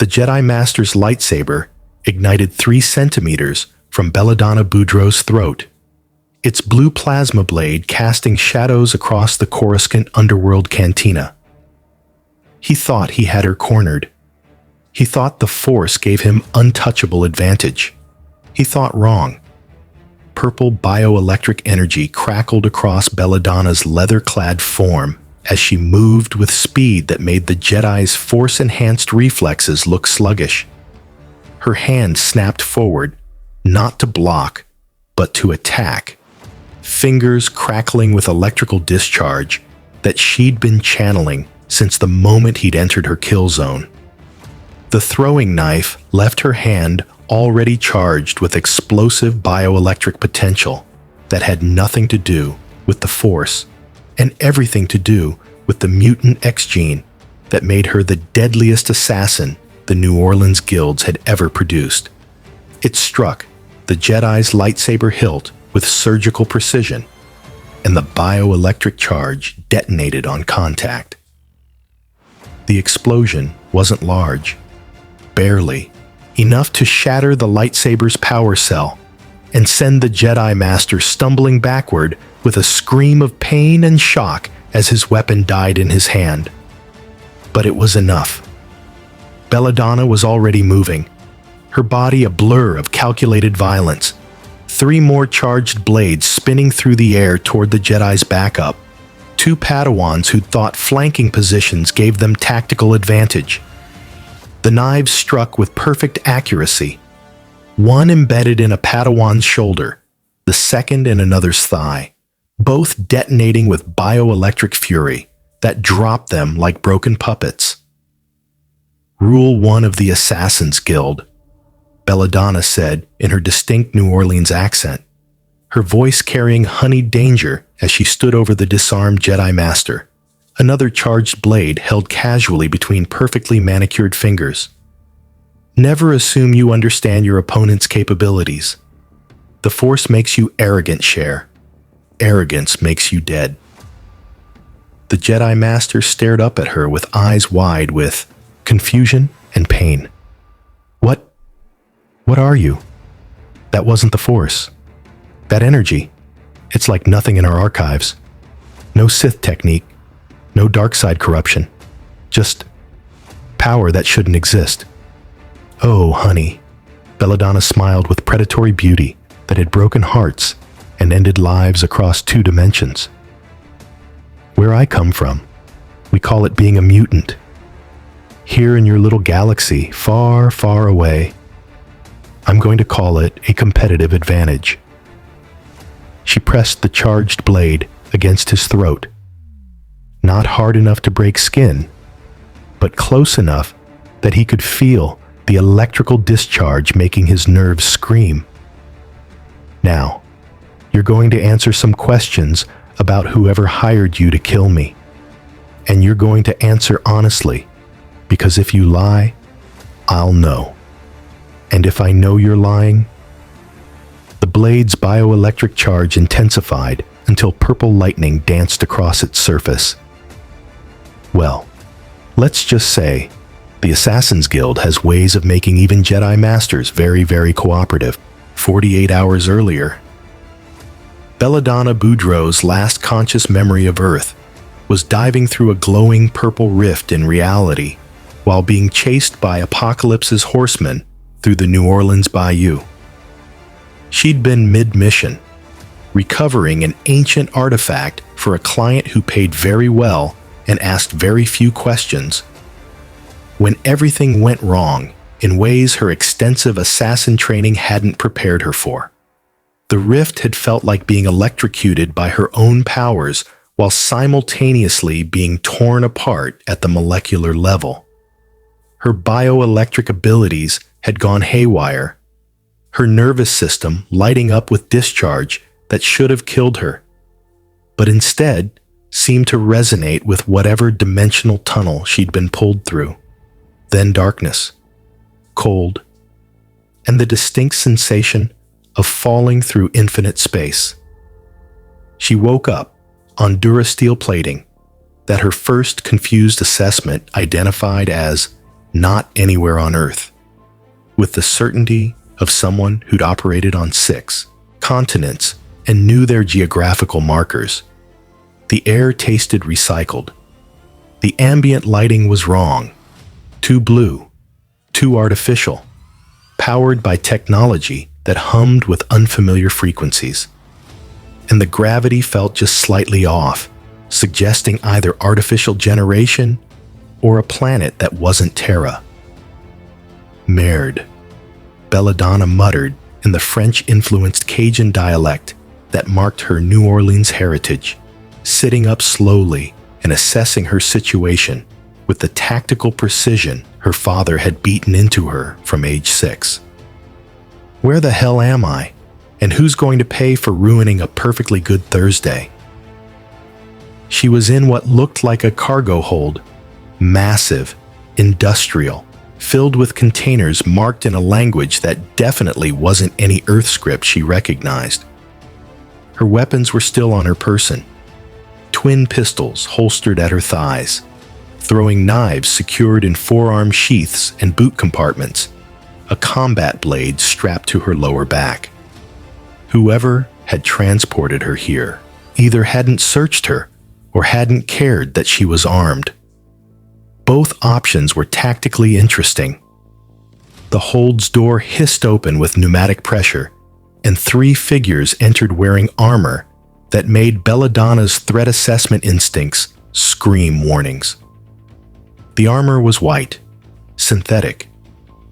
The Jedi Master's lightsaber ignited 3 centimeters from Belladonna Boudreaux's throat, its blue plasma blade casting shadows across the Coruscant underworld cantina. He thought he had her cornered. He thought the Force gave him untouchable advantage. He thought wrong. Purple bioelectric energy crackled across Belladonna's leather-clad form as she moved with speed that made the Jedi's Force-enhanced reflexes look sluggish. Her hand snapped forward, not to block, but to attack, fingers crackling with electrical discharge that she'd been channeling since the moment he'd entered her kill zone. The throwing knife left her hand already charged with explosive bioelectric potential that had nothing to do with the Force and everything to do with the mutant X gene that made her the deadliest assassin the New Orleans guilds had ever produced. It struck the Jedi's lightsaber hilt with surgical precision, and the bioelectric charge detonated on contact. The explosion wasn't large, barely, enough to shatter the lightsaber's power cell and send the Jedi Master stumbling backward with a scream of pain and shock as his weapon died in his hand. But it was enough. Belladonna was already moving, her body a blur of calculated violence, 3 more charged blades spinning through the air toward the Jedi's backup, 2 Padawans who'd thought flanking positions gave them tactical advantage. The knives struck with perfect accuracy, one embedded in a Padawan's shoulder, the second in another's thigh, both detonating with bioelectric fury that dropped them like broken puppets. Rule 1 of the Assassin's Guild, Belladonna said in her distinct New Orleans accent, her voice carrying honeyed danger as she stood over the disarmed Jedi Master, another charged blade held casually between perfectly manicured fingers. Never assume you understand your opponent's capabilities. The Force makes you arrogant, Cher. Arrogance makes you dead. The Jedi Master stared up at her with eyes wide with confusion and pain. What are you? That wasn't the Force. That energy, it's like nothing in our archives. No Sith technique, no dark side corruption. Just power that shouldn't exist. Oh, honey. Belladonna smiled with predatory beauty that had broken hearts and ended lives across 2 dimensions. Where I come from, we call it being a mutant. Here in your little galaxy, far, far away, I'm going to call it a competitive advantage. She pressed the charged blade against his throat. Not hard enough to break skin, but close enough that he could feel the electrical discharge making his nerves scream. Now, you're going to answer some questions about whoever hired you to kill me. And you're going to answer honestly, because if you lie, I'll know. And if I know you're lying, the blade's bioelectric charge intensified until purple lightning danced across its surface. Well, let's just say the Assassin's Guild has ways of making even Jedi Masters very, very cooperative. 48 hours earlier, Belladonna Boudreaux's last conscious memory of Earth was diving through a glowing purple rift in reality while being chased by Apocalypse's horsemen through the New Orleans bayou. She'd been mid-mission, recovering an ancient artifact for a client who paid very well and asked very few questions, when everything went wrong in ways her extensive assassin training hadn't prepared her for. The rift had felt like being electrocuted by her own powers while simultaneously being torn apart at the molecular level. Her bioelectric abilities had gone haywire, her nervous system lighting up with discharge that should have killed her, but instead seemed to resonate with whatever dimensional tunnel she'd been pulled through. Then darkness, cold, and the distinct sensation of falling through infinite space. She woke up on durasteel plating that her first confused assessment identified as not anywhere on Earth. With the certainty of someone who'd operated on 6 continents and knew their geographical markers, the air tasted recycled. The ambient lighting was wrong, too blue, too artificial, powered by technology that hummed with unfamiliar frequencies. And the gravity felt just slightly off, suggesting either artificial generation or a planet that wasn't Terra. Merde, Belladonna muttered in the French-influenced Cajun dialect that marked her New Orleans heritage, sitting up slowly and assessing her situation with the tactical precision her father had beaten into her from age 6. Where the hell am I? And who's going to pay for ruining a perfectly good Thursday? She was in what looked like a cargo hold, massive, industrial, filled with containers marked in a language that definitely wasn't any Earth script she recognized. Her weapons were still on her person, twin pistols holstered at her thighs, throwing knives secured in forearm sheaths and boot compartments, a combat blade strapped to her lower back. Whoever had transported her here either hadn't searched her or hadn't cared that she was armed. Both options were tactically interesting. The hold's door hissed open with pneumatic pressure, and 3 figures entered wearing armor that made Belladonna's threat assessment instincts scream warnings. The armor was white, synthetic,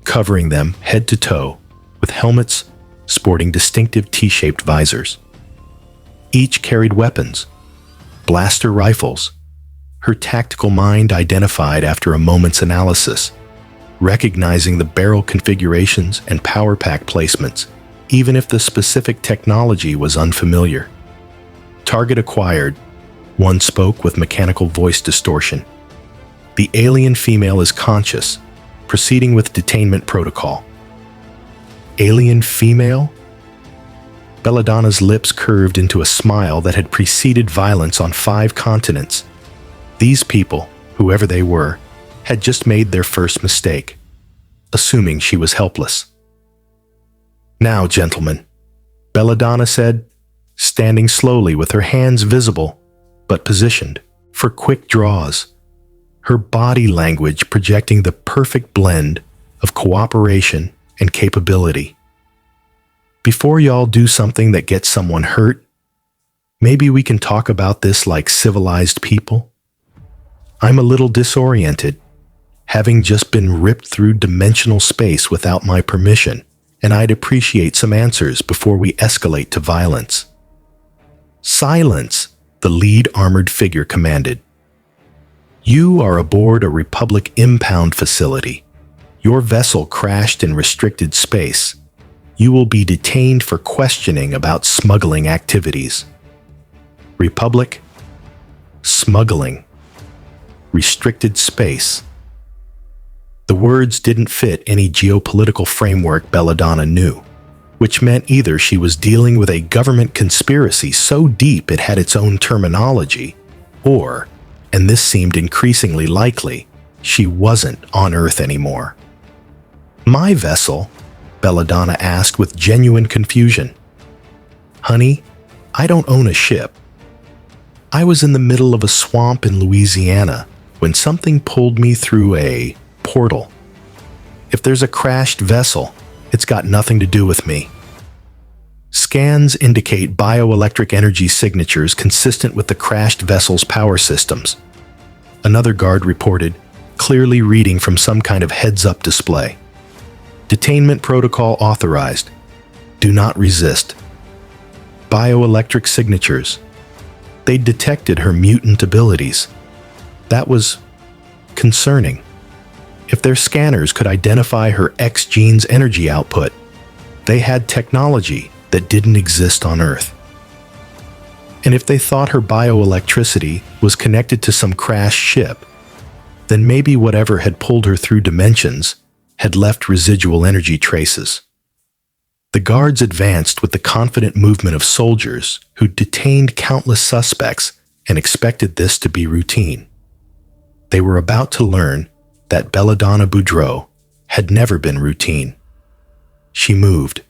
covering them head to toe, with helmets sporting distinctive T-shaped visors. Each carried weapons, blaster rifles. Her tactical mind identified after a moment's analysis, recognizing the barrel configurations and power pack placements, even if the specific technology was unfamiliar. Target acquired, one spoke with mechanical voice distortion. The alien female is conscious, proceeding with detainment protocol. Alien female? Belladonna's lips curved into a smile that had preceded violence on 5 continents. These people, whoever they were, had just made their first mistake, assuming she was helpless. "Now, gentlemen," Belladonna said, standing slowly with her hands visible but positioned for quick draws, her body language projecting the perfect blend of cooperation and capability. "Before y'all do something that gets someone hurt, maybe we can talk about this like civilized people. I'm a little disoriented, having just been ripped through dimensional space without my permission, and I'd appreciate some answers before we escalate to violence." "Silence," the lead armored figure commanded. "You are aboard a Republic impound facility. Your vessel crashed in restricted space. You will be detained for questioning about smuggling activities." Republic, smuggling, restricted space. The words didn't fit any geopolitical framework Belladonna knew, which meant either she was dealing with a government conspiracy so deep it had its own terminology, or, and this seemed increasingly likely, she wasn't on Earth anymore. "My vessel?" Belladonna asked with genuine confusion. "Honey, I don't own a ship. I was in the middle of a swamp in Louisiana when something pulled me through a portal. If there's a crashed vessel, it's got nothing to do with me." Scans indicate bioelectric energy signatures consistent with the crashed vessel's power systems. Another guard reported, clearly reading from some kind of heads-up display. "Detainment protocol authorized. Do not resist." Bioelectric signatures. They detected her mutant abilities. That was concerning. If their scanners could identify her X gene's energy output, they had technology that didn't exist on Earth. And if they thought her bioelectricity was connected to some crashed ship, then maybe whatever had pulled her through dimensions had left residual energy traces. The guards advanced with the confident movement of soldiers who detained countless suspects and expected this to be routine. They were about to learn that Belladonna Boudreaux had never been routine. She moved,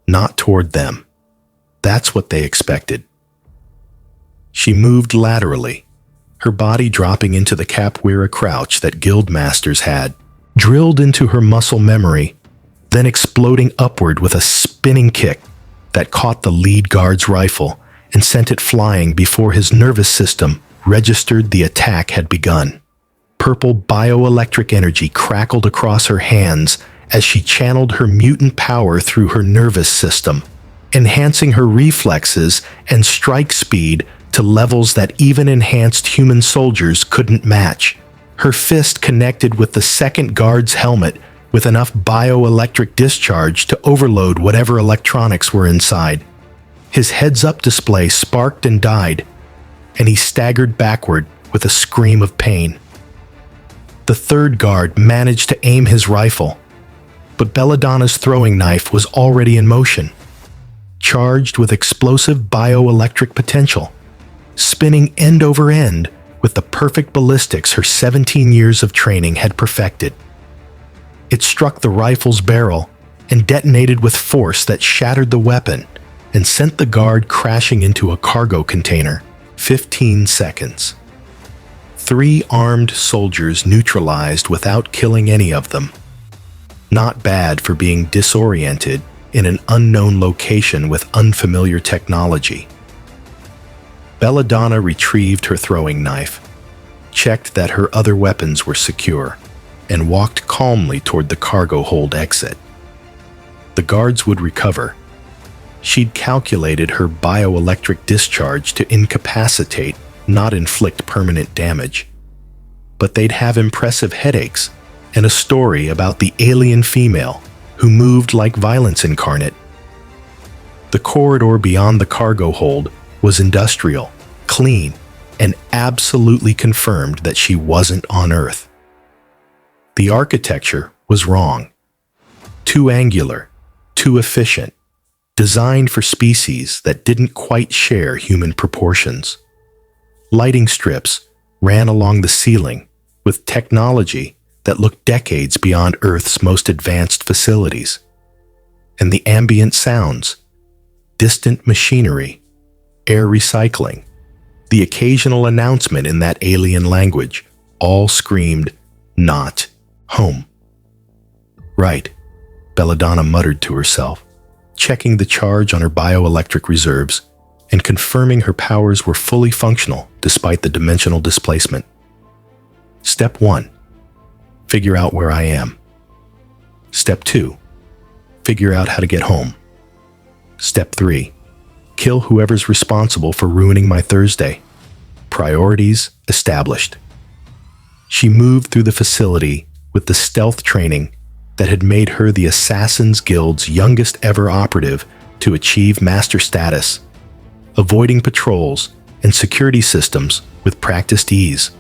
not toward them. That's what they expected. She moved laterally, her body dropping into the capoeira crouch that guild masters had, drilled into her muscle memory, then exploding upward with a spinning kick that caught the lead guard's rifle and sent it flying before his nervous system registered the attack had begun. Purple bioelectric energy crackled across her hands as she channeled her mutant power through her nervous system, enhancing her reflexes and strike speed to levels that even enhanced human soldiers couldn't match. Her fist connected with the second guard's helmet with enough bioelectric discharge to overload whatever electronics were inside. His heads-up display sparked and died, and he staggered backward with a scream of pain. The third guard managed to aim his rifle, but Belladonna's throwing knife was already in motion, charged with explosive bioelectric potential, spinning end over end with the perfect ballistics her 17 years of training had perfected. It struck the rifle's barrel and detonated with force that shattered the weapon and sent the guard crashing into a cargo container. 15 seconds. 3 armed soldiers neutralized without killing any of them. Not bad for being disoriented in an unknown location with unfamiliar technology. Belladonna retrieved her throwing knife, checked that her other weapons were secure, and walked calmly toward the cargo hold exit. The guards would recover. She'd calculated her bioelectric discharge to incapacitate, not inflict permanent damage. But they'd have impressive headaches and a story about the alien female who moved like violence incarnate. The corridor beyond the cargo hold was industrial, clean, and absolutely confirmed that she wasn't on Earth. The architecture was wrong. Too angular, too efficient, designed for species that didn't quite share human proportions. Lighting strips ran along the ceiling with technology that looked decades beyond Earth's most advanced facilities. And the ambient sounds, distant machinery, air recycling, the occasional announcement in that alien language, all screamed, "Not home." Right, Belladonna muttered to herself, checking the charge on her bioelectric reserves and confirming her powers were fully functional despite the dimensional displacement. Step 1. Figure out where I am. Step 2. Figure out how to get home. Step 3. Kill whoever's responsible for ruining my Thursday. Priorities established. She moved through the facility with the stealth training that had made her the Assassin's Guild's youngest ever operative to achieve master status, avoiding patrols and security systems with practiced ease.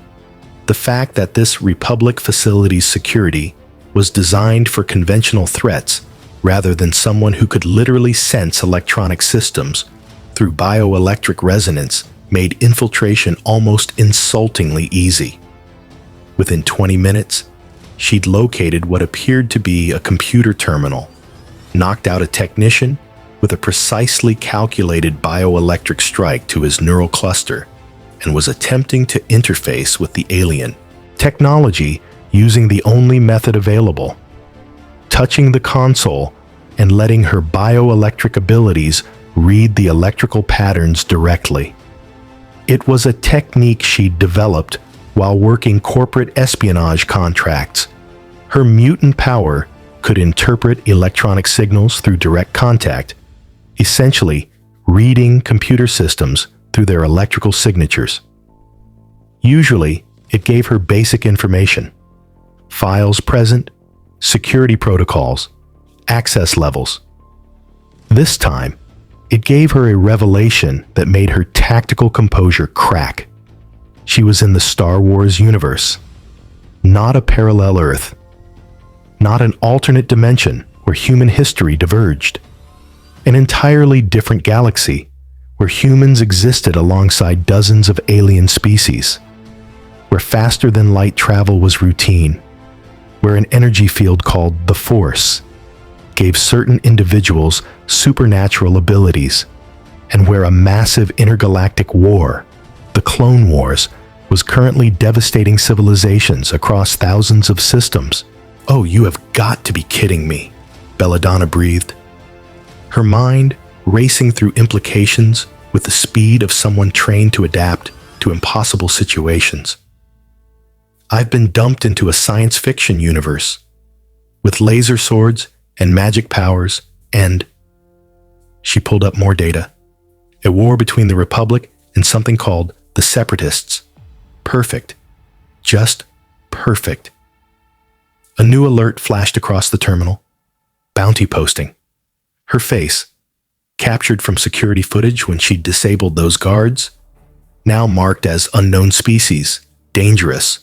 The fact that this Republic facility's security was designed for conventional threats rather than someone who could literally sense electronic systems through bioelectric resonance made infiltration almost insultingly easy. Within 20 minutes, she'd located what appeared to be a computer terminal, knocked out a technician with a precisely calculated bioelectric strike to his neural cluster, and was attempting to interface with the alien. Technology using the only method available, touching the console and letting her bioelectric abilities read the electrical patterns directly. It was a technique she'd developed while working corporate espionage contracts. Her mutant power could interpret electronic signals through direct contact, essentially reading computer systems through their electrical signatures. Usually, it gave her basic information: files present, security protocols, access levels. This time, it gave her a revelation that made her tactical composure crack. She was in the Star Wars universe, not a parallel Earth, not an alternate dimension where human history diverged, an entirely different galaxy where humans existed alongside dozens of alien species, where faster-than-light travel was routine, where an energy field called the Force gave certain individuals supernatural abilities, and where a massive intergalactic war, the Clone Wars, was currently devastating civilizations across thousands of systems. "Oh, you have got to be kidding me," Belladonna breathed, her mind racing through implications with the speed of someone trained to adapt to impossible situations. "I've been dumped into a science fiction universe with laser swords and magic powers and..." She pulled up more data. A war between the Republic and something called the Separatists. Perfect. Just perfect. A new alert flashed across the terminal. Bounty posting. Her face, captured from security footage when she disabled those guards, now marked as unknown species, dangerous,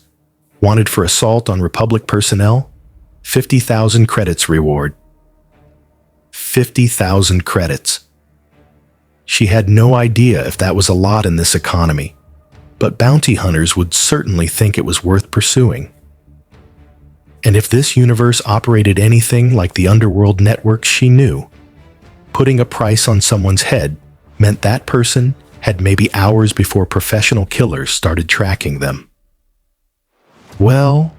wanted for assault on Republic personnel, 50,000 credits reward. 50,000 credits. She had no idea if that was a lot in this economy, but bounty hunters would certainly think it was worth pursuing. And if this universe operated anything like the underworld networks she knew, putting a price on someone's head meant that person had maybe hours before professional killers started tracking them. "Well,"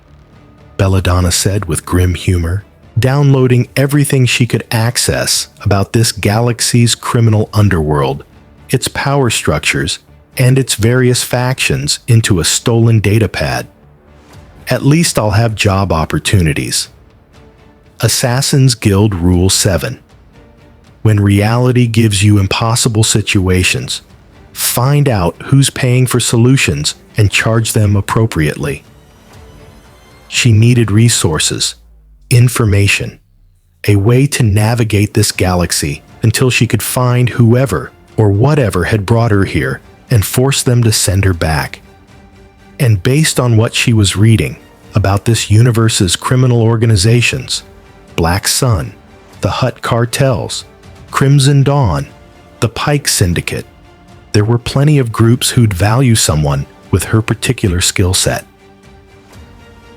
Belladonna said with grim humor, downloading everything she could access about this galaxy's criminal underworld, its power structures, and its various factions into a stolen datapad. "At least I'll have job opportunities." Assassin's Guild Rule 7. When reality gives you impossible situations, find out who's paying for solutions and charge them appropriately. She needed resources, information, a way to navigate this galaxy until she could find whoever or whatever had brought her here and force them to send her back. And based on what she was reading about this universe's criminal organizations, Black Sun, the Hutt cartels, Crimson Dawn, the Pike Syndicate, there were plenty of groups who'd value someone with her particular skill set.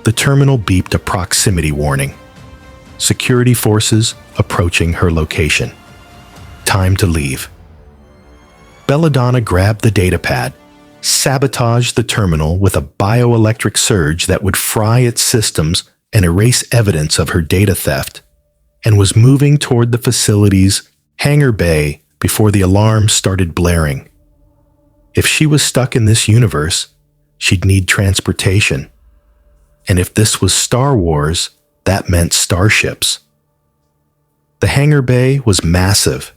The terminal beeped a proximity warning. Security forces approaching her location. Time to leave. Belladonna grabbed the datapad, sabotaged the terminal with a bioelectric surge that would fry its systems and erase evidence of her data theft, and was moving toward the facility's hangar bay before the alarm started blaring. If she was stuck in this universe, she'd need transportation. And if this was Star Wars, that meant starships. The hangar bay was massive,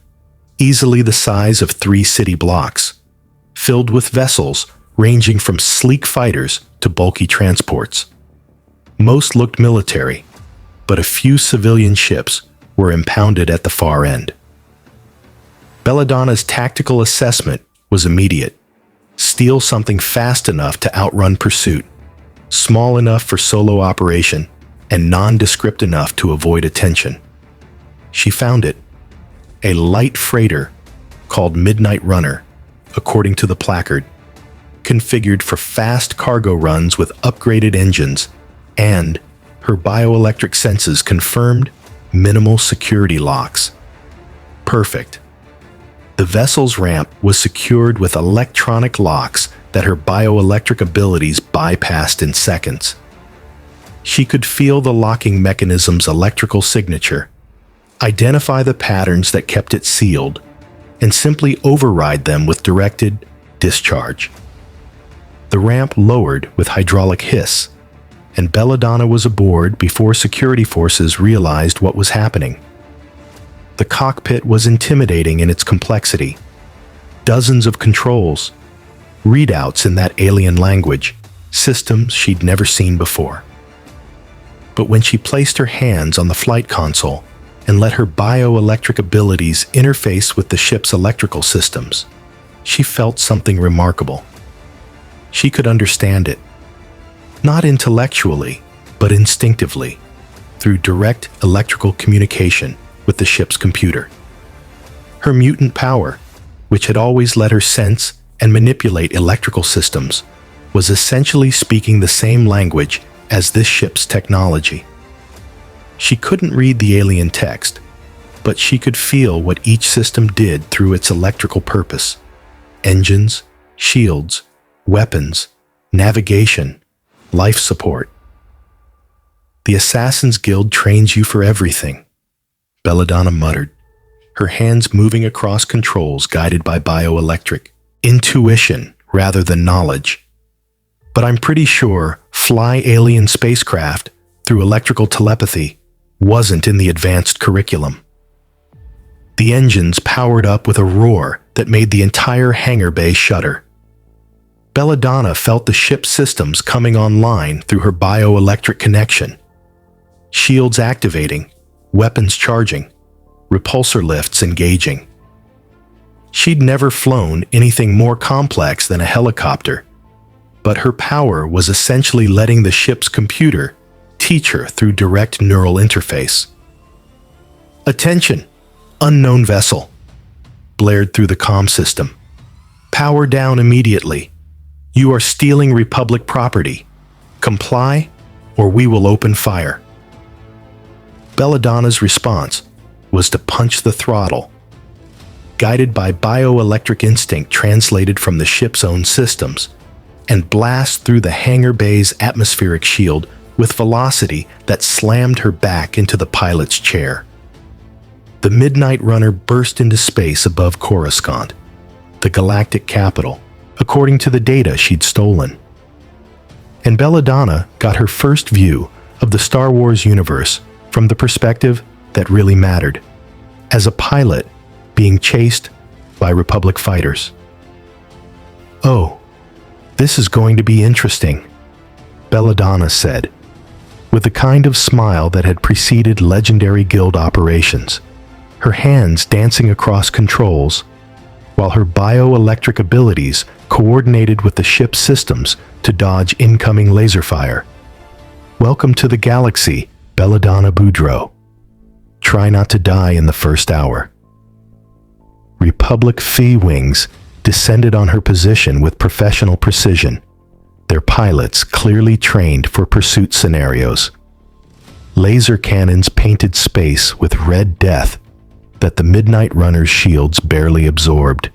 easily the size of 3 city blocks, filled with vessels ranging from sleek fighters to bulky transports. Most looked military, but a few civilian ships were impounded at the far end. Belladonna's tactical assessment was immediate. Steal something fast enough to outrun pursuit, small enough for solo operation, and nondescript enough to avoid attention. She found it. A light freighter called Midnight Runner, according to the placard, configured for fast cargo runs with upgraded engines, and, her bioelectric senses confirmed, minimal security locks. Perfect. The vessel's ramp was secured with electronic locks that her bioelectric abilities bypassed in seconds. She could feel the locking mechanism's electrical signature, identify the patterns that kept it sealed, and simply override them with directed discharge. The ramp lowered with hydraulic hiss, and Belladonna was aboard before security forces realized what was happening. The cockpit was intimidating in its complexity. Dozens of controls, readouts in that alien language, systems she'd never seen before. But when she placed her hands on the flight console and let her bioelectric abilities interface with the ship's electrical systems, she felt something remarkable. She could understand it, not intellectually, but instinctively, through direct electrical communication with the ship's computer. Her mutant power, which had always let her sense and manipulate electrical systems, was essentially speaking the same language as this ship's technology. She couldn't read the alien text, but she could feel what each system did through its electrical purpose. Engines, shields, weapons, navigation, life support. "The Assassin's Guild trains you for everything," Belladonna muttered, her hands moving across controls guided by bioelectric intuition rather than knowledge. "But I'm pretty sure fly alien spacecraft through electrical telepathy wasn't in the advanced curriculum." The engines powered up with a roar that made the entire hangar bay shudder. Belladonna felt the ship's systems coming online through her bioelectric connection. Shields activating, weapons charging, repulsor lifts engaging. She'd never flown anything more complex than a helicopter, but her power was essentially letting the ship's computer teach her through direct neural interface. "Attention! Unknown vessel," blared through the comm system. "Power down immediately. You are stealing Republic property. Comply, or we will open fire." Belladonna's response was to punch the throttle. Guided by bioelectric instinct translated from the ship's own systems, and blast through the hangar bay's atmospheric shield with velocity that slammed her back into the pilot's chair. The Midnight Runner burst into space above Coruscant, the galactic capital, according to the data she'd stolen. And Belladonna got her first view of the Star Wars universe from the perspective that really mattered, as a pilot being chased by Republic fighters. "Oh, this is going to be interesting," Belladonna said, with the kind of smile that had preceded legendary guild operations, her hands dancing across controls, while her bioelectric abilities coordinated with the ship's systems to dodge incoming laser fire. "Welcome to the galaxy, Belladonna Boudreaux. Try not to die in the first hour." Republic Phi wings descended on her position with professional precision, their pilots clearly trained for pursuit scenarios. Laser cannons painted space with red death that the Midnight Runner's shields barely absorbed.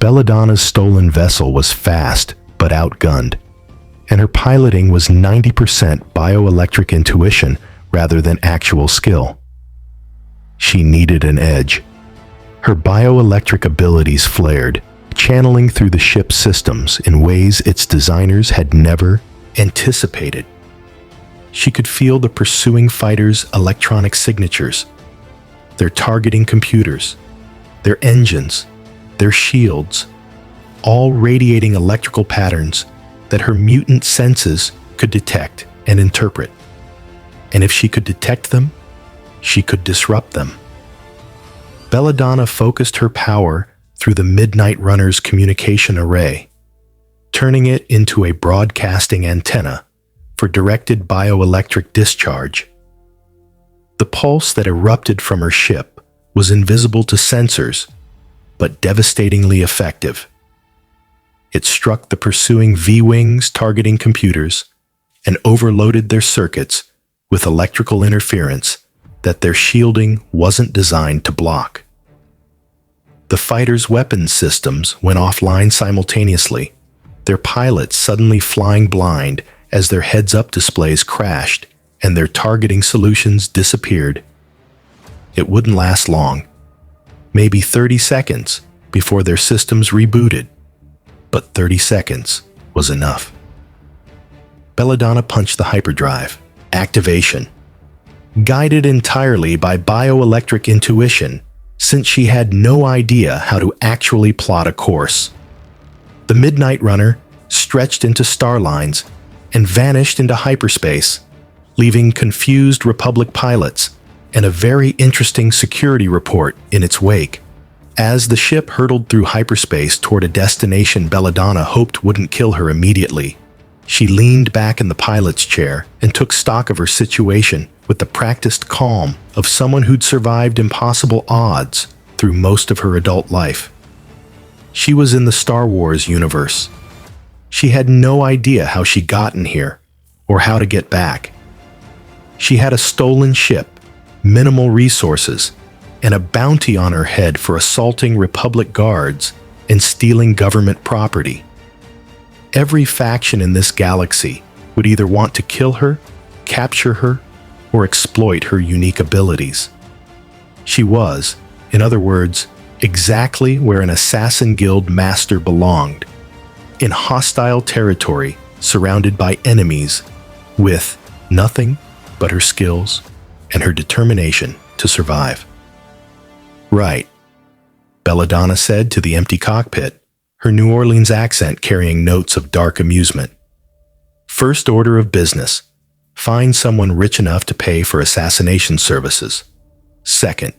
Belladonna's stolen vessel was fast but outgunned, and her piloting was 90% bioelectric intuition rather than actual skill. She needed an edge. Her bioelectric abilities flared, channeling through the ship's systems in ways its designers had never anticipated. She could feel the pursuing fighters' electronic signatures, their targeting computers, their engines, their shields, all radiating electrical patterns that her mutant senses could detect and interpret. And if she could detect them, she could disrupt them. Belladonna focused her power through the Midnight Runner's communication array, turning it into a broadcasting antenna for directed bioelectric discharge. The pulse that erupted from her ship was invisible to sensors, but devastatingly effective. It struck the pursuing V-Wings targeting computers and overloaded their circuits with electrical interference that their shielding wasn't designed to block. The fighters' weapons systems went offline simultaneously, their pilots suddenly flying blind as their heads-up displays crashed and their targeting solutions disappeared. It wouldn't last long, maybe 30 seconds before their systems rebooted, but 30 seconds was enough. Belladonna punched the hyperdrive. Activation. Guided entirely by bioelectric intuition, since she had no idea how to actually plot a course. The Midnight Runner stretched into star lines and vanished into hyperspace, leaving confused Republic pilots and a very interesting security report in its wake. As the ship hurtled through hyperspace toward a destination Belladonna hoped wouldn't kill her immediately, she leaned back in the pilot's chair and took stock of her situation with the practiced calm of someone who'd survived impossible odds through most of her adult life. She was in the Star Wars universe. She had no idea how she'd gotten here or how to get back. She had a stolen ship, minimal resources, and a bounty on her head for assaulting Republic guards and stealing government property. Every faction in this galaxy would either want to kill her, capture her, or exploit her unique abilities. She was, in other words, exactly where an assassin guild master belonged, in hostile territory surrounded by enemies, with nothing but her skills and her determination to survive. Right, Belladonna said to the empty cockpit, her New Orleans accent carrying notes of dark amusement. First order of business, find someone rich enough to pay for assassination services. Second,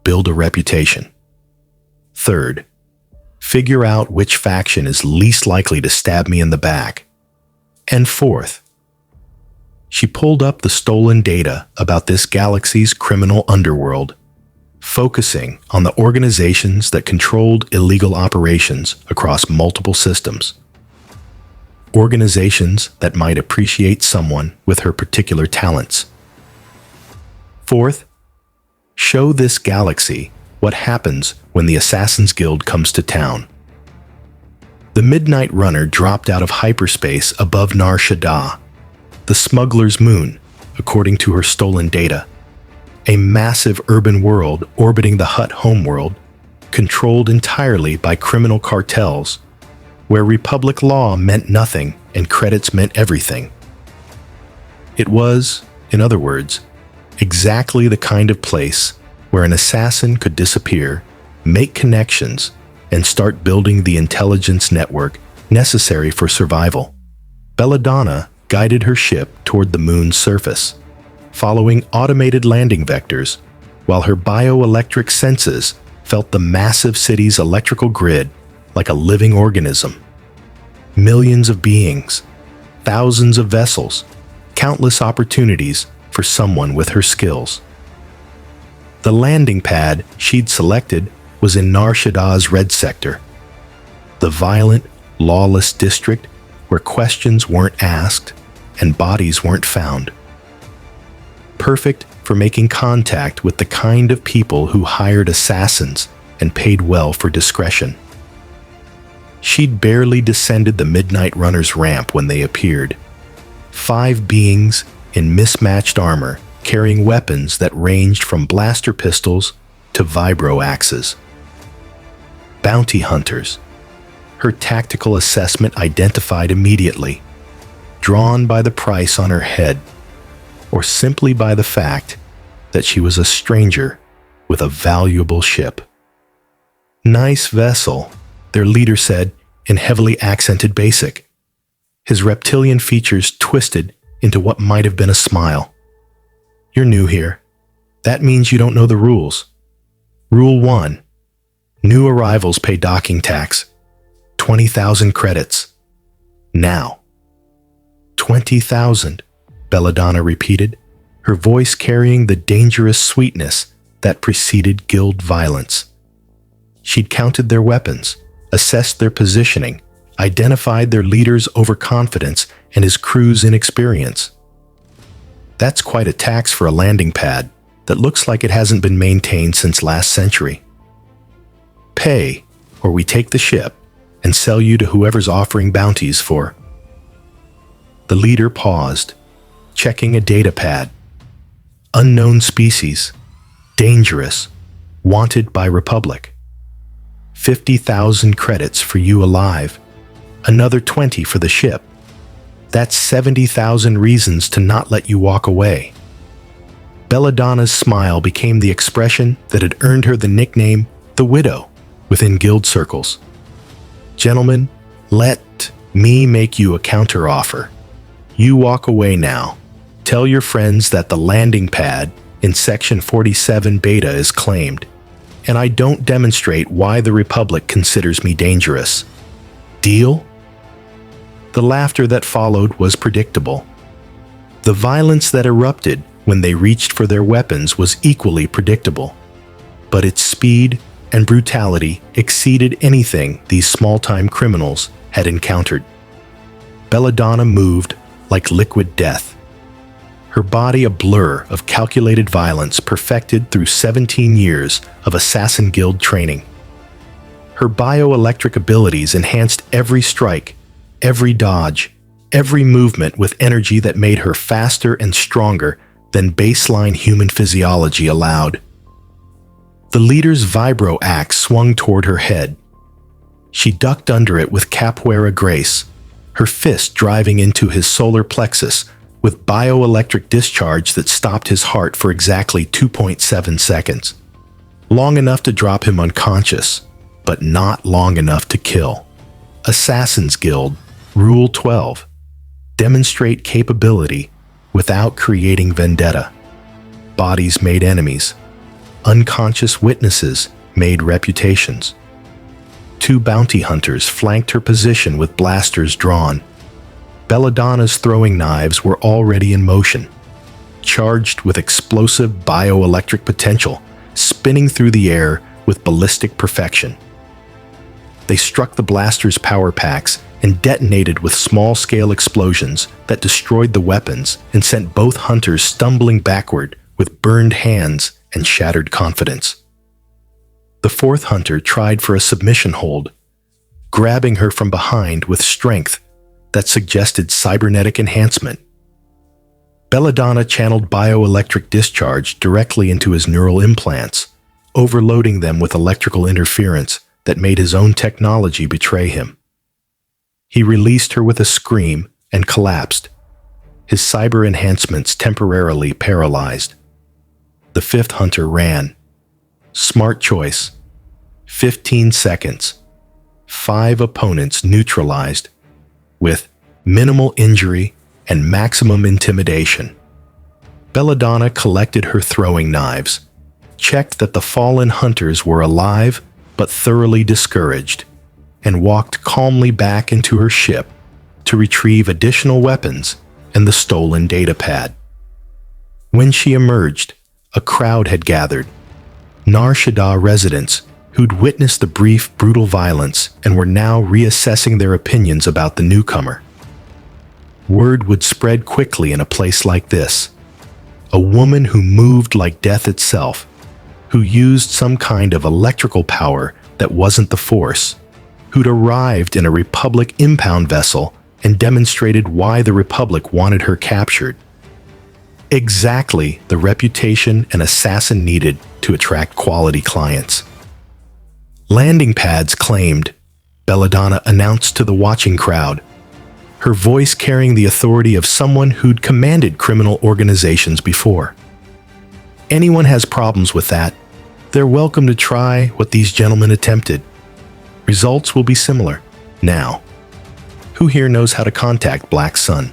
build a reputation. Third, figure out which faction is least likely to stab me in the back. And fourth, she pulled up the stolen data about this galaxy's criminal underworld, focusing on the organizations that controlled illegal operations across multiple systems. Organizations that might appreciate someone with her particular talents. Fourth, show this galaxy what happens when the Assassin's Guild comes to town. The Midnight Runner dropped out of hyperspace above Nar Shaddaa, the smuggler's moon, according to her stolen data. A massive urban world orbiting the Hutt homeworld, controlled entirely by criminal cartels, where Republic law meant nothing and credits meant everything. It was, in other words, exactly the kind of place where an assassin could disappear, make connections, and start building the intelligence network necessary for survival. Belladonna guided her ship toward the moon's surface, following automated landing vectors, while her bioelectric senses felt the massive city's electrical grid like a living organism. Millions of beings, thousands of vessels, countless opportunities for someone with her skills. The landing pad she'd selected was in Nar Shaddaa's red sector, the violent, lawless district where questions weren't asked and bodies weren't found. Perfect for making contact with the kind of people who hired assassins and paid well for discretion. She'd barely descended the Midnight Runner's ramp when they appeared. 5 beings in mismatched armor carrying weapons that ranged from blaster pistols to vibro axes. Bounty hunters. Her tactical assessment identified immediately, drawn by the price on her head, or simply by the fact that she was a stranger with a valuable ship. Nice vessel, their leader said in heavily accented basic, his reptilian features twisted into what might have been a smile. You're new here. That means you don't know the rules. Rule 1. New arrivals pay docking tax. 20,000 credits. Now. 20,000, Belladonna repeated, her voice carrying the dangerous sweetness that preceded guild violence. She'd counted their weapons, assessed their positioning, identified their leader's overconfidence and his crew's inexperience. That's quite a tax for a landing pad that looks like it hasn't been maintained since last century. Pay, or we take the ship and sell you to whoever's offering bounties for. The leader paused, checking a data pad. Unknown species, dangerous, wanted by Republic. 50,000 credits for you alive, another 20 for the ship. That's 70,000 reasons to not let you walk away. Belladonna's smile became the expression that had earned her the nickname the Widow within guild circles. Gentlemen, let me make you a counteroffer. You walk away now. Tell your friends that the landing pad in Section 47 Beta is claimed, and I don't demonstrate why the Republic considers me dangerous. Deal? The laughter that followed was predictable. The violence that erupted when they reached for their weapons was equally predictable, but its speed and brutality exceeded anything these small-time criminals had encountered. Belladonna moved like liquid death. her body a blur of calculated violence perfected through 17 years of Assassin Guild training. Her bioelectric abilities enhanced every strike, every dodge, every movement with energy that made her faster and stronger than baseline human physiology allowed. The leader's vibro axe swung toward her head. She ducked under it with capoeira grace, her fist driving into his solar plexus with bioelectric discharge that stopped his heart for exactly 2.7 seconds. Long enough to drop him unconscious, but not long enough to kill. Assassin's Guild, Rule 12. Demonstrate capability without creating vendetta. Bodies made enemies. Unconscious witnesses made reputations. 2 bounty hunters flanked her position with blasters drawn. Belladonna's throwing knives were already in motion, charged with explosive bioelectric potential, spinning through the air with ballistic perfection. They struck the blaster's power packs and detonated with small-scale explosions that destroyed the weapons and sent both hunters stumbling backward with burned hands and shattered confidence. The 4th hunter tried for a submission hold, grabbing her from behind with strength that suggested cybernetic enhancement. Belladonna channeled bioelectric discharge directly into his neural implants, overloading them with electrical interference that made his own technology betray him. He released her with a scream and collapsed, his cyber enhancements temporarily paralyzed. The 5th hunter ran. Smart choice. 15 seconds. 5 opponents neutralized, with minimal injury and maximum intimidation. Belladonna collected her throwing knives, checked that the fallen hunters were alive but thoroughly discouraged, and walked calmly back into her ship to retrieve additional weapons and the stolen datapad. When she emerged, a crowd had gathered. Nar Shaddaa residents who'd witnessed the brief, brutal violence and were now reassessing their opinions about the newcomer. Word would spread quickly in a place like this. A woman who moved like death itself, who used some kind of electrical power that wasn't the Force, who'd arrived in a Republic impound vessel and demonstrated why the Republic wanted her captured. Exactly the reputation an assassin needed to attract quality clients. Landing pads claimed, Belladonna announced to the watching crowd, her voice carrying the authority of someone who'd commanded criminal organizations before. Anyone has problems with that, they're welcome to try what these gentlemen attempted. Results will be similar. Now, who here knows how to contact Black Sun?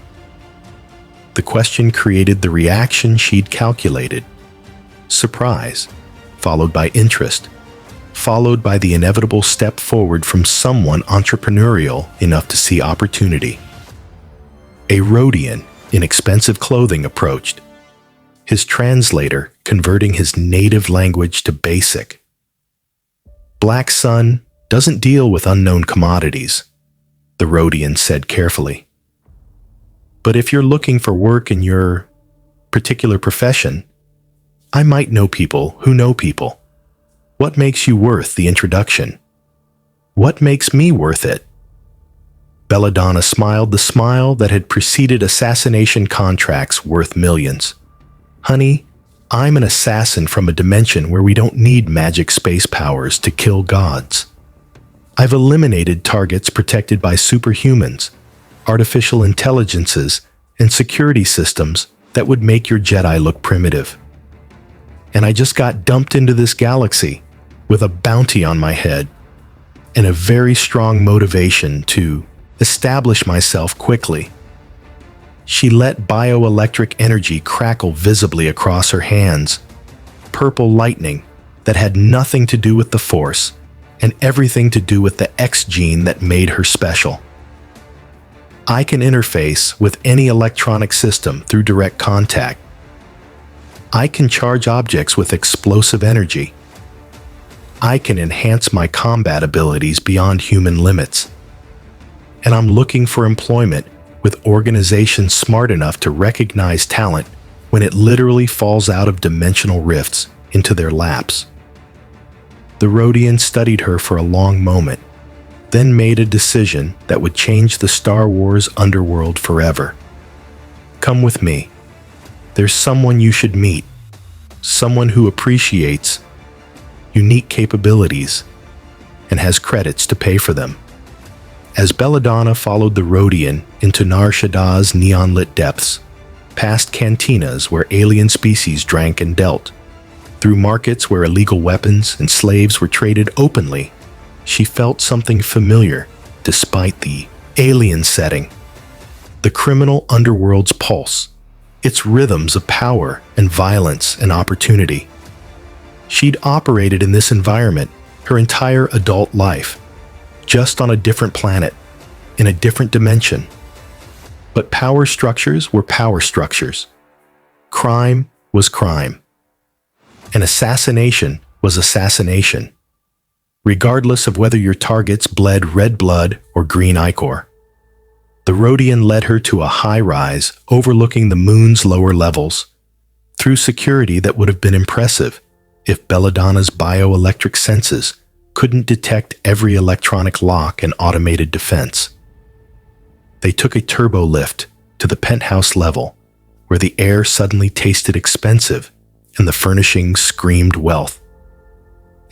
The question created the reaction she'd calculated. Surprise, followed by interest, followed by the inevitable step forward from someone entrepreneurial enough to see opportunity. A Rhodian in expensive clothing approached, his translator converting his native language to Basic. Black Sun doesn't deal with unknown commodities, the Rhodian said carefully. But if you're looking for work in your particular profession, I might know people who know people. What makes you worth the introduction? What makes me worth it? Belladonna smiled the smile that had preceded assassination contracts worth millions. Honey, I'm an assassin from a dimension where we don't need magic space powers to kill gods. I've eliminated targets protected by superhumans, artificial intelligences, and security systems that would make your Jedi look primitive. And I just got dumped into this galaxy with a bounty on my head and a very strong motivation to establish myself quickly. She let bioelectric energy crackle visibly across her hands, purple lightning that had nothing to do with the Force and everything to do with the X gene that made her special. I can interface with any electronic system through direct contact. I can charge objects with explosive energy. I can enhance my combat abilities beyond human limits. And I'm looking for employment with organizations smart enough to recognize talent when it literally falls out of dimensional rifts into their laps. The Rodian studied her for a long moment, then made a decision that would change the Star Wars underworld forever. Come with me. There's someone you should meet, someone who appreciates unique capabilities and has credits to pay for them. As Belladonna followed the Rodian into Nar Shaddah's neon-lit depths, past cantinas where alien species drank and dealt, through markets where illegal weapons and slaves were traded openly, she felt something familiar despite the alien setting. The criminal underworld's pulse, its rhythms of power and violence and opportunity. She'd operated in this environment her entire adult life, just on a different planet, in a different dimension. But power structures were power structures. Crime was crime. And assassination was assassination, regardless of whether your targets bled red blood or green ichor. The Rodian led her to a high-rise overlooking the moon's lower levels, through security that would have been impressive if Belladonna's bioelectric senses couldn't detect every electronic lock and automated defense. They took a turbo lift to the penthouse level, where the air suddenly tasted expensive and the furnishings screamed wealth.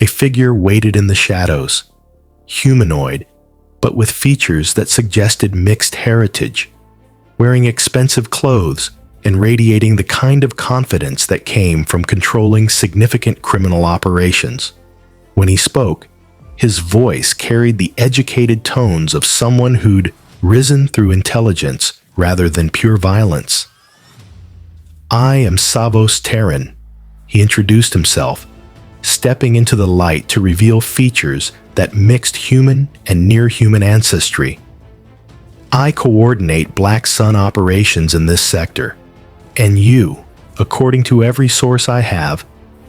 A figure waited in the shadows, humanoid, but with features that suggested mixed heritage, wearing expensive clothes and radiating the kind of confidence that came from controlling significant criminal operations. When he spoke, his voice carried the educated tones of someone who'd risen through intelligence rather than pure violence. "I am Savos Terran," he introduced himself, stepping into the light to reveal features that mixed human and near-human ancestry. "I coordinate Black Sun operations in this sector, and you, according to every source I have,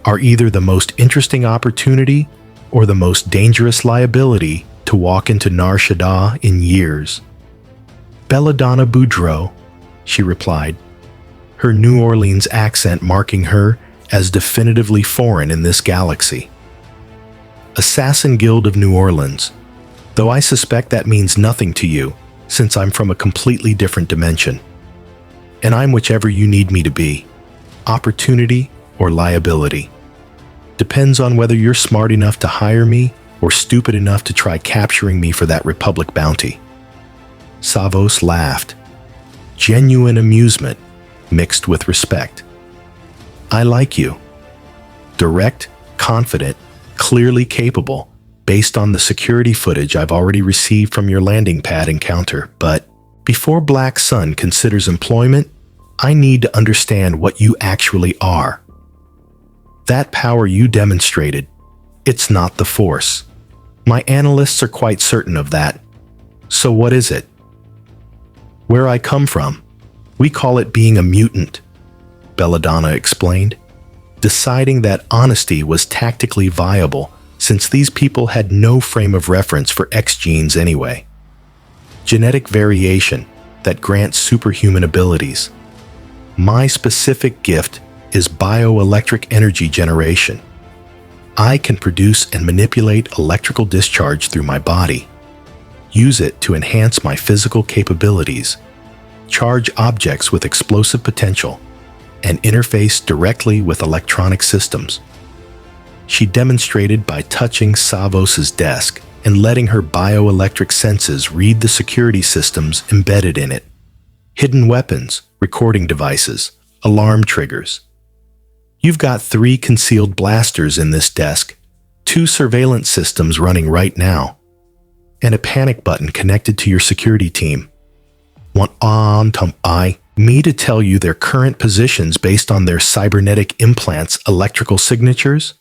are either the most interesting opportunity or the most dangerous liability to walk into Nar Shaddaa in years." "Belladonna Boudreaux," she replied, her New Orleans accent marking her as definitively foreign in this galaxy. "Assassin Guild of New Orleans, though I suspect that means nothing to you since I'm from a completely different dimension. And I'm whichever you need me to be, opportunity or liability. Depends on whether you're smart enough to hire me or stupid enough to try capturing me for that Republic bounty." Savos laughed, genuine amusement mixed with respect. "I like you. Direct, confident, clearly capable, based on the security footage I've already received from your landing pad encounter, but before Black Sun considers employment, I need to understand what you actually are. That power you demonstrated, it's not the Force. My analysts are quite certain of that. So what is it?" "Where I come from, we call it being a mutant," Belladonna explained, deciding that honesty was tactically viable since these people had no frame of reference for X genes anyway. "Genetic variation that grants superhuman abilities. My specific gift is bioelectric energy generation. I can produce and manipulate electrical discharge through my body, use it to enhance my physical capabilities, charge objects with explosive potential, and interface directly with electronic systems." She demonstrated by touching Savos's desk and letting her bioelectric senses read the security systems embedded in it. Hidden weapons, recording devices, alarm triggers. "You've got 3 concealed blasters in this desk, 2 surveillance systems running right now, and a panic button connected to your security team. Want me to tell you their current positions based on their cybernetic implants' electrical signatures?"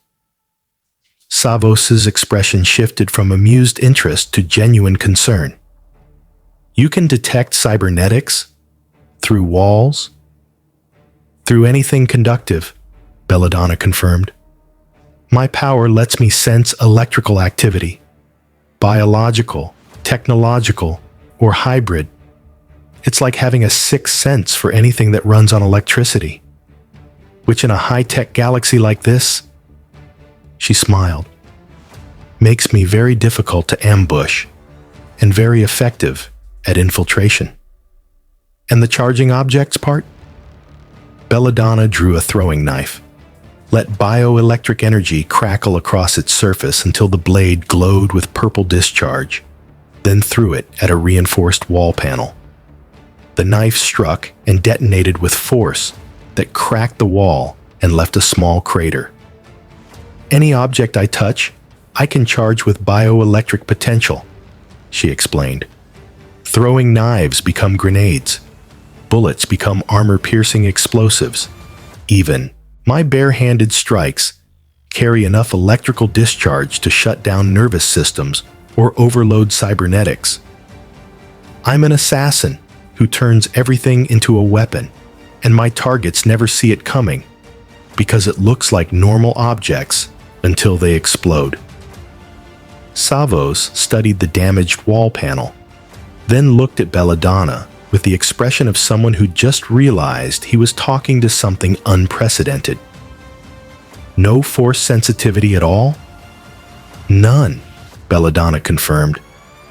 Savos's expression shifted from amused interest to genuine concern. "You can detect cybernetics? Through walls?" "Through anything conductive," Belladonna confirmed. "My power lets me sense electrical activity, biological, technological, or hybrid. It's like having a sixth sense for anything that runs on electricity." which in a high-tech galaxy like this, she smiled, makes me very difficult to ambush and very effective at infiltration. And the charging objects part? Belladonna drew a throwing knife, let bioelectric energy crackle across its surface until the blade glowed with purple discharge, then threw it at a reinforced wall panel. The knife struck and detonated with force that cracked the wall and left a small crater. Any object I touch, I can charge with bioelectric potential, she explained. Throwing knives become grenades. Bullets become armor-piercing explosives. Even my bare-handed strikes carry enough electrical discharge to shut down nervous systems or overload cybernetics. I'm an assassin who turns everything into a weapon, and my targets never see it coming because it looks like normal objects until they explode. Savos studied the damaged wall panel, then looked at Belladonna with the expression of someone who just realized he was talking to something unprecedented. No force sensitivity at all? None, Belladonna confirmed.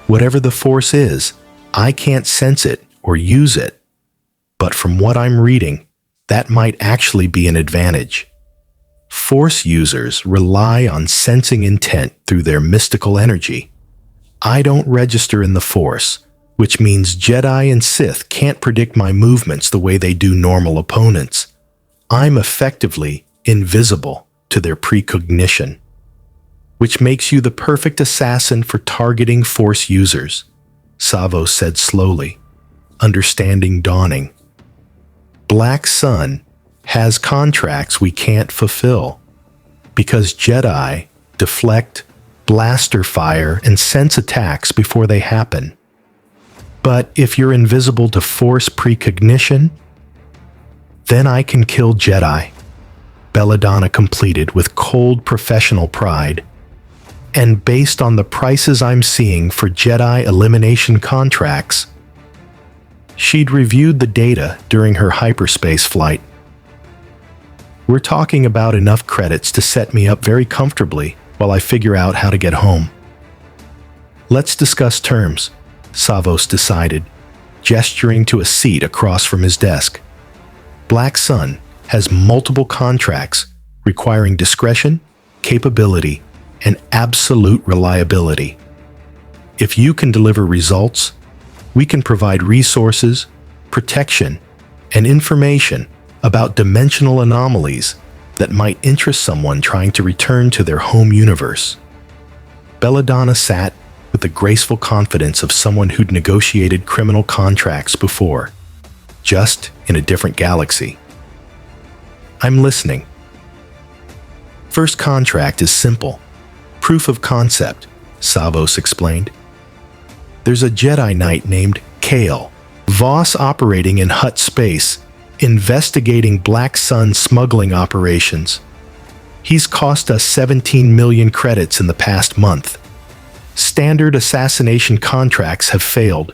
Whatever the force is, I can't sense it or use it. But from what I'm reading, that might actually be an advantage. Force users rely on sensing intent through their mystical energy. I don't register in the Force, which means Jedi and Sith can't predict my movements the way they do normal opponents. I'm effectively invisible to their precognition, which makes you the perfect assassin for targeting Force users, Savos said slowly, understanding dawning. Black Sun has contracts we can't fulfill because Jedi deflect blaster fire and sense attacks before they happen. But if you're invisible to Force precognition, then I can kill Jedi, Belladonna completed with cold professional pride. And based on the prices I'm seeing for Jedi elimination contracts, she'd reviewed the data during her hyperspace flight. We're talking about enough credits to set me up very comfortably while I figure out how to get home. Let's discuss terms, Savos decided, gesturing to a seat across from his desk. Black Sun has multiple contracts requiring discretion, capability, and absolute reliability. If you can deliver results, we can provide resources, protection, and information about dimensional anomalies that might interest someone trying to return to their home universe. Belladonna sat with the graceful confidence of someone who'd negotiated criminal contracts before, just in a different galaxy. I'm listening. First contract is simple. Proof of concept, Savos explained. There's a Jedi Knight named Kale, Voss operating in Hutt space, investigating Black Sun smuggling operations. He's cost us 17 million credits in the past month. Standard assassination contracts have failed.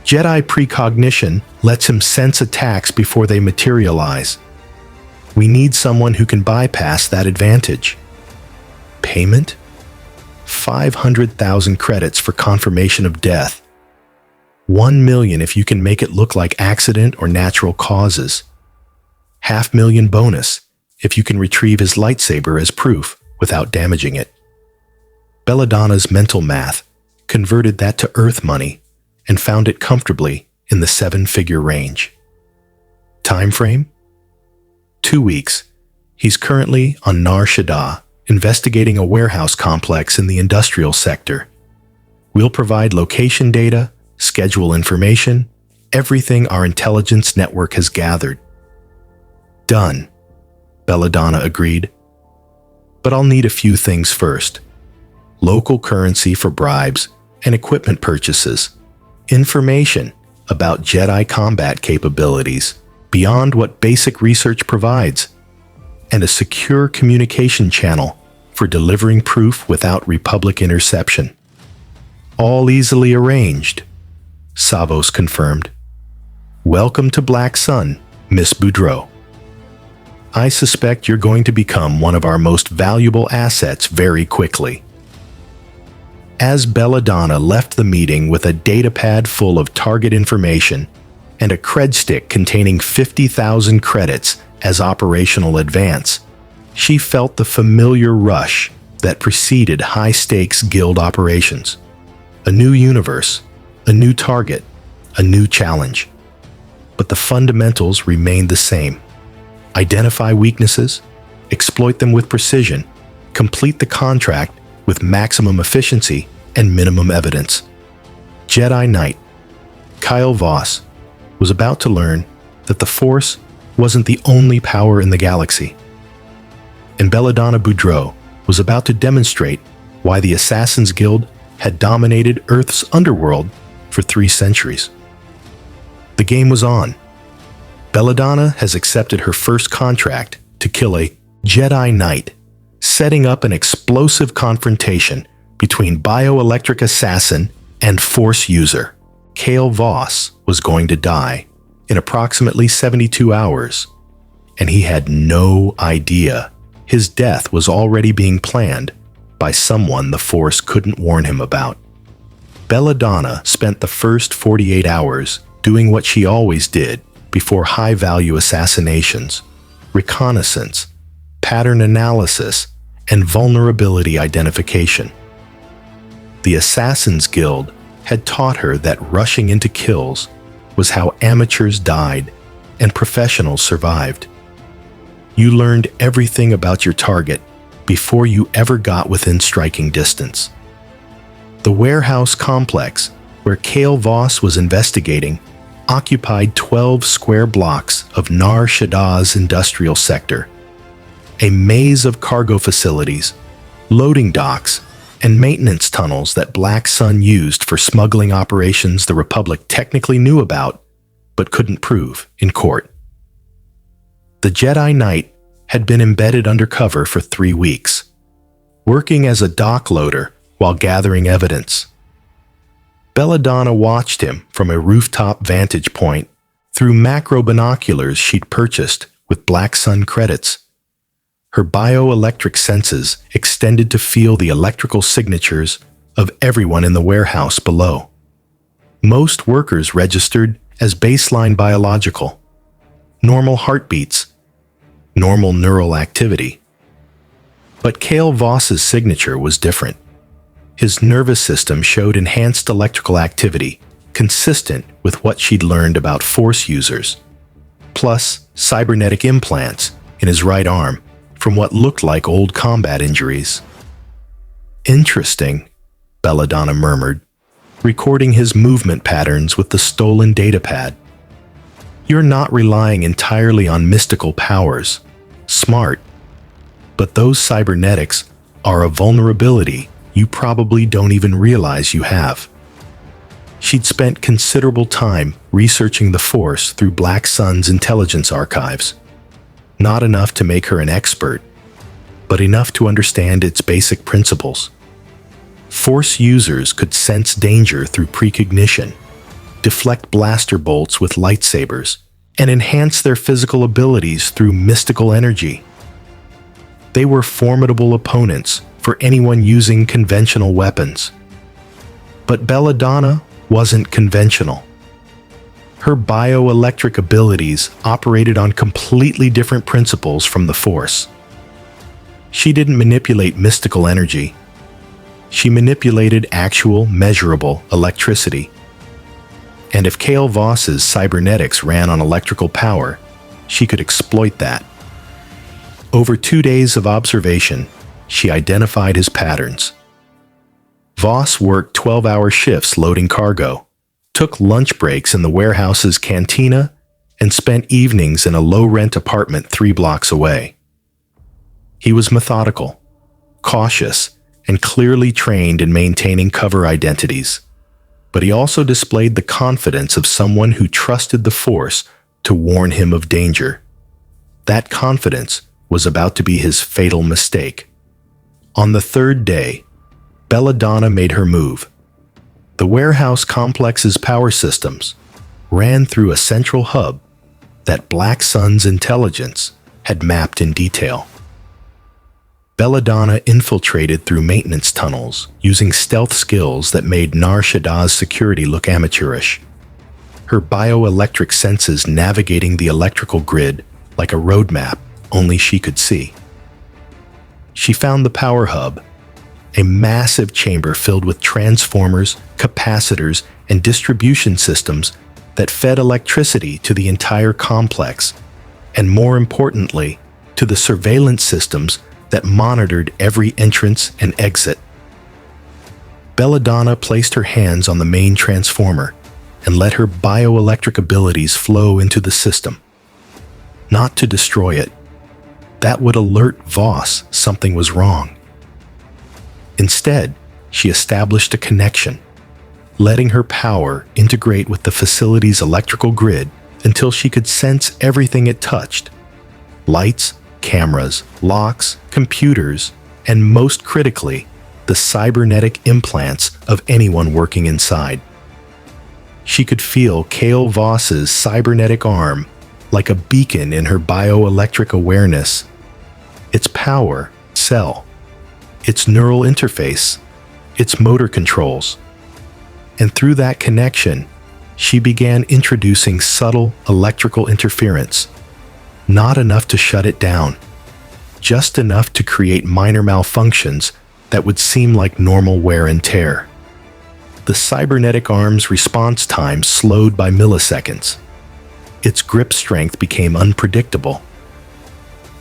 Jedi precognition lets him sense attacks before they materialize. We need someone who can bypass that advantage. Payment? 500,000 credits for confirmation of death. 1 million if you can make it look like accident or natural causes. 500,000 bonus if you can retrieve his lightsaber as proof without damaging it. Belladonna's mental math converted that to Earth money and found it comfortably in the 7-figure range. Time frame? 2 weeks. He's currently on Nar Shaddaa, investigating a warehouse complex in the industrial sector. We'll provide location data, schedule information, everything our intelligence network has gathered. Done, Belladonna agreed. But I'll need a few things first. Local currency for bribes and equipment purchases. Information about Jedi combat capabilities beyond what basic research provides. And a secure communication channel for delivering proof without Republic interception. All easily arranged, Savos confirmed. Welcome to Black Sun, Miss Boudreaux. I suspect you're going to become one of our most valuable assets very quickly." As Belladonna left the meeting with a datapad full of target information and a cred stick containing 50,000 credits as operational advance, she felt the familiar rush that preceded high-stakes guild operations. A new universe, a new target, a new challenge. But the fundamentals remained the same. Identify weaknesses, exploit them with precision, complete the contract with maximum efficiency and minimum evidence. Jedi Knight Kyle Voss was about to learn that the Force wasn't the only power in the galaxy. And Belladonna Boudreaux was about to demonstrate why the Assassin's Guild had dominated Earth's underworld for 3 centuries. The game was on. Belladonna has accepted her first contract to kill a Jedi Knight, setting up an explosive confrontation between bioelectric assassin and Force user. Kyle Voss was going to die in approximately 72 hours, and he had no idea his death was already being planned by someone the Force couldn't warn him about. Belladonna spent the first 48 hours doing what she always did before high-value assassinations: reconnaissance, pattern analysis, and vulnerability identification. The Assassin's Guild had taught her that rushing into kills was how amateurs died and professionals survived. You learned everything about your target before you ever got within striking distance. The warehouse complex where Kyle Voss was investigating occupied 12 square blocks of Nar Shaddah's industrial sector, a maze of cargo facilities, loading docks, and maintenance tunnels that Black Sun used for smuggling operations the Republic technically knew about but couldn't prove in court. The Jedi Knight had been embedded undercover for 3 weeks, working as a dock loader while gathering evidence. Belladonna watched him from a rooftop vantage point through macro binoculars she'd purchased with Black Sun credits. Her bioelectric senses extended to feel the electrical signatures of everyone in the warehouse below. Most workers registered as baseline biological, normal heartbeats, normal neural activity. But Kyle Voss's signature was different. His nervous system showed enhanced electrical activity consistent with what she'd learned about Force users, plus cybernetic implants in his right arm from what looked like old combat injuries. "Interesting," Belladonna murmured, recording his movement patterns with the stolen datapad. "You're not relying entirely on mystical powers. Smart. But those cybernetics are a vulnerability you probably don't even realize you have." She'd spent considerable time researching the Force through Black Sun's intelligence archives. Not enough to make her an expert, but enough to understand its basic principles. Force users could sense danger through precognition, deflect blaster bolts with lightsabers, and enhance their physical abilities through mystical energy. They were formidable opponents for anyone using conventional weapons. But Belladonna wasn't conventional. Her bioelectric abilities operated on completely different principles from the Force. She didn't manipulate mystical energy. She manipulated actual, measurable electricity. And if Kyle Voss's cybernetics ran on electrical power, she could exploit that. Over 2 days of observation, she identified his patterns. Voss worked 12-hour shifts loading cargo, took lunch breaks in the warehouse's cantina, and spent evenings in a low-rent apartment 3 blocks away. He was methodical, cautious, and clearly trained in maintaining cover identities. But he also displayed the confidence of someone who trusted the Force to warn him of danger. That confidence was about to be his fatal mistake. On the 3rd day, Belladonna made her move. The warehouse complex's power systems ran through a central hub that Black Sun's intelligence had mapped in detail. Belladonna infiltrated through maintenance tunnels, using stealth skills that made Nar Shaddaa's security look amateurish. Her bioelectric senses navigating the electrical grid like a roadmap only she could see. She found the power hub, a massive chamber filled with transformers, capacitors, and distribution systems that fed electricity to the entire complex, and more importantly, to the surveillance systems that monitored every entrance and exit. Belladonna placed her hands on the main transformer and let her bioelectric abilities flow into the system. Not to destroy it. That would alert Voss something was wrong. Instead, she established a connection, letting her power integrate with the facility's electrical grid until she could sense everything it touched. Lights, cameras, locks, computers, and most critically, the cybernetic implants of anyone working inside. She could feel Kale Voss's cybernetic arm like a beacon in her bioelectric awareness. Its power, cell, its neural interface, its motor controls. And through that connection, she began introducing subtle electrical interference. Not enough to shut it down, just enough to create minor malfunctions that would seem like normal wear and tear. The cybernetic arm's response time slowed by milliseconds. Its grip strength became unpredictable.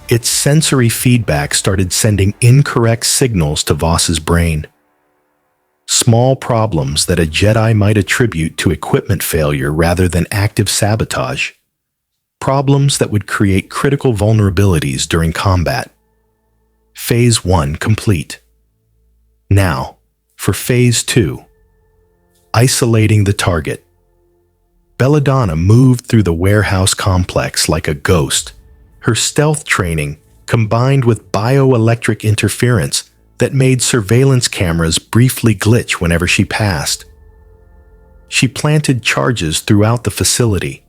Its sensory feedback started sending incorrect signals to Voss's brain. Small problems that a Jedi might attribute to equipment failure rather than active sabotage. Problems that would create critical vulnerabilities during combat. Phase 1 complete. Now, for Phase 2. Isolating the target. Belladonna moved through the warehouse complex like a ghost. Her stealth training, combined with bioelectric interference that made surveillance cameras briefly glitch whenever she passed. She planted charges throughout the facility.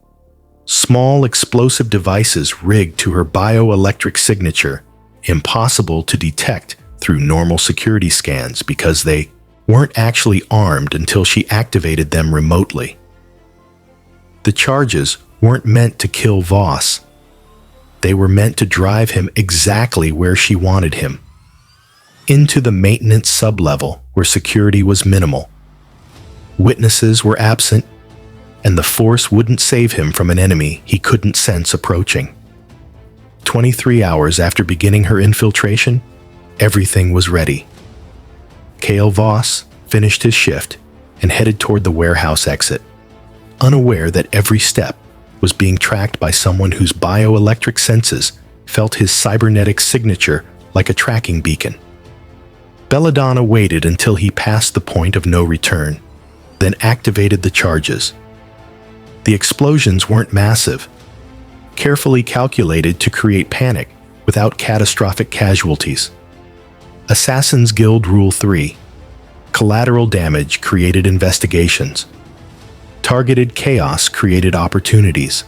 Small explosive devices rigged to her bioelectric signature, impossible to detect through normal security scans because they weren't actually armed until she activated them remotely. The charges weren't meant to kill Voss. They were meant to drive him exactly where she wanted him. Into the maintenance sublevel where security was minimal. Witnesses were absent, and the Force wouldn't save him from an enemy he couldn't sense approaching. 23 hours after beginning her infiltration, everything was ready. Kale Voss finished his shift and headed toward the warehouse exit, unaware that every step was being tracked by someone whose bioelectric senses felt his cybernetic signature like a tracking beacon. Belladonna waited until he passed the point of no return, then activated the charges. The explosions weren't massive, carefully calculated to create panic without catastrophic casualties. Assassin's Guild Rule 3. Collateral damage created investigations. Targeted chaos created opportunities.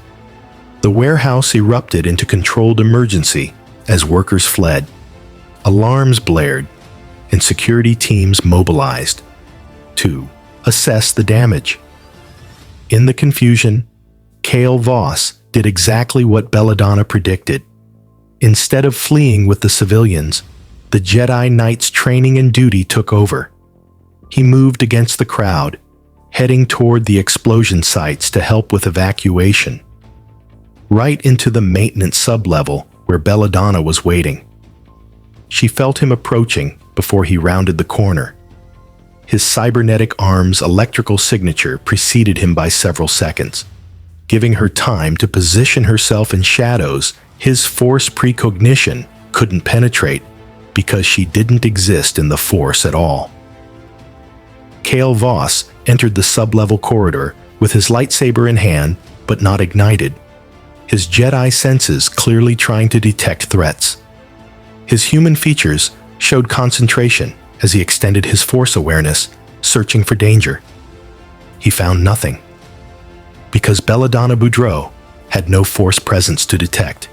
The warehouse erupted into controlled emergency as workers fled. Alarms blared, and security teams mobilized to assess the damage. In the confusion, Kale Voss did exactly what Belladonna predicted. Instead of fleeing with the civilians, the Jedi Knight's training and duty took over. He moved against the crowd, heading toward the explosion sites to help with evacuation. Right into the maintenance sublevel where Belladonna was waiting. She felt him approaching before he rounded the corner. His cybernetic arm's electrical signature preceded him by several seconds, giving her time to position herself in shadows his Force precognition couldn't penetrate because she didn't exist in the Force at all. Kale Voss entered the sublevel corridor with his lightsaber in hand but not ignited, his Jedi senses clearly trying to detect threats. His human features showed concentration as he extended his Force awareness, searching for danger. He found nothing, because Belladonna Boudreaux had no Force presence to detect.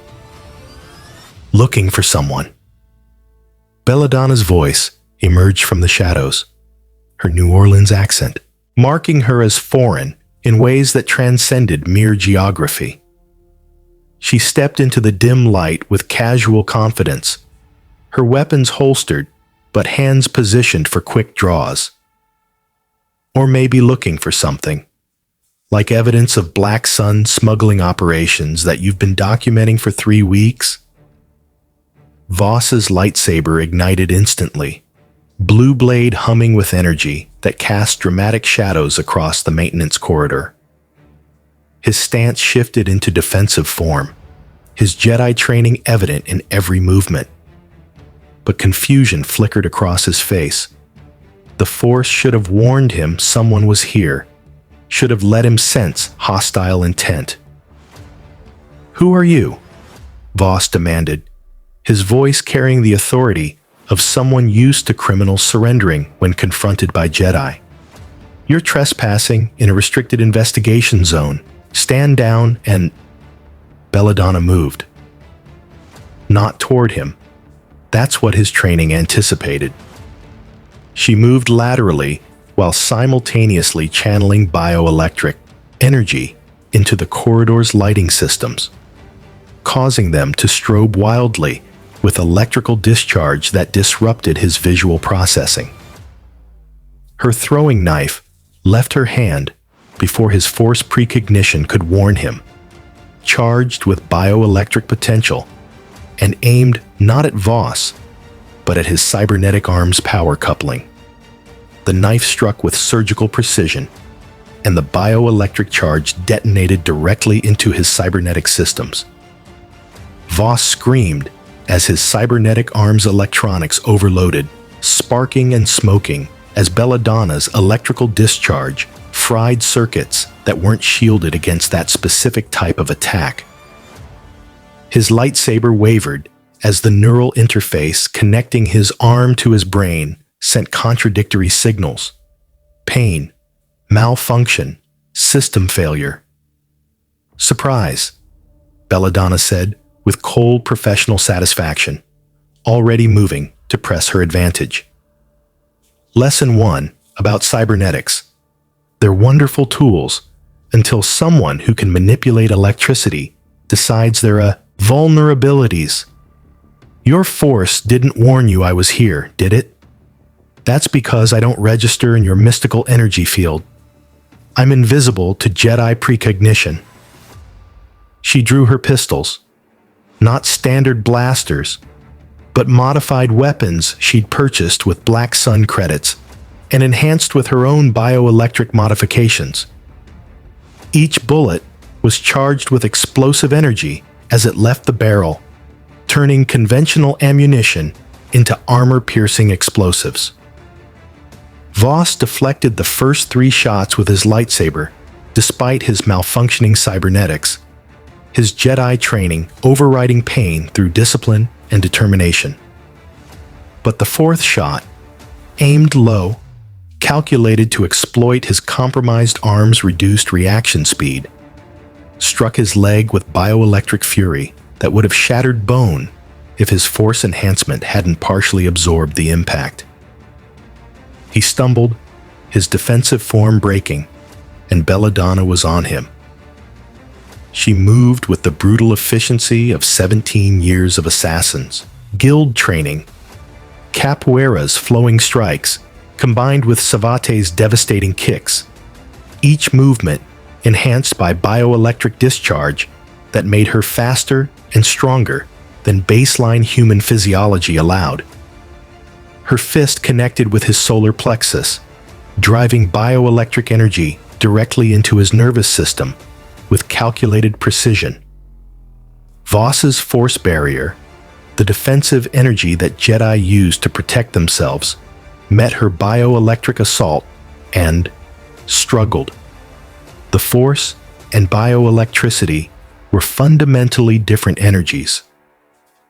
looking for someone. Belladonna's voice emerged from the shadows, her New Orleans accent, marking her as foreign in ways that transcended mere geography. She stepped into the dim light with casual confidence, her weapons holstered, but hands positioned for quick draws. Or maybe looking for something, like evidence of Black Sun smuggling operations that you've been documenting for 3 weeks. Voss's lightsaber ignited instantly, blue blade humming with energy that cast dramatic shadows across the maintenance corridor. His stance shifted into defensive form, his Jedi training evident in every movement. But confusion flickered across his face. The Force should have warned him someone was here, should have let him sense hostile intent. "Who are you?" Voss demanded, his voice carrying the authority of someone used to criminals surrendering when confronted by Jedi. "You're trespassing in a restricted investigation zone. Stand down and—" Belladonna moved. Not toward him. That's what his training anticipated. She moved laterally while simultaneously channeling bioelectric energy into the corridor's lighting systems, causing them to strobe wildly with electrical discharge that disrupted his visual processing. Her throwing knife left her hand before his Force precognition could warn him, charged with bioelectric potential and aimed not at Voss, but at his cybernetic arm's power coupling. The knife struck with surgical precision, and the bioelectric charge detonated directly into his cybernetic systems. Voss screamed as his cybernetic arm's electronics overloaded, sparking and smoking as Belladonna's electrical discharge fried circuits that weren't shielded against that specific type of attack. His lightsaber wavered as the neural interface connecting his arm to his brain sent contradictory signals: pain, malfunction, system failure. "Surprise," Belladonna said with cold professional satisfaction, already moving to press her advantage. Lesson 1 about cybernetics. They're wonderful tools until someone who can manipulate electricity decides there are vulnerabilities. Your Force didn't warn you I was here, did it? That's because I don't register in your mystical energy field. I'm invisible to Jedi precognition. She drew her pistols, not standard blasters, but modified weapons she'd purchased with Black Sun credits and enhanced with her own bioelectric modifications. Each bullet was charged with explosive energy as it left the barrel, turning conventional ammunition into armor-piercing explosives. Voss deflected the first 3 shots with his lightsaber, despite his malfunctioning cybernetics, his Jedi training overriding pain through discipline and determination. But the 4th shot, aimed low, calculated to exploit his compromised arm's reduced reaction speed, struck his leg with bioelectric fury that would have shattered bone if his Force enhancement hadn't partially absorbed the impact. He stumbled, his defensive form breaking, and Belladonna was on him. She moved with the brutal efficiency of 17 years of assassins, guild training, capoeira's flowing strikes, combined with Savate's devastating kicks, each movement enhanced by bioelectric discharge that made her faster and stronger than baseline human physiology allowed. Her fist connected with his solar plexus, driving bioelectric energy directly into his nervous system with calculated precision. Voss's Force barrier, the defensive energy that Jedi used to protect themselves, met her bioelectric assault and struggled. The Force and bioelectricity were fundamentally different energies,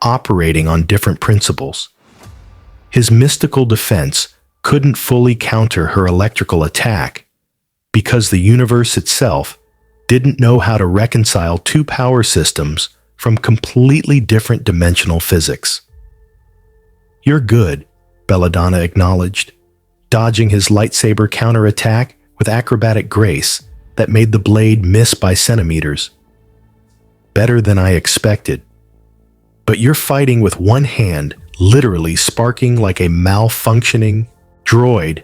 operating on different principles. His mystical defense couldn't fully counter her electrical attack because the universe itself didn't know how to reconcile 2 power systems from completely different dimensional physics. "You're good," Belladonna acknowledged, dodging his lightsaber counterattack with acrobatic grace that made the blade miss by centimeters. "Better than I expected. But you're fighting with one hand, literally sparking like a malfunctioning droid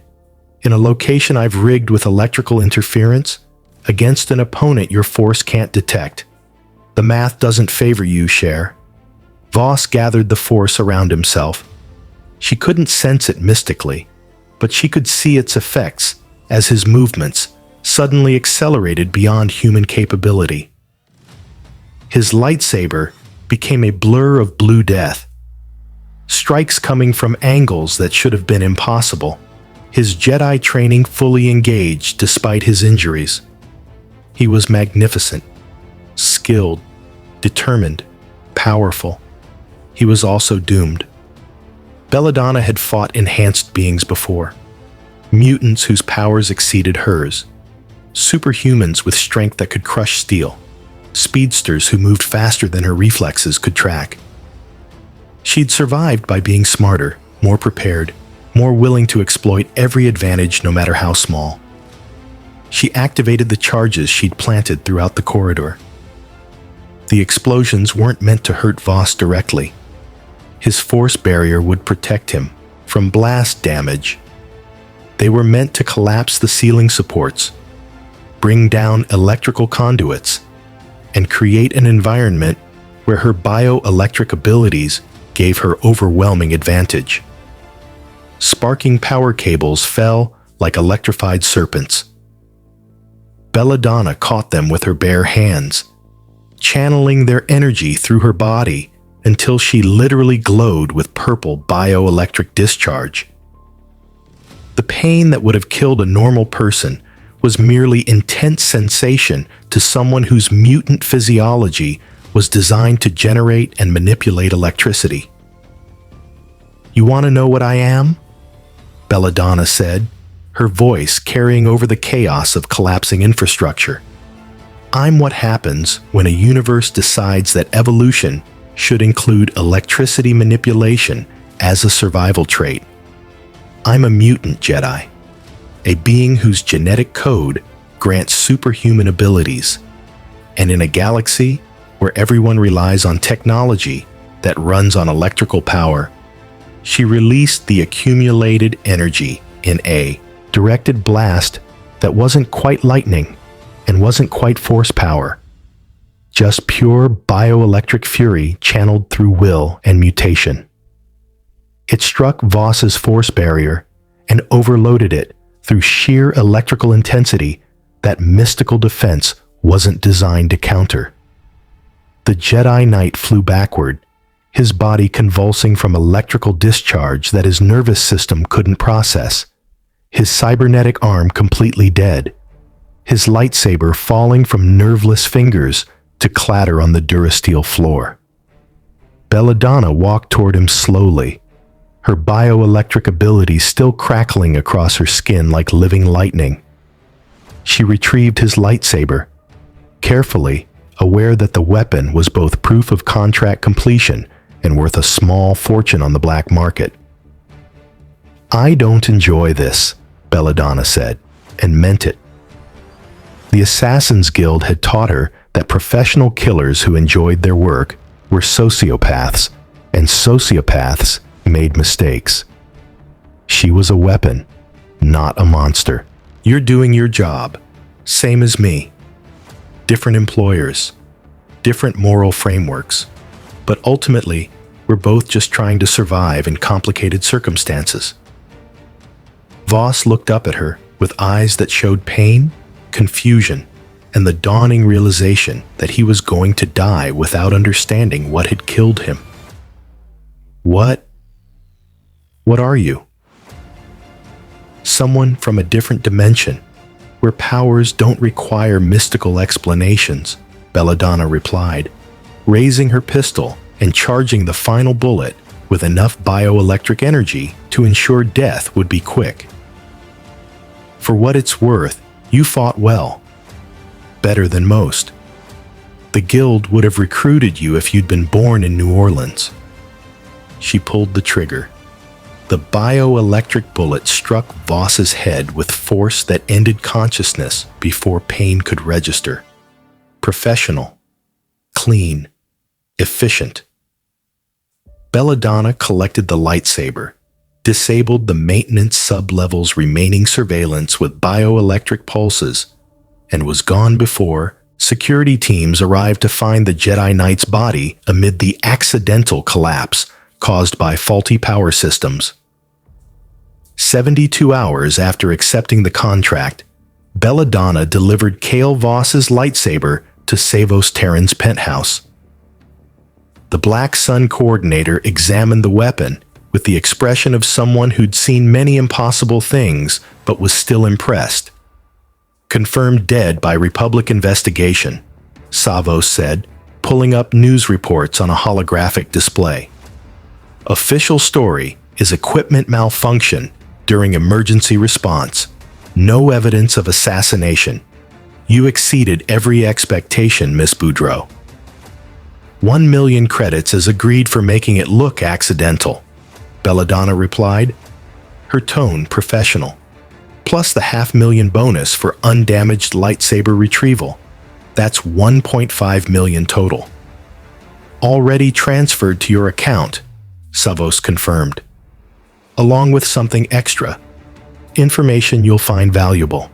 in a location I've rigged with electrical interference against an opponent your force can't detect. The math doesn't favor you, Cher." Voss gathered the force around himself. She couldn't sense it mystically, but she could see its effects as his movements suddenly accelerated beyond human capability. His lightsaber became a blur of blue death, strikes coming from angles that should have been impossible, his Jedi training fully engaged despite his injuries. He was magnificent, skilled, determined, powerful. He was also doomed. Belladonna had fought enhanced beings before, mutants whose powers exceeded hers, superhumans with strength that could crush steel, speedsters who moved faster than her reflexes could track. She'd survived by being smarter, more prepared, more willing to exploit every advantage no matter how small. She activated the charges she'd planted throughout the corridor. The explosions weren't meant to hurt Voss directly. His force barrier would protect him from blast damage. They were meant to collapse the ceiling supports, bring down electrical conduits, and create an environment where her bioelectric abilities gave her overwhelming advantage. Sparking power cables fell like electrified serpents. Belladonna caught them with her bare hands, channeling their energy through her body until she literally glowed with purple bioelectric discharge. The pain that would have killed a normal person was merely intense sensation to someone whose mutant physiology was designed to generate and manipulate electricity. "You want to know what I am?" Belladonna said, her voice carrying over the chaos of collapsing infrastructure. "I'm what happens when a universe decides that evolution should include electricity manipulation as a survival trait. I'm a mutant Jedi, a being whose genetic code grants superhuman abilities. And in a galaxy where everyone relies on technology that runs on electrical power, she released the accumulated energy in a directed blast that wasn't quite lightning and wasn't quite force power, just pure bioelectric fury channeled through will and mutation. It struck Voss's force barrier and overloaded it through sheer electrical intensity that mystical defense wasn't designed to counter. The Jedi Knight flew backward, his body convulsing from electrical discharge that his nervous system couldn't process, his cybernetic arm completely dead, his lightsaber falling from nerveless fingers to clatter on the Durasteel floor. Belladonna walked toward him slowly, her bioelectric abilities still crackling across her skin like living lightning. She retrieved his lightsaber, carefully, aware that the weapon was both proof of contract completion and worth a small fortune on the black market. "I don't enjoy this," Belladonna said, and meant it. The Assassin's Guild had taught her that professional killers who enjoyed their work were sociopaths, and sociopaths made mistakes. She was a weapon, not a monster. "You're doing your job, same as me. Different employers, different moral frameworks, but ultimately, we're both just trying to survive in complicated circumstances." Voss looked up at her with eyes that showed pain, confusion, and the dawning realization that he was going to die without understanding what had killed him. What are you?" "Someone from a different dimension, where powers don't require mystical explanations," Belladonna replied, raising her pistol and charging the final bullet with enough bioelectric energy to ensure death would be quick. "For what it's worth, you fought well. Better than most." The guild would have recruited you if you'd been born in New Orleans. She pulled the trigger. The bioelectric bullet struck Voss's head with force that ended consciousness before pain could register. Professional, clean, efficient. Belladonna collected the lightsaber, disabled the maintenance sub-level's remaining surveillance with bioelectric pulses, and was gone before security teams arrived to find the Jedi Knight's body amid the accidental collapse caused by faulty power systems. 72 hours after accepting the contract, Belladonna delivered Kale Voss's lightsaber to Savos Terran's penthouse. The Black Sun coordinator examined the weapon with the expression of someone who'd seen many impossible things but was still impressed. Confirmed dead by Republic investigation, Savos said, pulling up news reports on a holographic display. Official story is equipment malfunction during emergency response. No evidence of assassination. You exceeded every expectation, Miss Boudreaux. 1 million credits is agreed for making it look accidental, Belladonna replied, her tone professional. Plus the $500,000 bonus for undamaged lightsaber retrieval. That's 1.5 million total. Already transferred to your account, Savos confirmed. Along with something extra. Information you'll find valuable.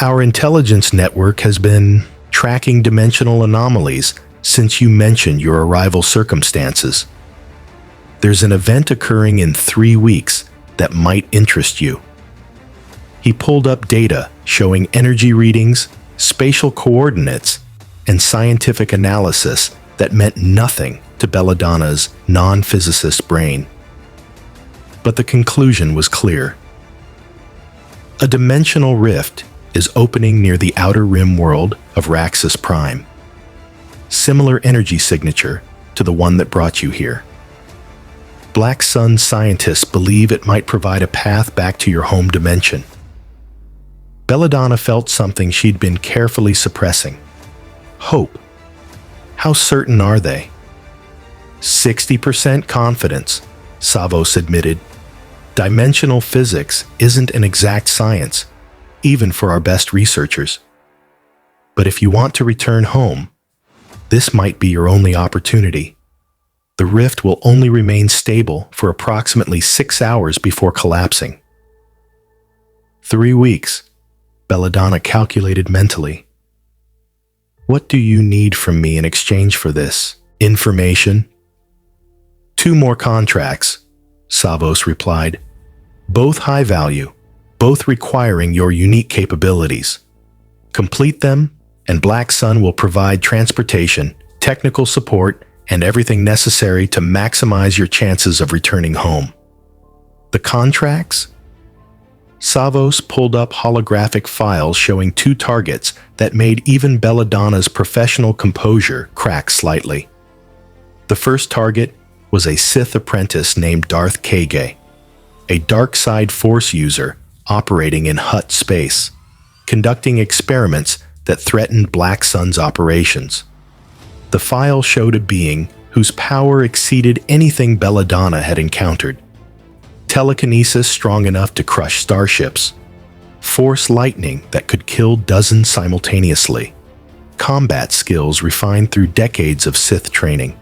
Our intelligence network has been tracking dimensional anomalies since you mentioned your arrival circumstances. There's an event occurring in 3 weeks that might interest you. He pulled up data showing energy readings, spatial coordinates, and scientific analysis that meant nothing to Belladonna's non-physicist brain. But the conclusion was clear. A dimensional rift is opening near the outer rim world of Raxus Prime. Similar energy signature to the one that brought you here. Black Sun scientists believe it might provide a path back to your home dimension. Belladonna felt something she'd been carefully suppressing. Hope. How certain are they? 60% confidence, Savos admitted. Dimensional physics isn't an exact science, even for our best researchers. But if you want to return home, this might be your only opportunity. The rift will only remain stable for approximately 6 hours before collapsing. 3 weeks, Belladonna calculated mentally. What do you need from me in exchange for this? Information? 2 more contracts, Savos replied. Both high value, both requiring your unique capabilities. Complete them, and Black Sun will provide transportation, technical support, and everything necessary to maximize your chances of returning home. The contracts? Savos pulled up holographic files showing 2 targets that made even Belladonna's professional composure crack slightly. The first target was a Sith apprentice named Darth Kage, a dark side force user operating in Hutt space, conducting experiments that threatened Black Sun's operations. The file showed a being whose power exceeded anything Belladonna had encountered. Telekinesis strong enough to crush starships, force lightning that could kill dozens simultaneously, combat skills refined through decades of Sith training.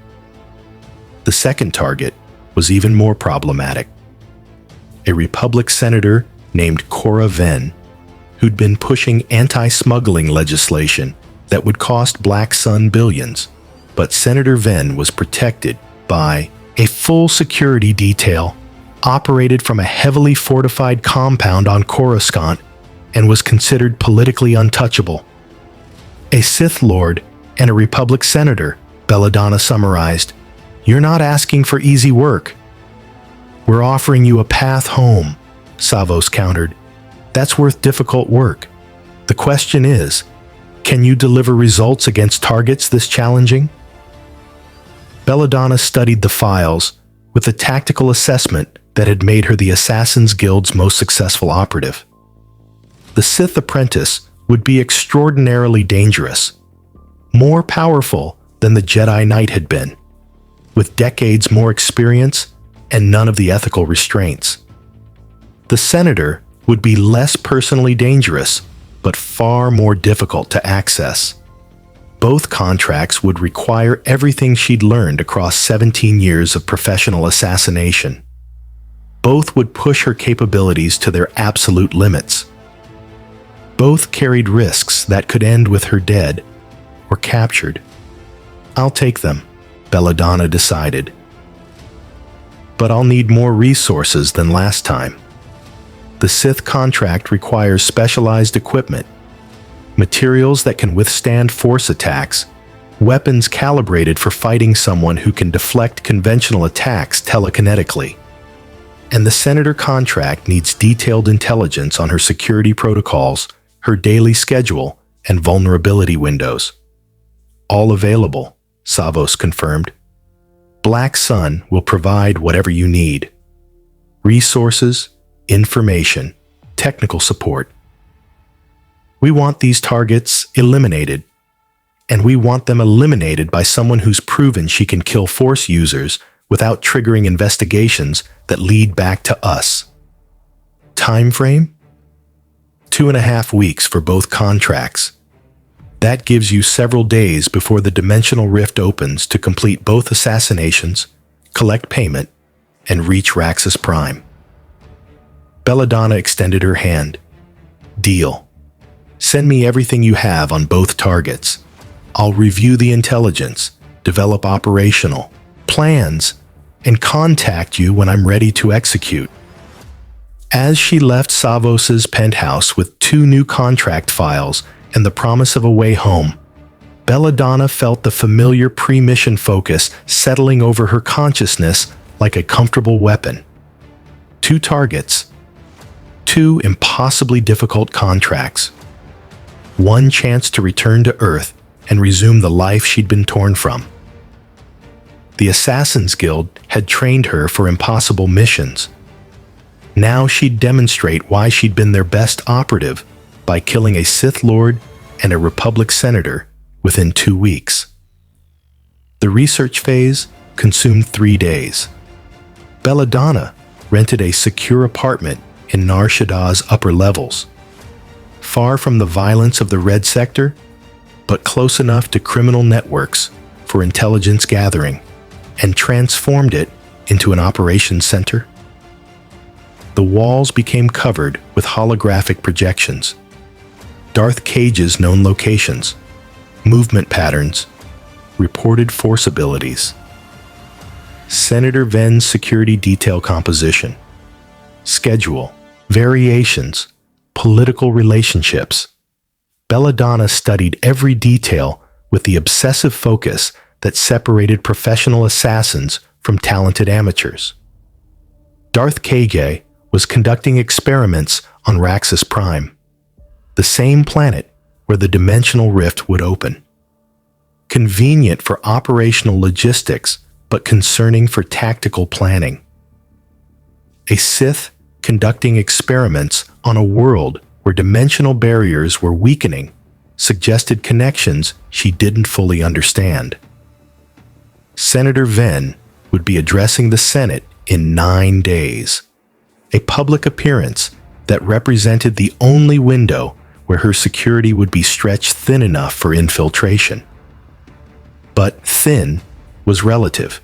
The second target was even more problematic. A Republic senator named Cora Venn, who'd been pushing anti-smuggling legislation that would cost Black Sun billions, but Senator Venn was protected by a full security detail operated from a heavily fortified compound on Coruscant and was considered politically untouchable. A Sith Lord and a Republic senator, Belladonna summarized. You're not asking for easy work. We're offering you a path home, Savos countered. That's worth difficult work. The question is, can you deliver results against targets this challenging? Belladonna studied the files with a tactical assessment that had made her the Assassin's Guild's most successful operative. The Sith apprentice would be extraordinarily dangerous. more powerful than the Jedi Knight had been, with decades more experience and none of the ethical restraints. The senator would be less personally dangerous, but far more difficult to access. Both contracts would require everything she'd learned across 17 years of professional assassination. Both would push her capabilities to their absolute limits. Both carried risks that could end with her dead or captured. I'll take them, Belladonna decided. But I'll need more resources than last time. The Sith contract requires specialized equipment, materials that can withstand force attacks, weapons calibrated for fighting someone who can deflect conventional attacks telekinetically. And the Senator contract needs detailed intelligence on her security protocols, her daily schedule, and vulnerability windows. All available, Savos confirmed. Black Sun will provide whatever you need. Resources, information, technical support. We want these targets eliminated, and we want them eliminated by someone who's proven she can kill Force users without triggering investigations that lead back to us. Time frame? 2.5 weeks for both contracts. That gives you several days before the dimensional rift opens to complete both assassinations, collect payment, and reach Raxus Prime. Belladonna extended her hand. Deal. Send me everything you have on both targets. I'll review the intelligence, develop operational plans, and contact you when I'm ready to execute. As she left Savos's penthouse with 2 new contract files and the promise of a way home, Belladonna felt the familiar pre-mission focus settling over her consciousness like a comfortable weapon. 2 targets, 2 impossibly difficult contracts, 1 chance to return to Earth and resume the life she'd been torn from. The Assassin's Guild had trained her for impossible missions. Now she'd demonstrate why she'd been their best operative by killing a Sith Lord and a Republic senator within 2 weeks. The research phase consumed 3 days. Belladonna rented a secure apartment in Nar Shaddah's upper levels, far from the violence of the Red Sector, but close enough to criminal networks for intelligence gathering, and transformed it into an operations center. The walls became covered with holographic projections, Darth Cage's known locations, movement patterns, reported force abilities, Senator Ven's security detail composition, schedule, variations, political relationships. Belladonna studied every detail with the obsessive focus that separated professional assassins from talented amateurs. Darth Cage was conducting experiments on Raxus Prime, the same planet where the dimensional rift would open. Convenient for operational logistics, but concerning for tactical planning. A Sith conducting experiments on a world where dimensional barriers were weakening suggested connections she didn't fully understand. Senator Ven would be addressing the Senate in 9 days, a public appearance that represented the only window where her security would be stretched thin enough for infiltration. But thin was relative.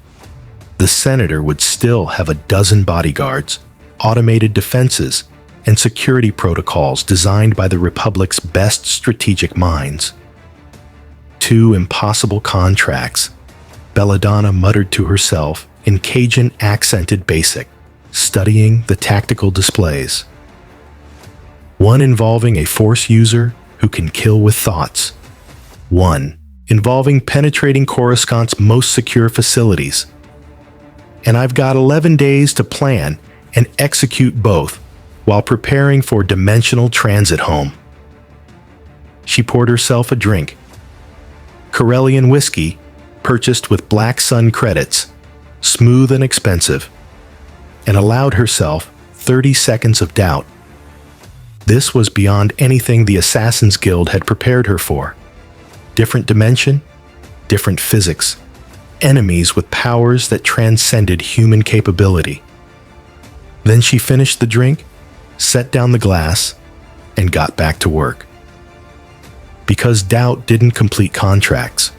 The senator would still have a dozen bodyguards, automated defenses, and security protocols designed by the Republic's best strategic minds. 2 impossible contracts, Belladonna muttered to herself in Cajun-accented basic, studying the tactical displays. One involving a Force user who can kill with thoughts. One involving penetrating Coruscant's most secure facilities. And I've got 11 days to plan and execute both while preparing for dimensional transit home. She poured herself a drink. Corellian whiskey, purchased with Black Sun credits, smooth and expensive, and allowed herself 30 seconds of doubt. This was beyond anything the Assassin's Guild had prepared her for. Different dimension, different physics, enemies with powers that transcended human capability. Then she finished the drink, set down the glass, and got back to work. Because doubt didn't complete contracts,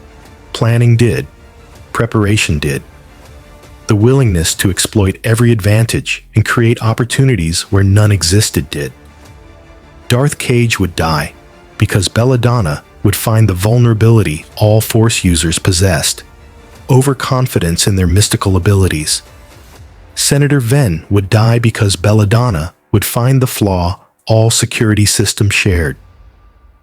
planning did, preparation did. The willingness to exploit every advantage and create opportunities where none existed did. Darth Cage would die because Belladonna would find the vulnerability all Force users possessed, overconfidence in their mystical abilities. Senator Venn would die because Belladonna would find the flaw all security systems shared.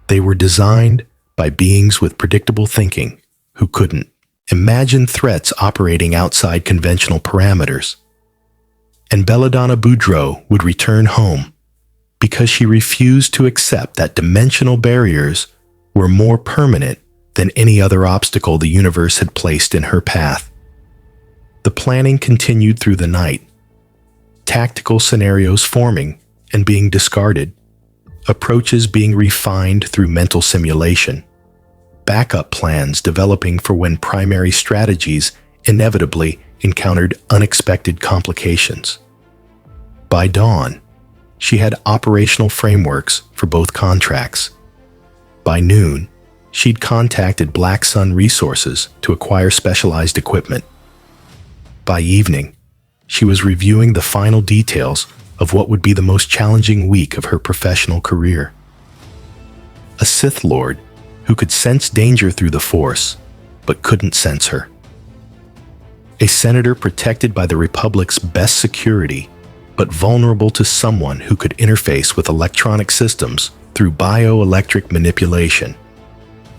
They were designed by beings with predictable thinking who couldn't imagine threats operating outside conventional parameters. And Belladonna Boudreaux would return home because she refused to accept that dimensional barriers were more permanent than any other obstacle the universe had placed in her path. The planning continued through the night, tactical scenarios forming and being discarded, approaches being refined through mental simulation, backup plans developing for when primary strategies inevitably encountered unexpected complications. By dawn, she had operational frameworks for both contracts. By noon, she'd contacted Black Sun Resources to acquire specialized equipment. By evening, she was reviewing the final details of what would be the most challenging week of her professional career. A Sith Lord who could sense danger through the Force, but couldn't sense her. A senator protected by the Republic's best security, but vulnerable to someone who could interface with electronic systems through bioelectric manipulation,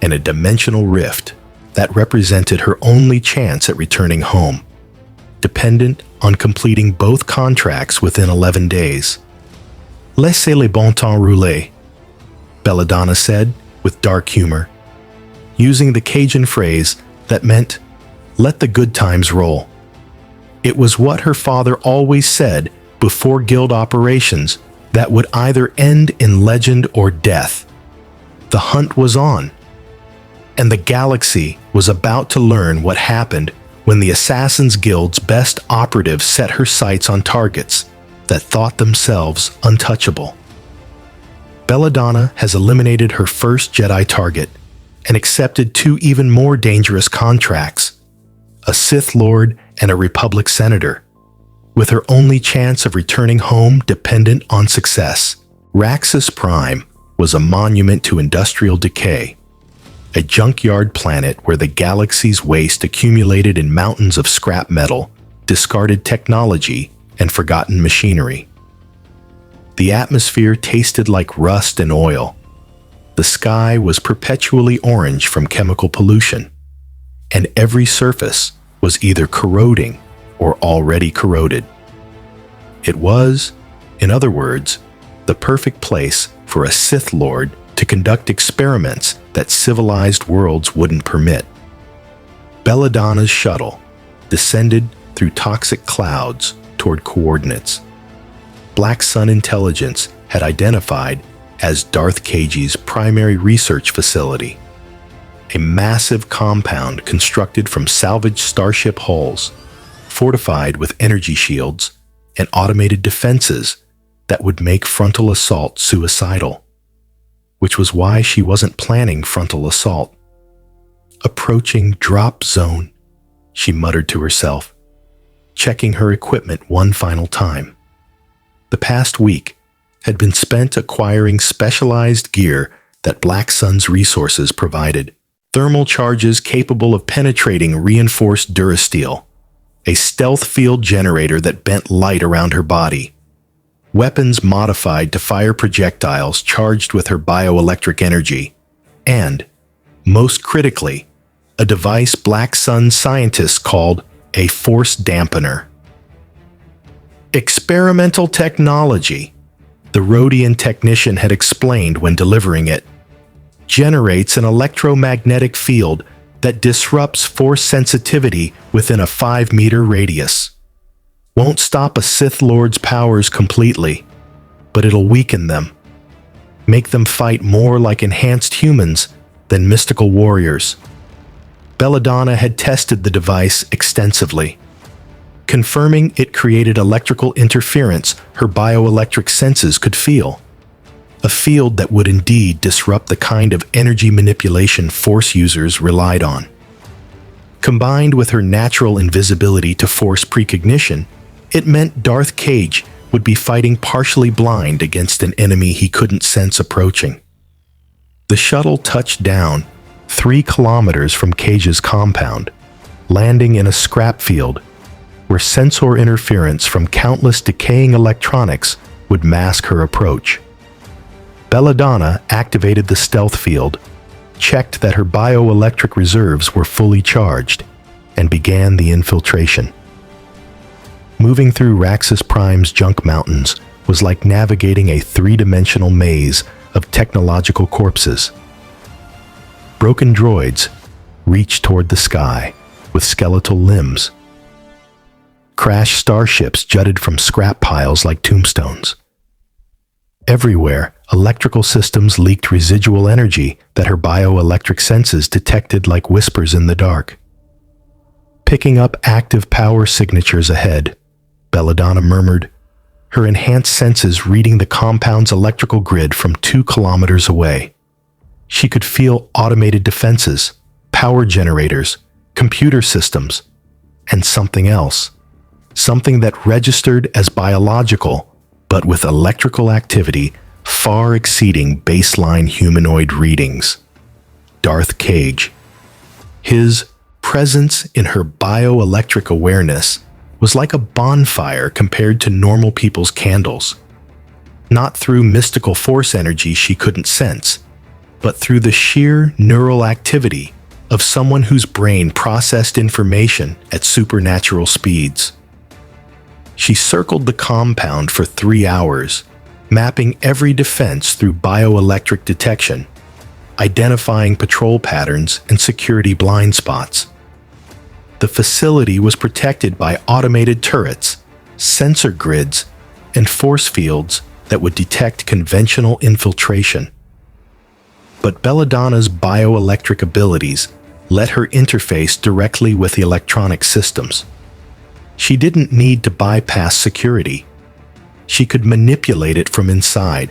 and a dimensional rift that represented her only chance at returning home, dependent on completing both contracts within 11 days. Laissez le bon temps rouler, Belladonna said with dark humor, using the Cajun phrase that meant, let the good times roll. It was what her father always said before guild operations that would either end in legend or death. The hunt was on, and the galaxy was about to learn what happened when the Assassin's Guild's best operative set her sights on targets that thought themselves untouchable. Belladonna has eliminated her first Jedi target and accepted two even more dangerous contracts, a Sith Lord and a Republic Senator, with her only chance of returning home dependent on success. Raxus Prime was a monument to industrial decay, a junkyard planet where the galaxy's waste accumulated in mountains of scrap metal, discarded technology, and forgotten machinery. The atmosphere tasted like rust and oil. The sky was perpetually orange from chemical pollution, and every surface was either corroding or already corroded. It was, in other words, the perfect place for a Sith Lord to conduct experiments that civilized worlds wouldn't permit. Belladonna's shuttle descended through toxic clouds toward coordinates Black Sun Intelligence had identified as Darth Cage's primary research facility, a massive compound constructed from salvaged starship hulls, fortified with energy shields and automated defenses that would make frontal assault suicidal, which was why she wasn't planning frontal assault. Approaching drop zone, she muttered to herself, checking her equipment one final time. The past week had been spent acquiring specialized gear that Black Sun's resources provided. Thermal charges capable of penetrating reinforced durasteel, a stealth field generator that bent light around her body, weapons modified to fire projectiles charged with her bioelectric energy, and, most critically, a device Black Sun scientists called a force dampener. Experimental technology, the Rhodian technician had explained when delivering it, generates an electromagnetic field that disrupts force sensitivity within a 5-meter radius. Won't stop a Sith Lord's powers completely, but it'll weaken them, make them fight more like enhanced humans than mystical warriors. Belladonna had tested the device extensively, confirming it created electrical interference her bioelectric senses could feel. A field that would indeed disrupt the kind of energy manipulation Force users relied on. Combined with her natural invisibility to Force precognition, it meant Darth Cage would be fighting partially blind against an enemy he couldn't sense approaching. The shuttle touched down 3 kilometers from Cage's compound, landing in a scrap field where sensor interference from countless decaying electronics would mask her approach. Belladonna activated the stealth field, checked that her bioelectric reserves were fully charged, and began the infiltration. Moving through Raxus Prime's junk mountains was like navigating a 3-dimensional maze of technological corpses. Broken droids reached toward the sky with skeletal limbs. Crashed starships jutted from scrap piles like tombstones. Everywhere, electrical systems leaked residual energy that her bioelectric senses detected like whispers in the dark. Picking up active power signatures ahead, Belladonna murmured, her enhanced senses reading the compound's electrical grid from 2 kilometers away. She could feel automated defenses, power generators, computer systems, and something else. Something that registered as biological, but with electrical activity far exceeding baseline humanoid readings. Darth Cage. His presence in her bioelectric awareness was like a bonfire compared to normal people's candles. Not through mystical Force energy she couldn't sense, but through the sheer neural activity of someone whose brain processed information at supernatural speeds. She circled the compound for 3 hours, mapping every defense through bioelectric detection, identifying patrol patterns and security blind spots. The facility was protected by automated turrets, sensor grids, and force fields that would detect conventional infiltration. But Belladonna's bioelectric abilities let her interface directly with the electronic systems. She didn't need to bypass security. She could manipulate it from inside,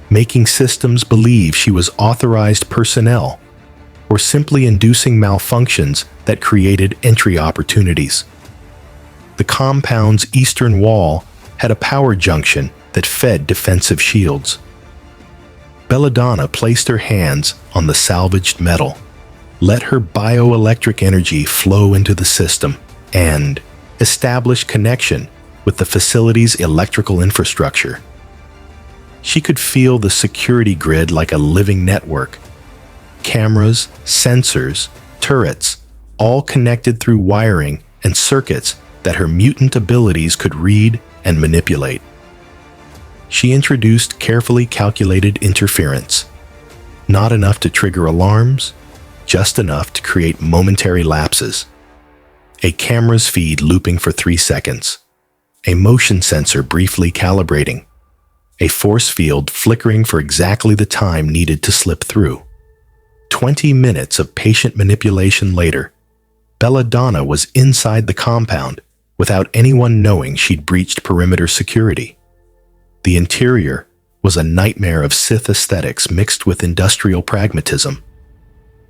making systems believe she was authorized personnel, or simply inducing malfunctions that created entry opportunities. The compound's eastern wall had a power junction that fed defensive shields. Belladonna placed her hands on the salvaged metal, let her bioelectric energy flow into the system, and established connection with the facility's electrical infrastructure. She could feel the security grid like a living network. Cameras, sensors, turrets, all connected through wiring and circuits that her mutant abilities could read and manipulate. She introduced carefully calculated interference. Not enough to trigger alarms, just enough to create momentary lapses. A camera's feed looping for 3 seconds. A motion sensor briefly calibrating. A force field flickering for exactly the time needed to slip through. 20 minutes of patient manipulation later, Belladonna was inside the compound without anyone knowing she'd breached perimeter security. The interior was a nightmare of Sith aesthetics mixed with industrial pragmatism.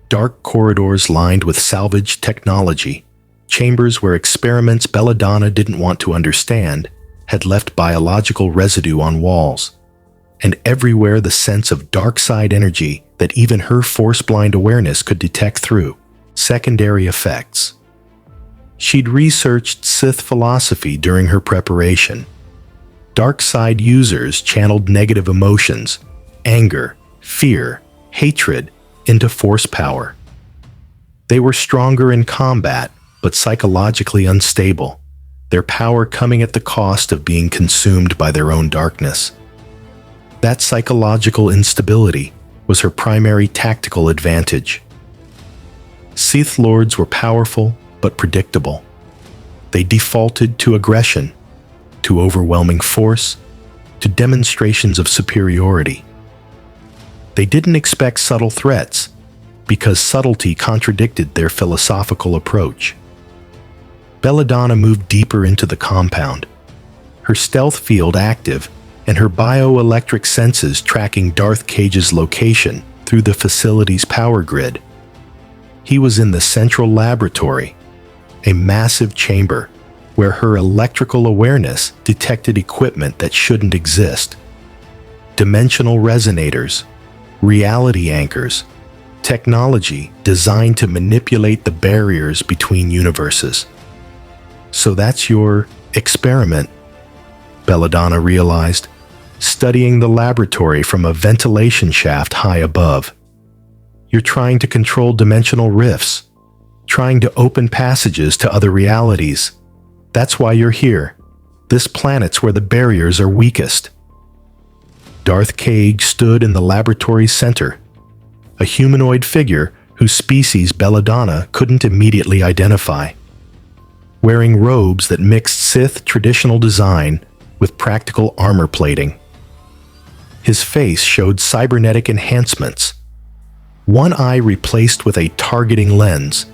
Dark corridors lined with salvaged technology, chambers where experiments Belladonna didn't want to understand had left biological residue on walls, and everywhere the sense of dark side energy that even her force-blind awareness could detect through secondary effects. She'd researched Sith philosophy during her preparation. Dark side users channeled negative emotions, anger, fear, hatred, into force power. They were stronger in combat, but psychologically unstable, their power coming at the cost of being consumed by their own darkness. That psychological instability was her primary tactical advantage. Sith lords were powerful but predictable. They defaulted to aggression, to overwhelming force, to demonstrations of superiority. They didn't expect subtle threats. because subtlety contradicted their philosophical approach. Belladonna moved deeper into the compound, her stealth field active and her bioelectric senses tracking Darth Cage's location through the facility's power grid. He was in the central laboratory, a massive chamber where her electrical awareness detected equipment that shouldn't exist. Dimensional resonators, reality anchors, technology designed to manipulate the barriers between universes. So that's your experiment, Belladonna realized, studying the laboratory from a ventilation shaft high above. You're trying to control dimensional rifts, trying to open passages to other realities. That's why you're here. This planet's where the barriers are weakest. Darth Cage stood in the laboratory's center, a humanoid figure whose species Belladonna couldn't immediately identify. Wearing robes that mixed Sith traditional design with practical armor plating. His face showed cybernetic enhancements. One eye replaced with a targeting lens,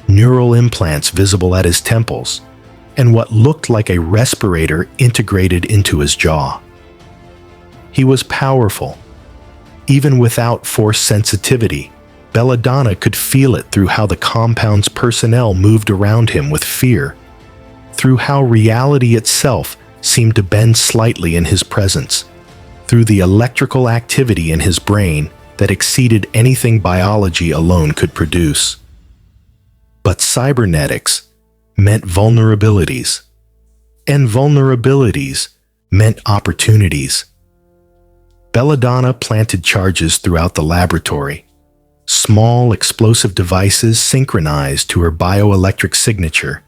neural implants visible at his temples, and what looked like a respirator integrated into his jaw. He was powerful. Even without force sensitivity, Belladonna could feel it through how the compound's personnel moved around him with fear, through how reality itself seemed to bend slightly in his presence, through the electrical activity in his brain that exceeded anything biology alone could produce. But cybernetics meant vulnerabilities, and vulnerabilities meant opportunities. Belladonna planted charges throughout the laboratory, small explosive devices synchronized to her bioelectric signature,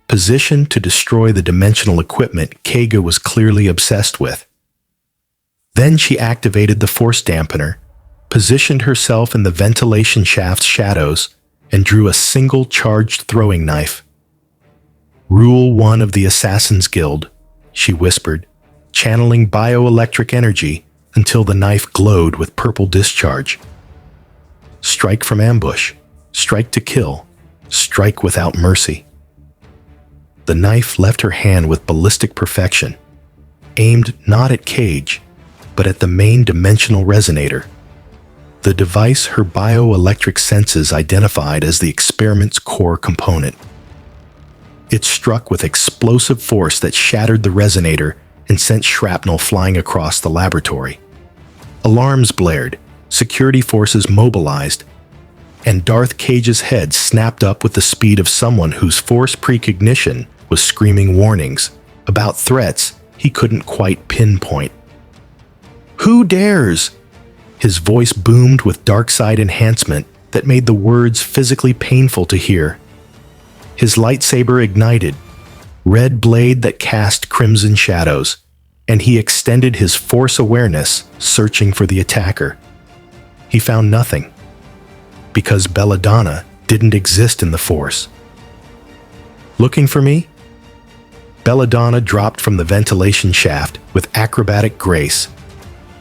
positioned to destroy the dimensional equipment Kaga was clearly obsessed with. Then she activated the force dampener, positioned herself in the ventilation shaft's shadows, and drew a single charged throwing knife. "Rule 1 of the Assassin's Guild," she whispered, channeling bioelectric energy until the knife glowed with purple discharge. Strike from ambush, strike to kill, strike without mercy. The knife left her hand with ballistic perfection, aimed not at Cage, but at the main dimensional resonator, the device her bioelectric senses identified as the experiment's core component. It struck with explosive force that shattered the resonator and sent shrapnel flying across the laboratory. Alarms blared, security forces mobilized, and Darth Cage's head snapped up with the speed of someone whose force precognition was screaming warnings about threats he couldn't quite pinpoint. "Who dares?" His voice boomed with dark side enhancement that made the words physically painful to hear. His lightsaber ignited, red blade that cast crimson shadows, and he extended his force awareness, searching for the attacker. He found nothing, because Belladonna didn't exist in the force. "Looking for me?" Belladonna dropped from the ventilation shaft with acrobatic grace,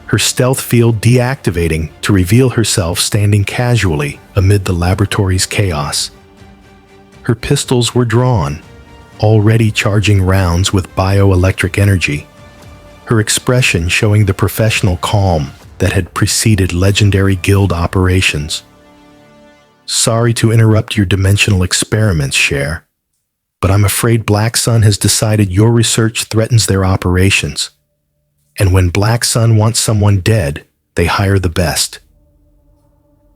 her stealth field deactivating to reveal herself standing casually amid the laboratory's chaos. Her pistols were drawn, already charging rounds with bioelectric energy, her expression showing the professional calm that had preceded legendary guild operations. "Sorry to interrupt your dimensional experiments, Cher, but I'm afraid Black Sun has decided your research threatens their operations. And when Black Sun wants someone dead, they hire the best."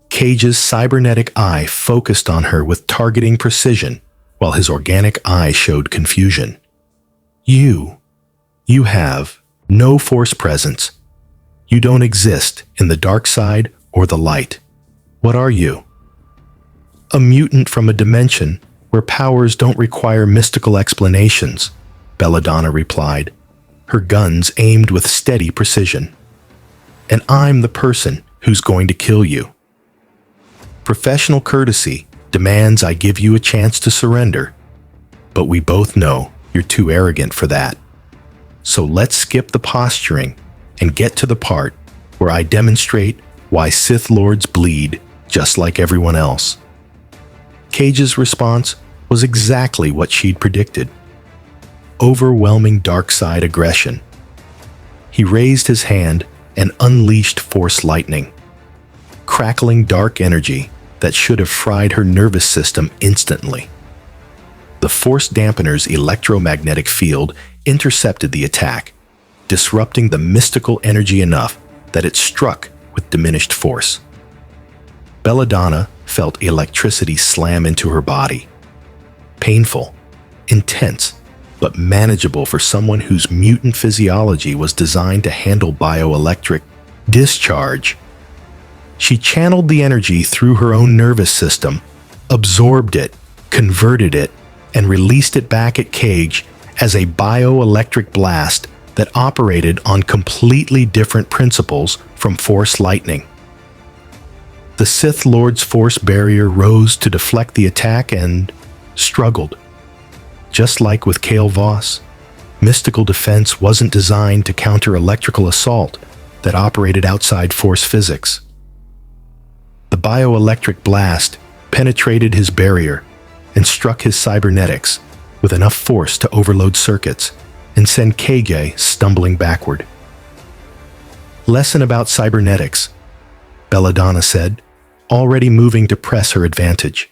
Cage's cybernetic eye focused on her with targeting precision, while his organic eye showed confusion. You have no force presence. You don't exist in the dark side or the light. What are you? "A mutant from a dimension where powers don't require mystical explanations," Belladonna replied, her guns aimed with steady precision. "And I'm the person who's going to kill you. Professional courtesy demands I give you a chance to surrender, but we both know you're too arrogant for that. So let's skip the posturing and get to the part where I demonstrate why Sith Lords bleed just like everyone else. Cage's response was exactly what she'd predicted. Overwhelming dark side aggression. He raised his hand and unleashed force lightning, crackling dark energy that should have fried her nervous system instantly. The force dampener's electromagnetic field intercepted the attack, disrupting the mystical energy enough that it struck with diminished force. Belladonna felt electricity slam into her body. Painful, intense, but manageable for someone whose mutant physiology was designed to handle bioelectric discharge. She channeled the energy through her own nervous system, absorbed it, converted it, and released it back at Cage as a bioelectric blast that operated on completely different principles from force lightning. The Sith Lord's force barrier rose to deflect the attack and struggled. Just like with Kale Voss, mystical defense wasn't designed to counter electrical assault that operated outside force physics. The bioelectric blast penetrated his barrier and struck his cybernetics with enough force to overload circuits and send Kage stumbling backward. Lesson about cybernetics, Belladonna said, already moving to press her advantage.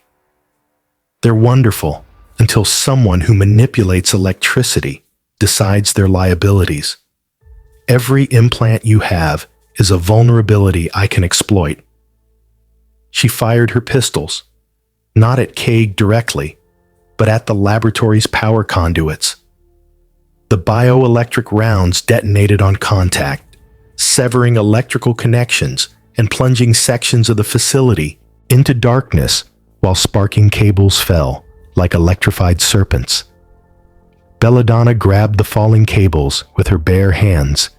They're wonderful until someone who manipulates electricity decides their liabilities. Every implant you have is a vulnerability I can exploit. She fired her pistols, not at Cage directly, but at the laboratory's power conduits. The bioelectric rounds detonated on contact, severing electrical connections and plunging sections of the facility into darkness while sparking cables fell like electrified serpents. Belladonna grabbed the falling cables with her bare hands.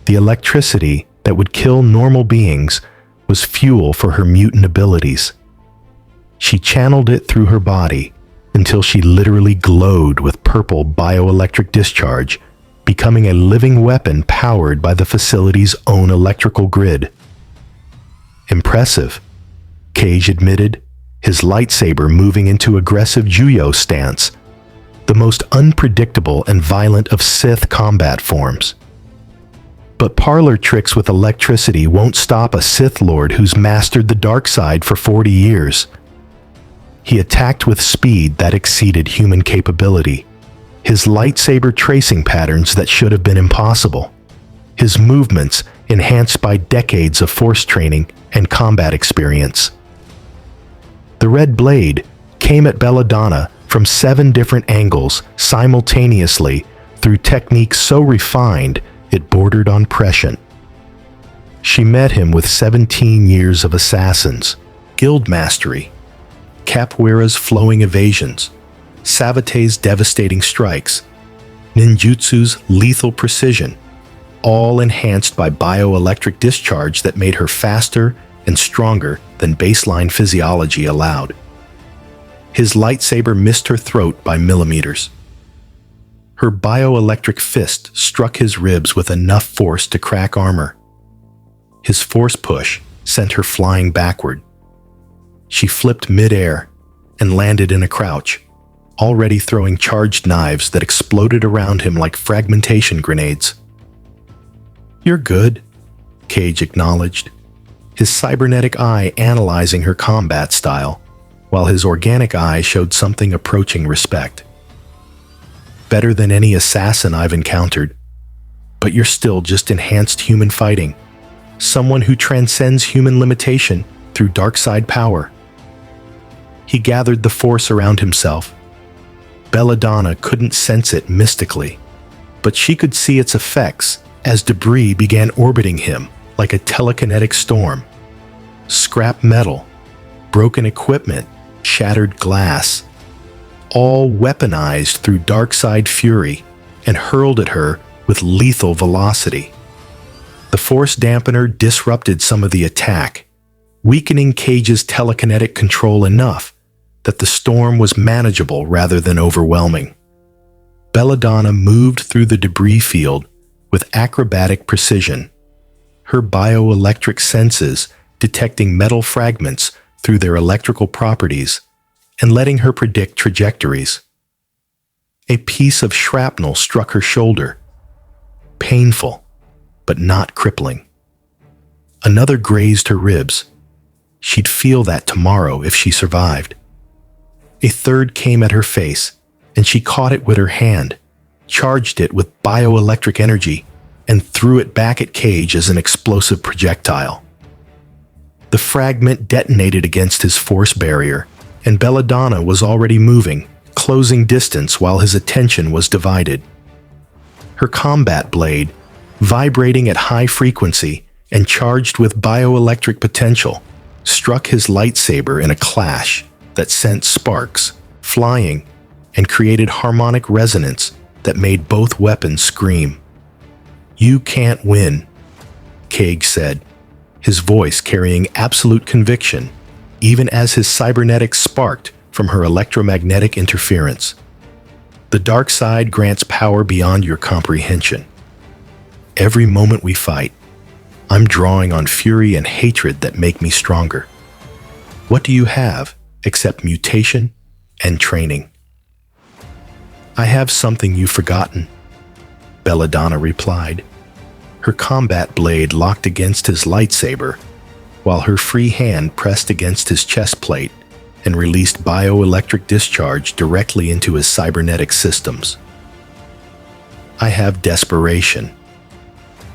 The electricity that would kill normal beings was fuel for her mutant abilities. She channeled it through her body until she literally glowed with purple bioelectric discharge, becoming a living weapon powered by the facility's own electrical grid. Impressive, Cage admitted, his lightsaber moving into aggressive Juyo stance, the most unpredictable and violent of Sith combat forms. But parlor tricks with electricity won't stop a Sith Lord who's mastered the dark side for 40 years. He attacked with speed that exceeded human capability, his lightsaber tracing patterns that should have been impossible, his movements enhanced by decades of force training and combat experience. The red blade came at Belladonna from 7 different angles simultaneously through techniques so refined it bordered on prescient. She met him with 17 years of assassins, guild mastery, capoeira's flowing evasions, Savate's devastating strikes, ninjutsu's lethal precision, all enhanced by bioelectric discharge that made her faster and stronger than baseline physiology allowed. His lightsaber missed her throat by millimeters. Her bioelectric fist struck his ribs with enough force to crack armor. His force push sent her flying backward. She flipped mid-air and landed in a crouch, already throwing charged knives that exploded around him like fragmentation grenades. "You're good," Cage acknowledged, his cybernetic eye analyzing her combat style, while his organic eye showed something approaching respect. "Better than any assassin I've encountered, but you're still just enhanced human fighting, someone who transcends human limitation through dark side power." He gathered the force around himself. Belladonna couldn't sense it mystically, but she could see its effects as debris began orbiting him like a telekinetic storm. Scrap metal, broken equipment, shattered glass, all weaponized through dark side fury and hurled at her with lethal velocity. The force dampener disrupted some of the attack, weakening Cage's telekinetic control enough that the storm was manageable rather than overwhelming. Belladonna moved through the debris field with acrobatic precision, her bioelectric senses detecting metal fragments through their electrical properties and letting her predict trajectories. A piece of shrapnel struck her shoulder. Painful, but not crippling. Another grazed her ribs. She'd feel that tomorrow if she survived. A third came at her face, and she caught it with her hand, charged it with bioelectric energy, and threw it back at Cage as an explosive projectile. The fragment detonated against his force barrier, and Belladonna was already moving, closing distance while his attention was divided. Her combat blade, vibrating at high frequency and charged with bioelectric potential, struck his lightsaber in a clash that sent sparks flying and created harmonic resonance that made both weapons scream. "You can't win," Cage said, his voice carrying absolute conviction, even as his cybernetics sparked from her electromagnetic interference. "The dark side grants power beyond your comprehension. Every moment we fight, I'm drawing on fury and hatred that make me stronger. What do you have except mutation and training?" "I have something you've forgotten," Belladonna replied, her combat blade locked against his lightsaber, while her free hand pressed against his chest plate and released bioelectric discharge directly into his cybernetic systems. "I have desperation.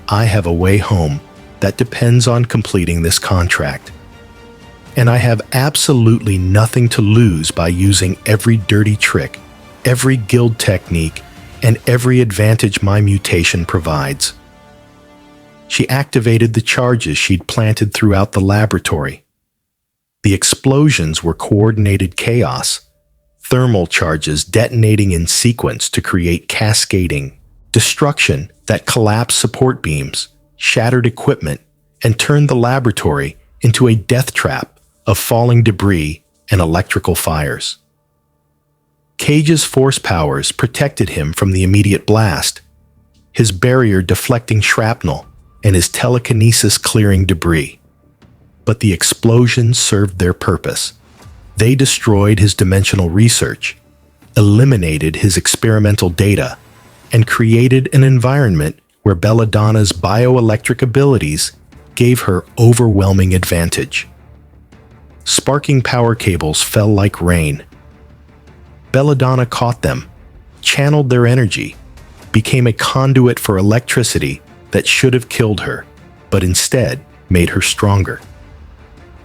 I have a way home that depends on completing this contract. And I have absolutely nothing to lose by using every dirty trick, every guild technique, and every advantage my mutation provides." She activated the charges she'd planted throughout the laboratory. The explosions were coordinated chaos, thermal charges detonating in sequence to create cascading destruction that collapsed support beams, shattered equipment, and turned the laboratory into a death trap of falling debris and electrical fires. Cage's force powers protected him from the immediate blast, his barrier deflecting shrapnel and his telekinesis clearing debris. But the explosions served their purpose. They destroyed his dimensional research, eliminated his experimental data, and created an environment where Belladonna's bioelectric abilities gave her overwhelming advantage. Sparking power cables fell like rain. Belladonna caught them, channeled their energy, became a conduit for electricity that should have killed her, but instead made her stronger.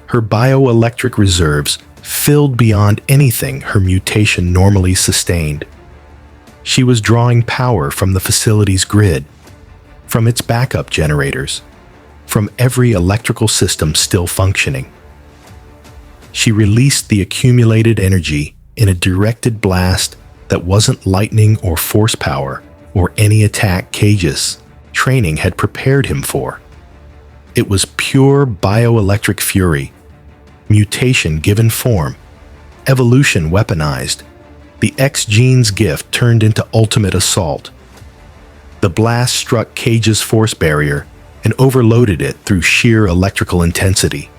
Her bioelectric reserves filled beyond anything her mutation normally sustained. She was drawing power from the facility's grid, from its backup generators, from every electrical system still functioning. She released the accumulated energy in a directed blast that wasn't lightning or force power or any attack Cage's training had prepared him for. It was pure bioelectric fury, mutation given form, evolution weaponized, the X-gene's gift turned into ultimate assault. The blast struck Cage's force barrier and overloaded it through sheer electrical intensity.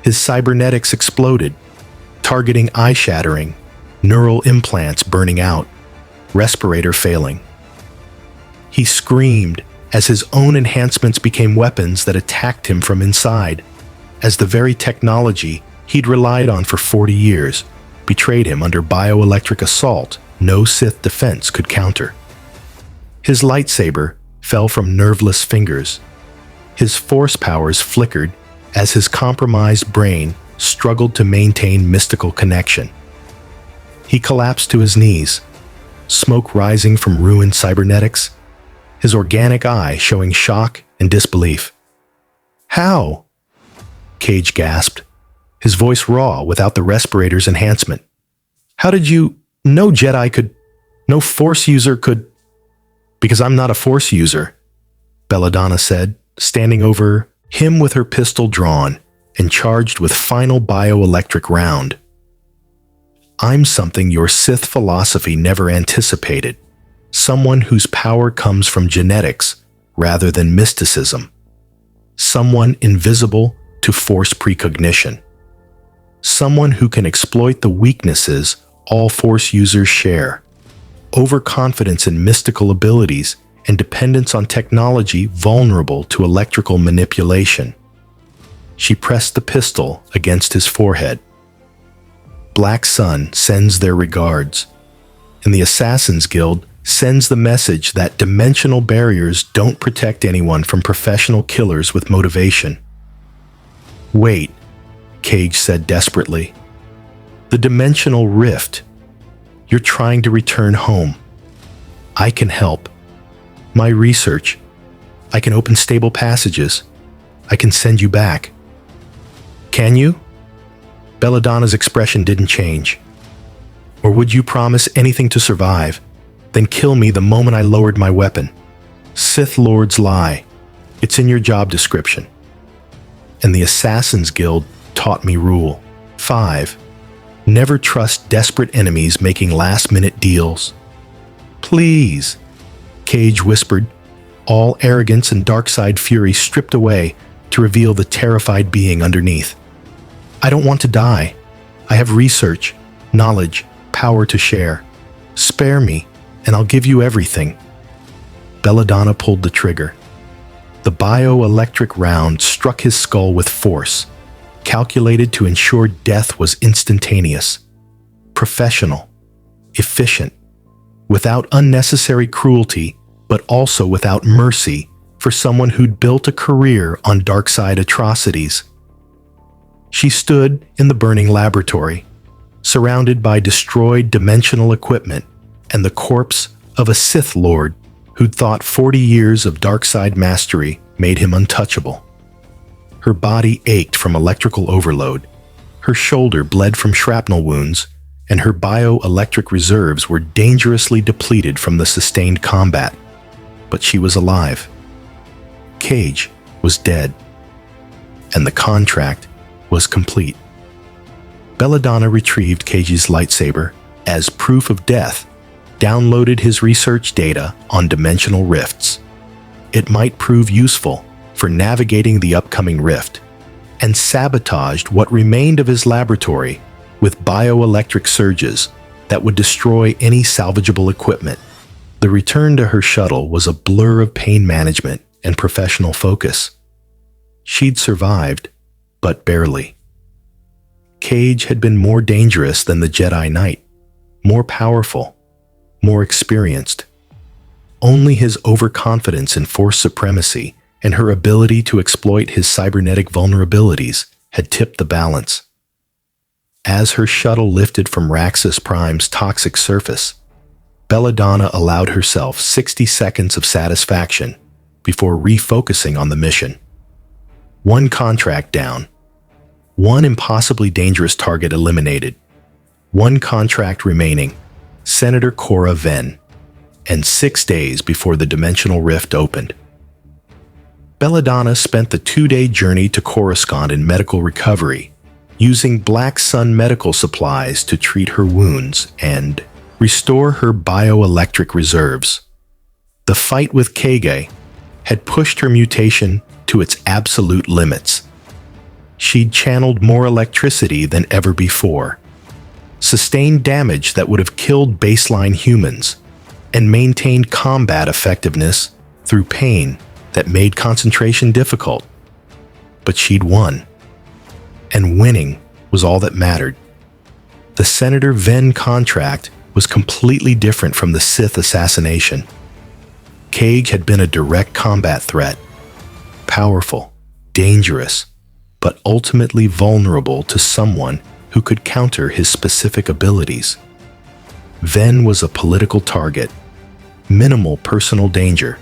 His cybernetics exploded, targeting eye shattering, neural implants burning out, respirator failing. He screamed as his own enhancements became weapons that attacked him from inside, as the very technology he'd relied on for 40 years betrayed him under bioelectric assault no Sith defense could counter. His lightsaber fell from nerveless fingers. His force powers flickered as his compromised brain struggled to maintain mystical connection. He collapsed to his knees, smoke rising from ruined cybernetics, his organic eye showing shock and disbelief. "How?" Cage gasped, his voice raw without the respirator's enhancement. "How did you... No Jedi could... No Force user could..." "Because I'm not a Force user," Belladonna said, standing over him with her pistol drawn and charged with final bioelectric round. "I'm something your Sith philosophy never anticipated. Someone whose power comes from genetics rather than mysticism. Someone invisible to force precognition. Someone who can exploit the weaknesses all Force users share. Overconfidence in mystical abilities and dependence on technology vulnerable to electrical manipulation. She pressed the pistol against his forehead. Black Sun sends their regards, and the Assassin's Guild sends the message that dimensional barriers don't protect anyone from professional killers with motivation. Wait, Cage said desperately. The dimensional rift. You're trying to return home. I can help. My research. I can open stable passages. I can send you back. Can you? Belladonna's expression didn't change. Or would you promise anything to survive, then kill me the moment I lowered my weapon? Sith Lords lie. It's in your job description. And the Assassin's Guild taught me Rule 5. Never trust desperate enemies making last-minute deals. Please, Cage whispered, all arrogance and dark-side fury stripped away to reveal the terrified being underneath. I don't want to die. I have research, knowledge, power to share. Spare me, and I'll give you everything. Belladonna pulled the trigger. The bioelectric round struck his skull with force, calculated to ensure death was instantaneous, professional, efficient, without unnecessary cruelty, but also without mercy for someone who'd built a career on dark-side atrocities. She stood in the burning laboratory, surrounded by destroyed dimensional equipment and the corpse of a Sith Lord who'd thought 40 years of dark-side mastery made him untouchable. Her body ached from electrical overload, her shoulder bled from shrapnel wounds, and her bioelectric reserves were dangerously depleted from the sustained combat. But she was alive. Cage was dead. And the contract was complete. Belladonna retrieved Cage's lightsaber as proof of death, downloaded his research data on dimensional rifts. It might prove useful for navigating the upcoming rift, and sabotaged what remained of his laboratory with bioelectric surges that would destroy any salvageable equipment. The return to her shuttle was a blur of pain management and professional focus. She'd survived, but barely. Cage had been more dangerous than the Jedi Knight, more powerful, more experienced. Only his overconfidence in Force supremacy and her ability to exploit his cybernetic vulnerabilities had tipped the balance. As her shuttle lifted from Raxus Prime's toxic surface, Belladonna allowed herself 60 seconds of satisfaction before refocusing on the mission. One contract down, one impossibly dangerous target eliminated, one contract remaining, Senator Cora Venn, and 6 days before the dimensional rift opened. Belladonna spent the 2-day journey to Coruscant in medical recovery, using Black Sun medical supplies to treat her wounds and restore her bioelectric reserves. The fight with Kage had pushed her mutation to its absolute limits. She'd channeled more electricity than ever before, sustained damage that would have killed baseline humans, and maintained combat effectiveness through pain that made concentration difficult. But she'd won, and winning was all that mattered. The Senator Venn contract was completely different from the Sith assassination. Cage had been a direct combat threat, powerful, dangerous, but ultimately vulnerable to someone who could counter his specific abilities. Venn was a political target, minimal personal danger,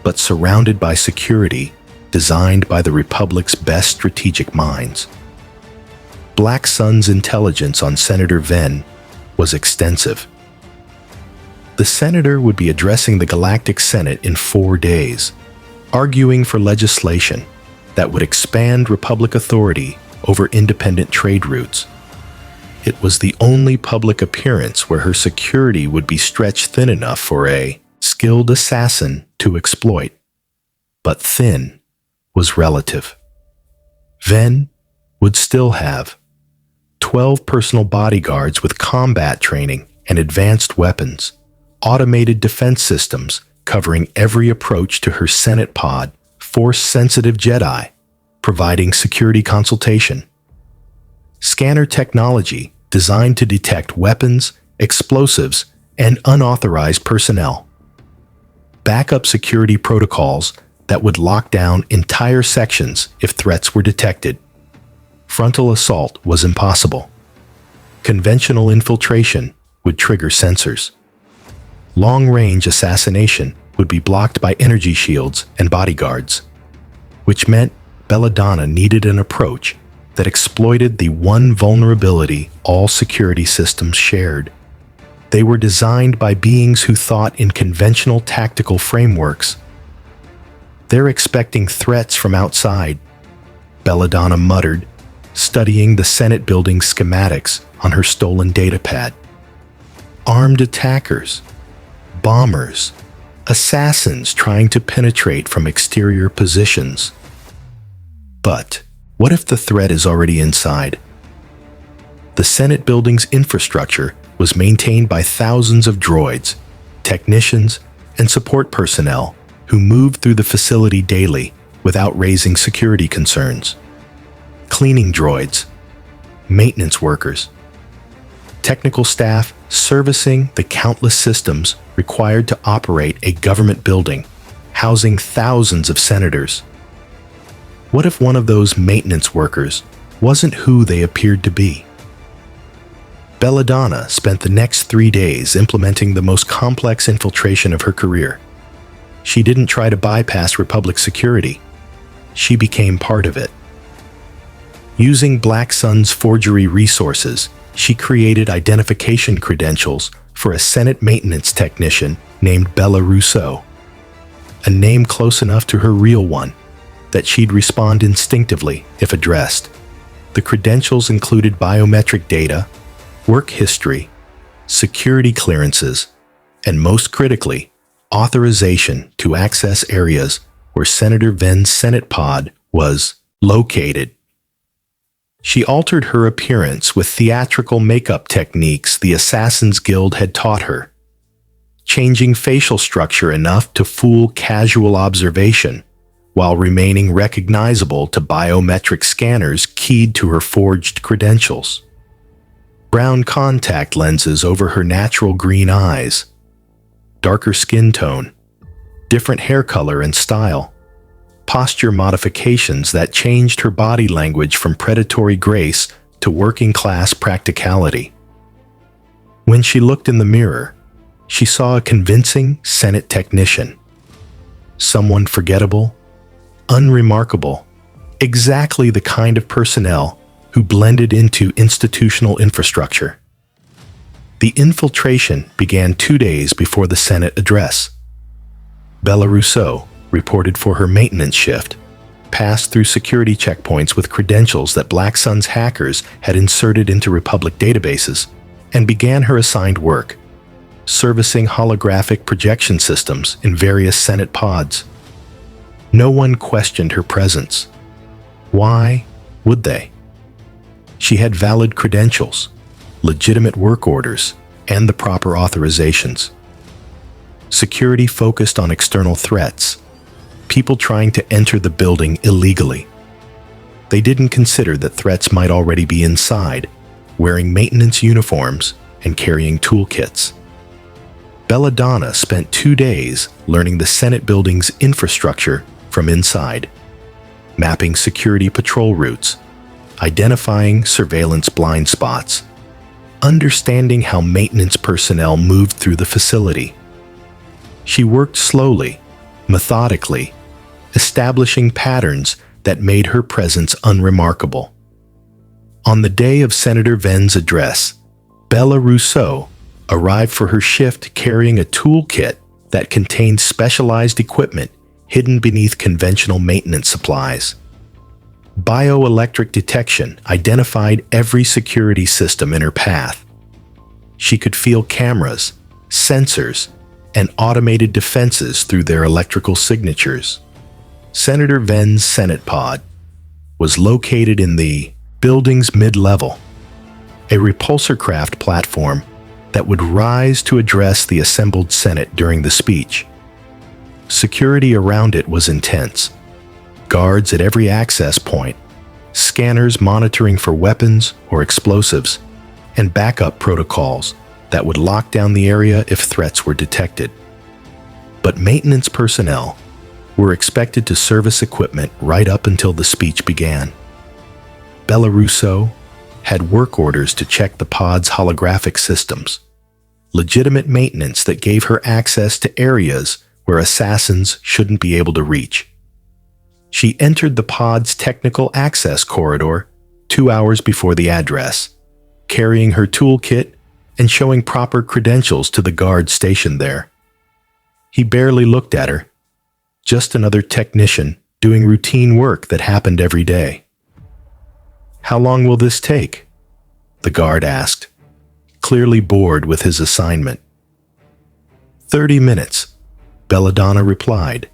but surrounded by security designed by the Republic's best strategic minds. Black Sun's intelligence on Senator Venn was extensive. The senator would be addressing the Galactic Senate in 4 days, arguing for legislation that would expand Republic authority over independent trade routes. It was the only public appearance where her security would be stretched thin enough for a skilled assassin to exploit. But thin was relative. Ven would still have 12 personal bodyguards with combat training and advanced weapons, automated defense systems covering every approach to her Senate pod, force-sensitive Jedi, providing security consultation, scanner technology designed to detect weapons, explosives, and unauthorized personnel, backup security protocols that would lock down entire sections if threats were detected. Frontal assault was impossible. Conventional infiltration would trigger sensors. Long-range assassination would be blocked by energy shields and bodyguards, which meant Belladonna needed an approach that exploited the one vulnerability all security systems shared. They were designed by beings who thought in conventional tactical frameworks. "They're expecting threats from outside," Belladonna muttered, studying the Senate building schematics on her stolen datapad. Armed attackers, bombers, assassins trying to penetrate from exterior positions. But what if the threat is already inside? The Senate building's infrastructure was maintained by thousands of droids, technicians, and support personnel who moved through the facility daily without raising security concerns. Cleaning droids, maintenance workers, technical staff servicing the countless systems required to operate a government building housing thousands of senators. What if one of those maintenance workers wasn't who they appeared to be? Belladonna spent the next 3 days implementing the most complex infiltration of her career. She didn't try to bypass Republic security. She became part of it. Using Black Sun's forgery resources, she created identification credentials for a Senate maintenance technician named Bella Rousseau, a name close enough to her real one that she'd respond instinctively if addressed. The credentials included biometric data, work history, security clearances, and most critically, authorization to access areas where Senator Ven's Senate pod was located. She altered her appearance with theatrical makeup techniques the Assassin's Guild had taught her, changing facial structure enough to fool casual observation while remaining recognizable to biometric scanners keyed to her forged credentials. Brown contact lenses over her natural green eyes, darker skin tone, different hair color and style, posture modifications that changed her body language from predatory grace to working-class practicality. When she looked in the mirror, she saw a convincing Senate technician. Someone forgettable, unremarkable, exactly the kind of personnel who blended into institutional infrastructure. The infiltration began 2 days before the Senate address. Bella Rousseau reported for her maintenance shift, passed through security checkpoints with credentials that Black Sun's hackers had inserted into Republic databases, and began her assigned work, servicing holographic projection systems in various Senate pods. No one questioned her presence. Why would they? She had valid credentials, legitimate work orders, and the proper authorizations. Security focused on external threats, people trying to enter the building illegally. They didn't consider that threats might already be inside, wearing maintenance uniforms and carrying toolkits. Belladonna spent 2 days learning the Senate building's infrastructure from inside, mapping security patrol routes, identifying surveillance blind spots, understanding how maintenance personnel moved through the facility. She worked slowly, methodically, establishing patterns that made her presence unremarkable. On the day of Senator Ven's address, Bella Rousseau arrived for her shift carrying a toolkit that contained specialized equipment hidden beneath conventional maintenance supplies. Bioelectric detection identified every security system in her path. She could feel cameras, sensors, and automated defenses through their electrical signatures. Senator Ven's Senate pod was located in the building's mid-level, a repulsor craft platform that would rise to address the assembled Senate during the speech. Security around it was intense. Guards at every access point, scanners monitoring for weapons or explosives, and backup protocols that would lock down the area if threats were detected. But maintenance personnel were expected to service equipment right up until the speech began. Bella Russo had work orders to check the pod's holographic systems, legitimate maintenance that gave her access to areas where assassins shouldn't be able to reach. She entered the pod's technical access corridor 2 hours before the address, carrying her toolkit and showing proper credentials to the guard stationed there. He barely looked at her, just another technician doing routine work that happened every day. "How long will this take?" the guard asked, clearly bored with his assignment. 30 minutes, Belladonna replied.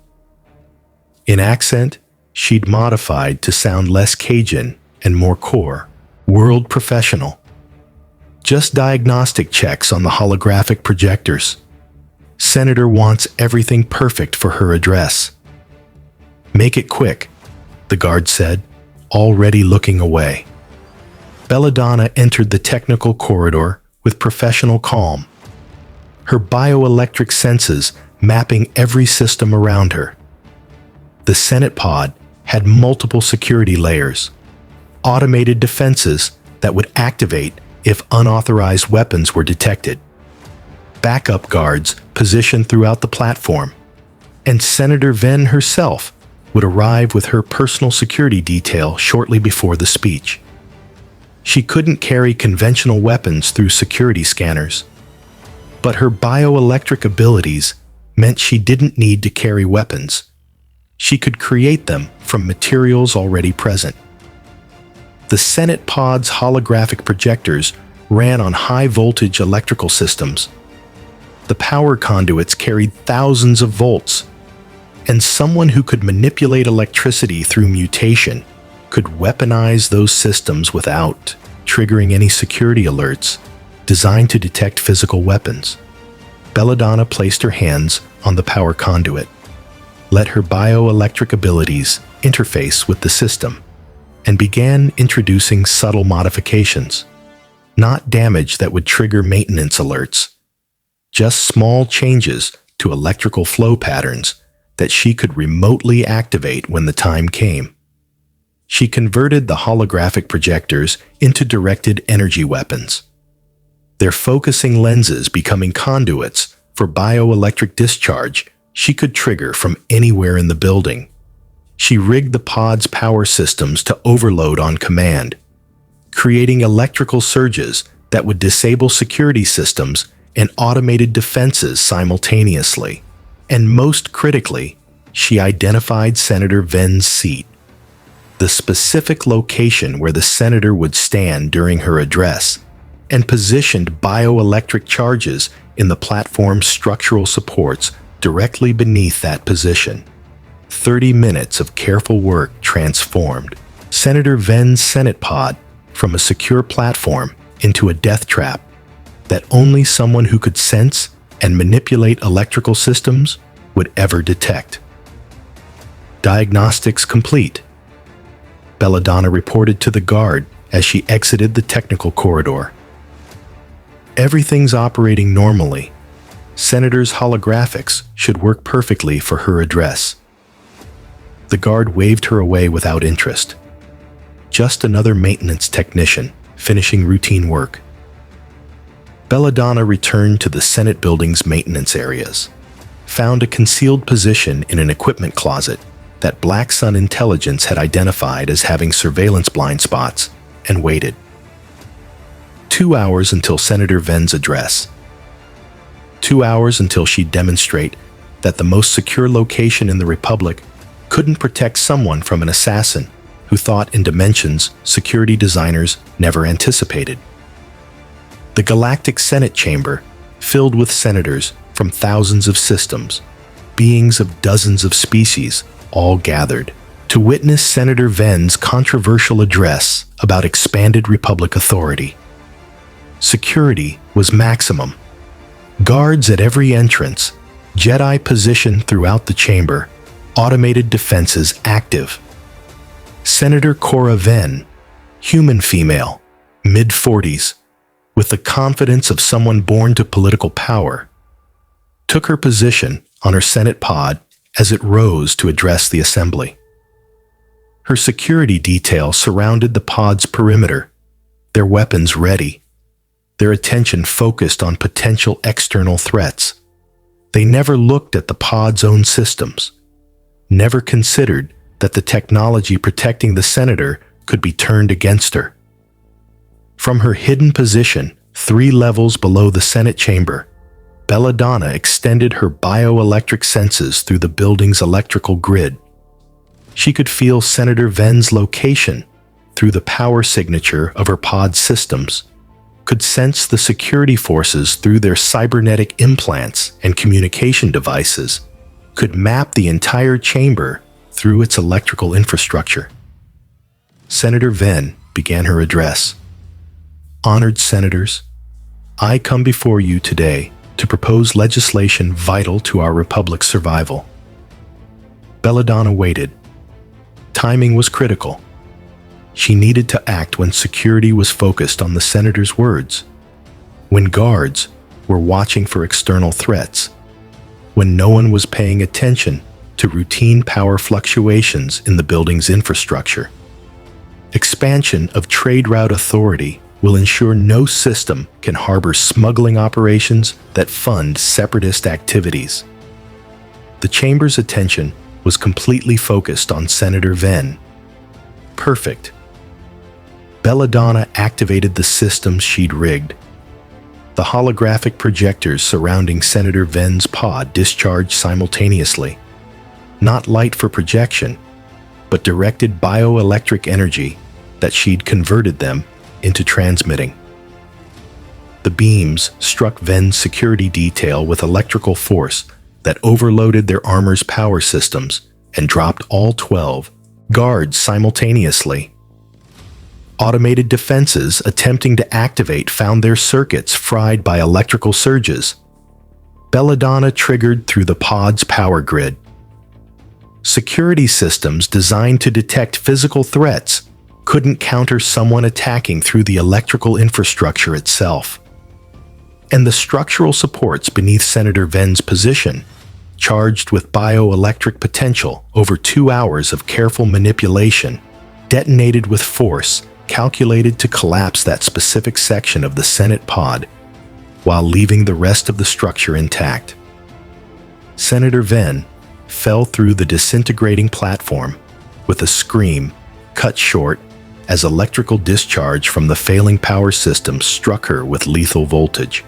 In accent, she'd modified to sound less Cajun and more core, world professional. Just diagnostic checks on the holographic projectors. Senator wants everything perfect for her address. "Make it quick," the guard said, already looking away. Belladonna entered the technical corridor with professional calm, her bioelectric senses mapping every system around her. The Senate pod had multiple security layers, automated defenses that would activate if unauthorized weapons were detected, backup guards positioned throughout the platform, and Senator Venn herself would arrive with her personal security detail shortly before the speech. She couldn't carry conventional weapons through security scanners, but her bioelectric abilities meant she didn't need to carry weapons. She could create them from materials already present. The Senate pod's holographic projectors ran on high-voltage electrical systems. The power conduits carried thousands of volts, and someone who could manipulate electricity through mutation could weaponize those systems without triggering any security alerts designed to detect physical weapons. Belladonna placed her hands on the power conduit, let her bioelectric abilities interface with the system, and began introducing subtle modifications. Not damage that would trigger maintenance alerts, just small changes to electrical flow patterns that she could remotely activate when the time came. She converted the holographic projectors into directed energy weapons, their focusing lenses becoming conduits for bioelectric discharge she could trigger from anywhere in the building. She rigged the pod's power systems to overload on command, creating electrical surges that would disable security systems and automated defenses simultaneously. And most critically, she identified Senator Venn's seat, the specific location where the senator would stand during her address, and positioned bioelectric charges in the platform's structural supports directly beneath that position. 30 minutes of careful work transformed Senator Venn's Senate pod from a secure platform into a death trap that only someone who could sense and manipulate electrical systems would ever detect. Diagnostics complete, Belladonna reported to the guard as she exited the technical corridor. Everything's operating normally. Senator's holographics should work perfectly for her address. The guard waved her away without interest. Just another maintenance technician finishing routine work. Belladonna returned to the Senate building's maintenance areas, found a concealed position in an equipment closet that Black Sun Intelligence had identified as having surveillance blind spots, and waited. 2 hours until Senator Venn's address. 2 hours until she'd demonstrate that the most secure location in the Republic couldn't protect someone from an assassin who thought in dimensions security designers never anticipated. The galactic Senate chamber, filled with senators from thousands of systems, beings of dozens of species, all gathered, to witness Senator Venn's controversial address about expanded Republic authority. Security was maximum. Guards at every entrance, Jedi positioned throughout the chamber, automated defenses active. Senator Cora Venn, human female, mid-40s, with the confidence of someone born to political power, took her position on her Senate pod as it rose to address the assembly. Her security detail surrounded the pod's perimeter, their weapons ready, their attention focused on potential external threats. They never looked at the pod's own systems, never considered that the technology protecting the senator could be turned against her. From her hidden position, 3 levels below the Senate chamber, Belladonna extended her bioelectric senses through the building's electrical grid. She could feel Senator Venn's location through the power signature of her pod systems, could sense the security forces through their cybernetic implants and communication devices, could map the entire chamber through its electrical infrastructure. Senator Venn began her address. Honored senators, I come before you today to propose legislation vital to our republic's survival. Belladonna waited. Timing was critical. She needed to act when security was focused on the senator's words, when guards were watching for external threats, when no one was paying attention to routine power fluctuations in the building's infrastructure. Expansion of trade route authority will ensure no system can harbor smuggling operations that fund separatist activities. The chamber's attention was completely focused on Senator Venn. Perfect. Belladonna activated the systems she'd rigged. The holographic projectors surrounding Senator Venn's pod discharged simultaneously. Not light for projection, but directed bioelectric energy that she'd converted them into transmitting. The beams struck Venn's security detail with electrical force that overloaded their armor's power systems and dropped all 12 guards simultaneously. Automated defenses attempting to activate found their circuits fried by electrical surges. Belladonna triggered through the pod's power grid. Security systems designed to detect physical threats couldn't counter someone attacking through the electrical infrastructure itself. And the structural supports beneath Senator Venn's position, charged with bioelectric potential over 2 hours of careful manipulation, detonated with force calculated to collapse that specific section of the Senate pod, while leaving the rest of the structure intact. Senator Venn fell through the disintegrating platform with a scream cut short as electrical discharge from the failing power system struck her with lethal voltage.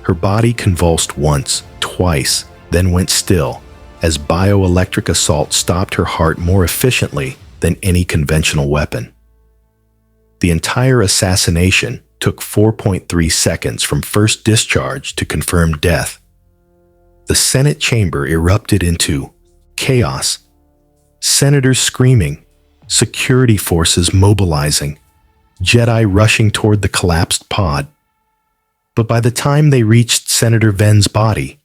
Her body convulsed once, twice, then went still, as bioelectric assault stopped her heart more efficiently than any conventional weapon. The entire assassination took 4.3 seconds from first discharge to confirmed death. The Senate chamber erupted into chaos. Senators screaming, security forces mobilizing, Jedi rushing toward the collapsed pod. But by the time they reached Senator Venn's body,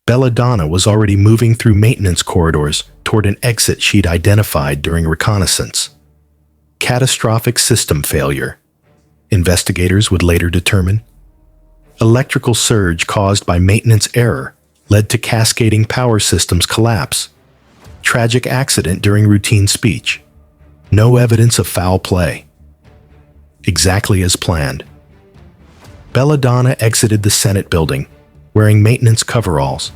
Belladonna was already moving through maintenance corridors toward an exit she'd identified during reconnaissance. Catastrophic system failure, investigators would later determine. Electrical surge caused by maintenance error led to cascading power systems collapse. Tragic accident during routine speech. No evidence of foul play. Exactly as planned. Belladonna exited the Senate building, wearing maintenance coveralls,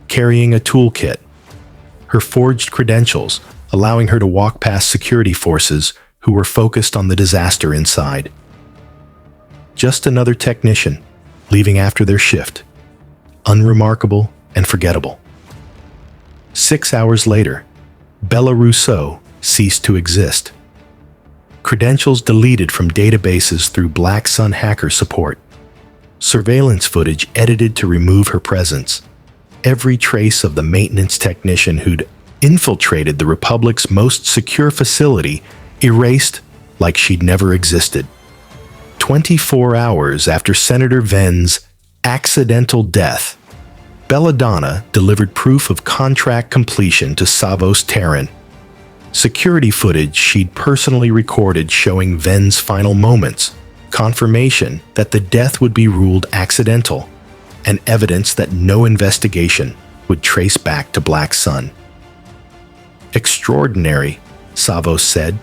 carrying a toolkit, her forged credentials allowing her to walk past security forces who were focused on the disaster inside. Just another technician, leaving after their shift. Unremarkable and forgettable. 6 hours later, Bella Rousseau ceased to exist. Credentials deleted from databases through Black Sun hacker support. Surveillance footage edited to remove her presence. Every trace of the maintenance technician who'd infiltrated the Republic's most secure facility, erased like she'd never existed. 24 hours after Senator Venn's accidental death, Belladonna delivered proof of contract completion to Savos Terran. Security footage she'd personally recorded showing Venn's final moments, confirmation that the death would be ruled accidental, and evidence that no investigation would trace back to Black Sun. "Extraordinary," Savos said,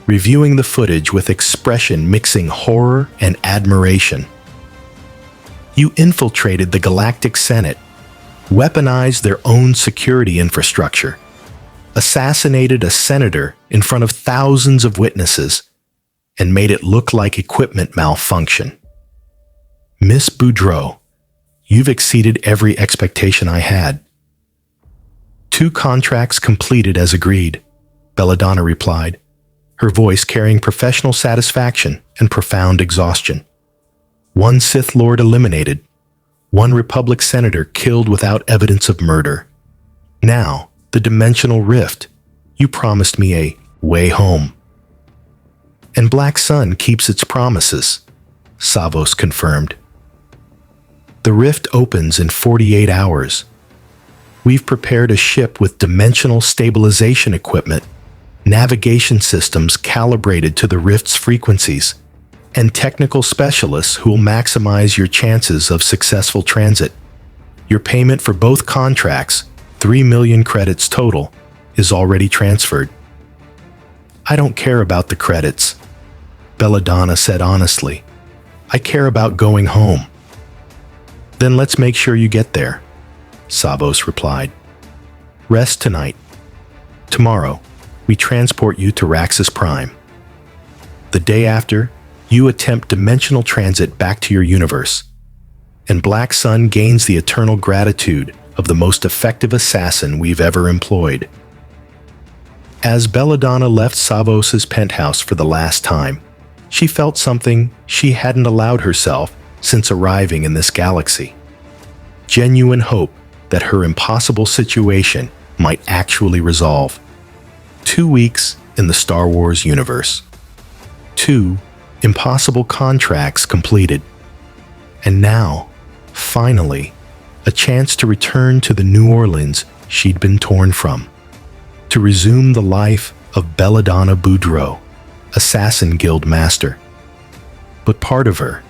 reviewing the footage with expression mixing horror and admiration. "You infiltrated the Galactic Senate, weaponized their own security infrastructure, assassinated a senator in front of thousands of witnesses, and made it look like equipment malfunction. Miss Boudreaux, you've exceeded every expectation I had." "2 contracts completed as agreed," Belladonna replied, her voice carrying professional satisfaction and profound exhaustion. "1 Sith Lord eliminated, 1 Republic senator killed without evidence of murder. Now, the dimensional rift. You promised me a way home." "And Black Sun keeps its promises," Savos confirmed. "The rift opens in 48 hours. We've prepared a ship with dimensional stabilization equipment, navigation systems calibrated to the rift's frequencies, and technical specialists who will maximize your chances of successful transit. Your payment for both contracts, 3 million credits total, is already transferred." "I don't care about the credits," Belladonna said honestly. "I care about going home." "Then let's make sure you get there," Savos replied. "Rest tonight. Tomorrow, we transport you to Raxus Prime. The day after, you attempt dimensional transit back to your universe, and Black Sun gains the eternal gratitude of the most effective assassin we've ever employed." As Belladonna left Savos's penthouse for the last time, she felt something she hadn't allowed herself since arriving in this galaxy. Genuine hope that her impossible situation might actually resolve. 2 weeks in the Star Wars universe. 2 impossible contracts completed. And now, finally, a chance to return to the New Orleans she'd been torn from. To resume the life of Belladonna Boudreaux, Assassin Guild Master. But part of her,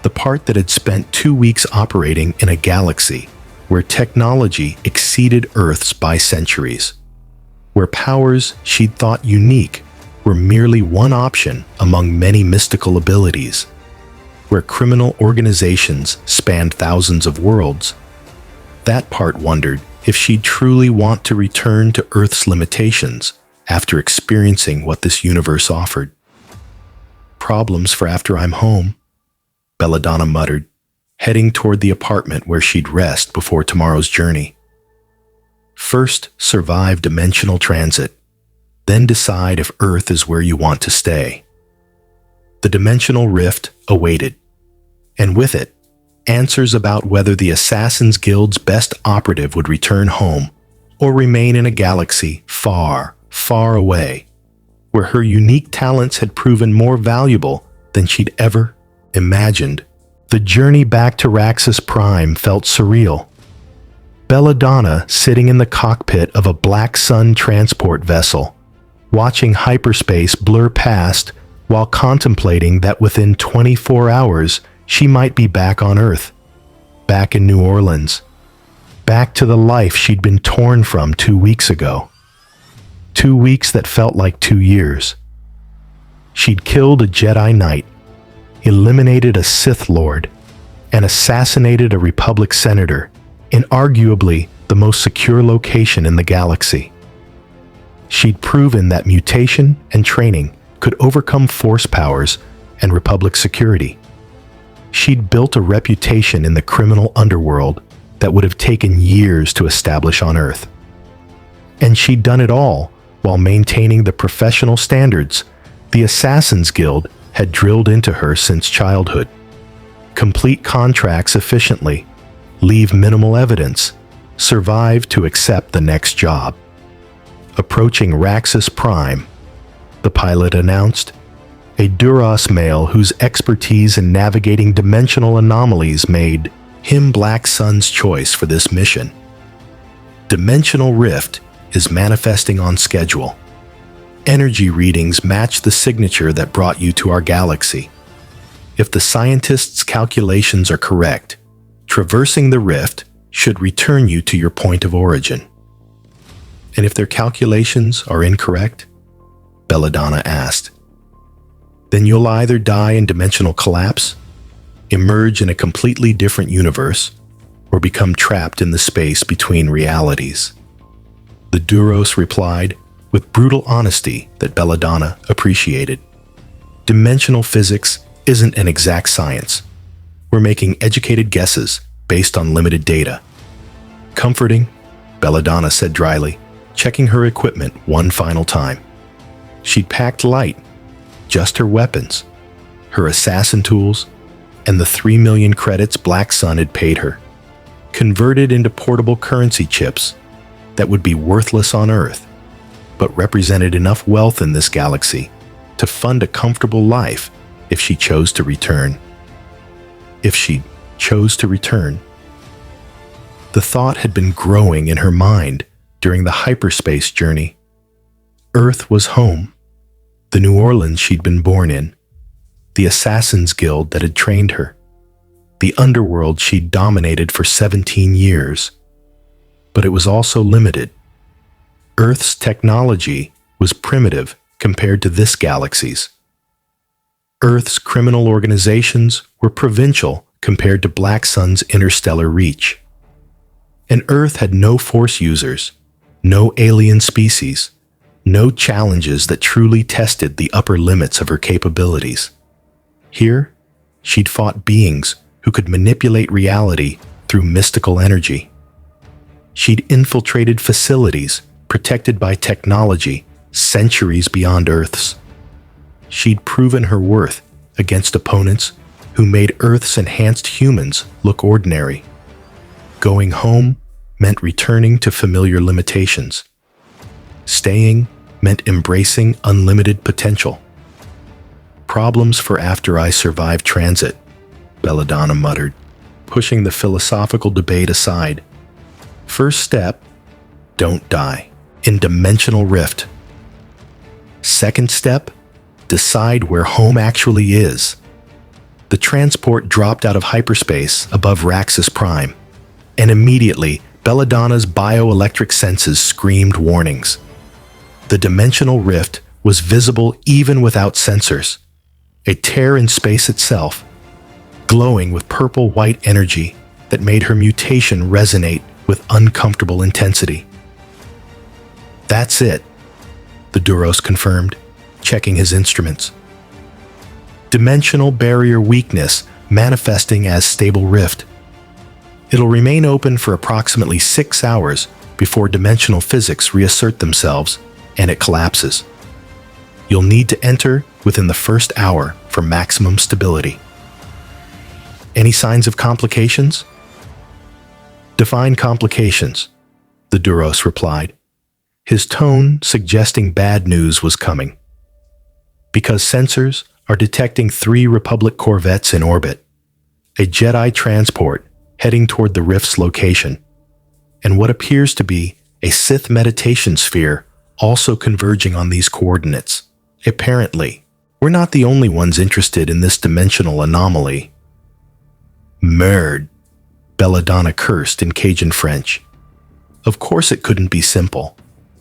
the part that had spent 2 weeks operating in a galaxy where technology exceeded Earth's by centuries, where powers she'd thought unique were merely one option among many mystical abilities, where criminal organizations spanned thousands of worlds, that part wondered if she'd truly want to return to Earth's limitations after experiencing what this universe offered. "Problems for after I'm home," Belladonna muttered, heading toward the apartment where she'd rest before tomorrow's journey. First, survive dimensional transit, then decide if Earth is where you want to stay. The dimensional rift awaited, and with it, answers about whether the Assassin's Guild's best operative would return home or remain in a galaxy far, far away, where her unique talents had proven more valuable than she'd ever imagined. The journey back to Raxus Prime felt surreal. Belladonna sitting in the cockpit of a Black Sun transport vessel, watching hyperspace blur past while contemplating that within 24 hours she might be back on Earth, back in New Orleans, back to the life she'd been torn from 2 weeks ago. 2 weeks that felt like 2 years. She'd killed a Jedi Knight, eliminated a Sith Lord, and assassinated a Republic senator in arguably the most secure location in the galaxy. She'd proven that mutation and training could overcome force powers and Republic security. She'd built a reputation in the criminal underworld that would have taken years to establish on Earth. And she'd done it all while maintaining the professional standards the Assassin's Guild had drilled into her since childhood. Complete contracts efficiently, leave minimal evidence, survive to accept the next job. approaching Raxus Prime, the pilot announced, a Duras male whose expertise in navigating dimensional anomalies made him Black Sun's choice for this mission. Dimensional rift is manifesting on schedule. Energy readings match the signature that brought you to our galaxy. If the scientists' calculations are correct, traversing the rift should return you to your point of origin. And if their calculations are incorrect? Belladonna asked. Then you'll either die in dimensional collapse, emerge in a completely different universe, or become trapped in the space between realities. The Duros replied with brutal honesty that Belladonna appreciated. Dimensional physics isn't an exact science. We're making educated guesses based on limited data. Comforting, Belladonna said dryly, checking her equipment one final time. She'd packed light, just her weapons, her assassin tools, and the 3 million credits Black Sun had paid her, converted into portable currency chips that would be worthless on Earth, but represented enough wealth in this galaxy to fund a comfortable life if she chose to return. If she chose to return. The thought had been growing in her mind during the hyperspace journey. Earth was home, the New Orleans she'd been born in, the Assassin's Guild that had trained her, the underworld she'd dominated for 17 years. But it was also limited. Earth's technology was primitive compared to this galaxy's. Earth's criminal organizations were provincial compared to Black Sun's interstellar reach. And Earth had no Force users, no alien species, no challenges that truly tested the upper limits of her capabilities. Here, she'd fought beings who could manipulate reality through mystical energy. She'd infiltrated facilities protected by technology centuries beyond Earth's. She'd proven her worth against opponents who made Earth's enhanced humans look ordinary. Going home meant returning to familiar limitations. Staying meant embracing unlimited potential. Problems for after I survive transit, Belladonna muttered, pushing the philosophical debate aside. First step, don't die in dimensional rift. Second step, decide where home actually is. The transport dropped out of hyperspace above Raxus Prime, and immediately Belladonna's bioelectric senses screamed warnings. The dimensional rift was visible even without sensors, a tear in space itself, glowing with purple-white energy that made her mutation resonate with uncomfortable intensity. That's it, the Duros confirmed, checking his instruments. Dimensional barrier weakness manifesting as stable rift. It'll remain open for approximately 6 hours before dimensional physics reassert themselves and it collapses. You'll need to enter within the first hour for maximum stability. Any signs of complications? Define complications, the Duros replied, his tone suggesting bad news was coming. Because sensors are detecting 3 Republic corvettes in orbit, a Jedi transport heading toward the rift's location, and what appears to be a Sith meditation sphere also converging on these coordinates. Apparently, we're not the only ones interested in this dimensional anomaly. Merde, Belladonna cursed in Cajun French. Of course it couldn't be simple.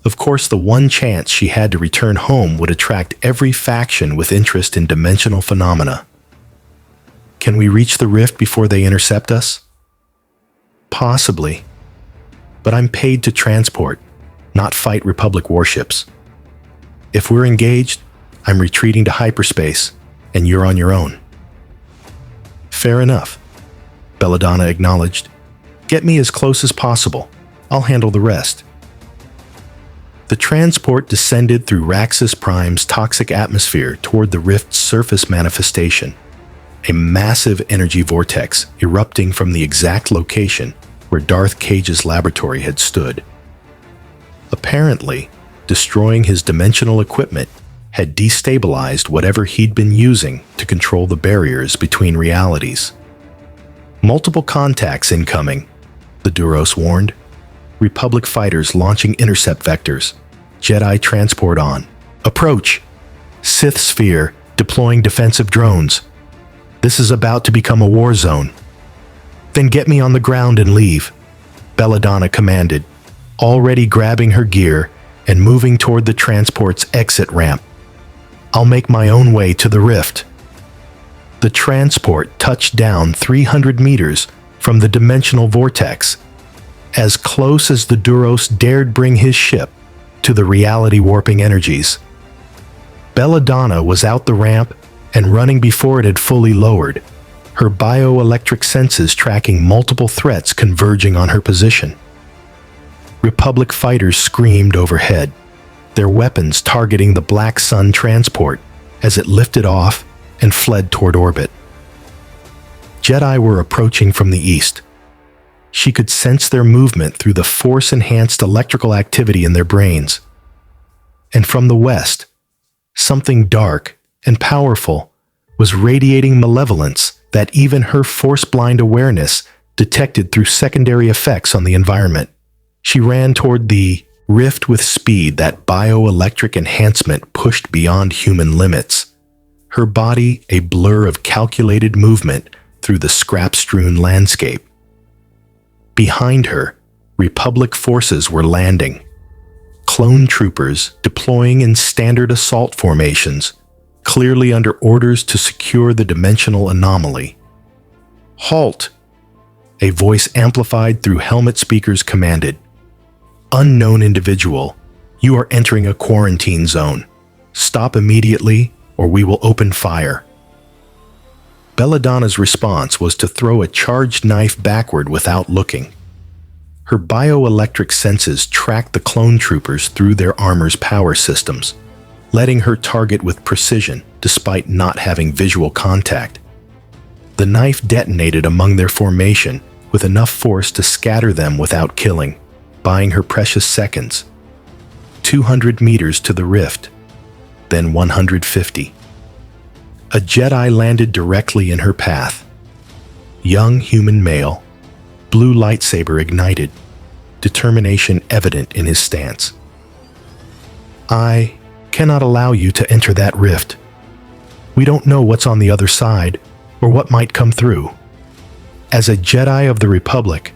Of course the one chance she had to return home would attract every faction with interest in dimensional phenomena. Can we reach the rift before they intercept us? Possibly. But I'm paid to transport, not fight Republic warships. If we're engaged, I'm retreating to hyperspace, and you're on your own. Fair enough, Belladonna acknowledged. Get me as close as possible. I'll handle the rest. The transport descended through Raxus Prime's toxic atmosphere toward the rift's surface manifestation, a massive energy vortex erupting from the exact location where Darth Cage's laboratory had stood. Apparently, Destroying his dimensional equipment had destabilized whatever he'd been using to control the barriers between realities. Multiple contacts incoming, the Duros warned. Republic fighters launching intercept vectors. Jedi transport on. Approach. Sith sphere deploying defensive drones. This is about to become a war zone. Then get me on the ground and leave, Belladonna commanded, already grabbing her gear and moving toward the transport's exit ramp. I'll make my own way to the rift. The transport touched down 300 meters from the dimensional vortex, as close as the Duros dared bring his ship to the reality-warping energies. Belladonna was out the ramp and running before it had fully lowered, her bioelectric senses tracking multiple threats converging on her position. Republic fighters screamed overhead, their weapons targeting the Black Sun transport as it lifted off and fled toward orbit. Jedi were approaching from the east. She could sense their movement through the force-enhanced electrical activity in their brains. And from the west, something dark and powerful was radiating malevolence that even her force-blind awareness detected through secondary effects on the environment. She ran toward the rift with speed that bioelectric enhancement pushed beyond human limits, her body a blur of calculated movement through the scrap-strewn landscape. Behind her, Republic forces were landing, clone troopers deploying in standard assault formations, clearly under orders to secure the dimensional anomaly. Halt! A voice amplified through helmet speakers commanded. Unknown individual, you are entering a quarantine zone. Stop immediately, or we will open fire. Belladonna's response was to throw a charged knife backward without looking. Her bioelectric senses tracked the clone troopers through their armor's power systems, letting her target with precision despite not having visual contact. The knife detonated among their formation with enough force to scatter them without killing, buying her precious seconds. 200 meters to the rift, then 150. A Jedi landed directly in her path. Young human male, blue lightsaber ignited, determination evident in his stance. I cannot allow you to enter that rift. We don't know what's on the other side or what might come through. As a Jedi of the Republic,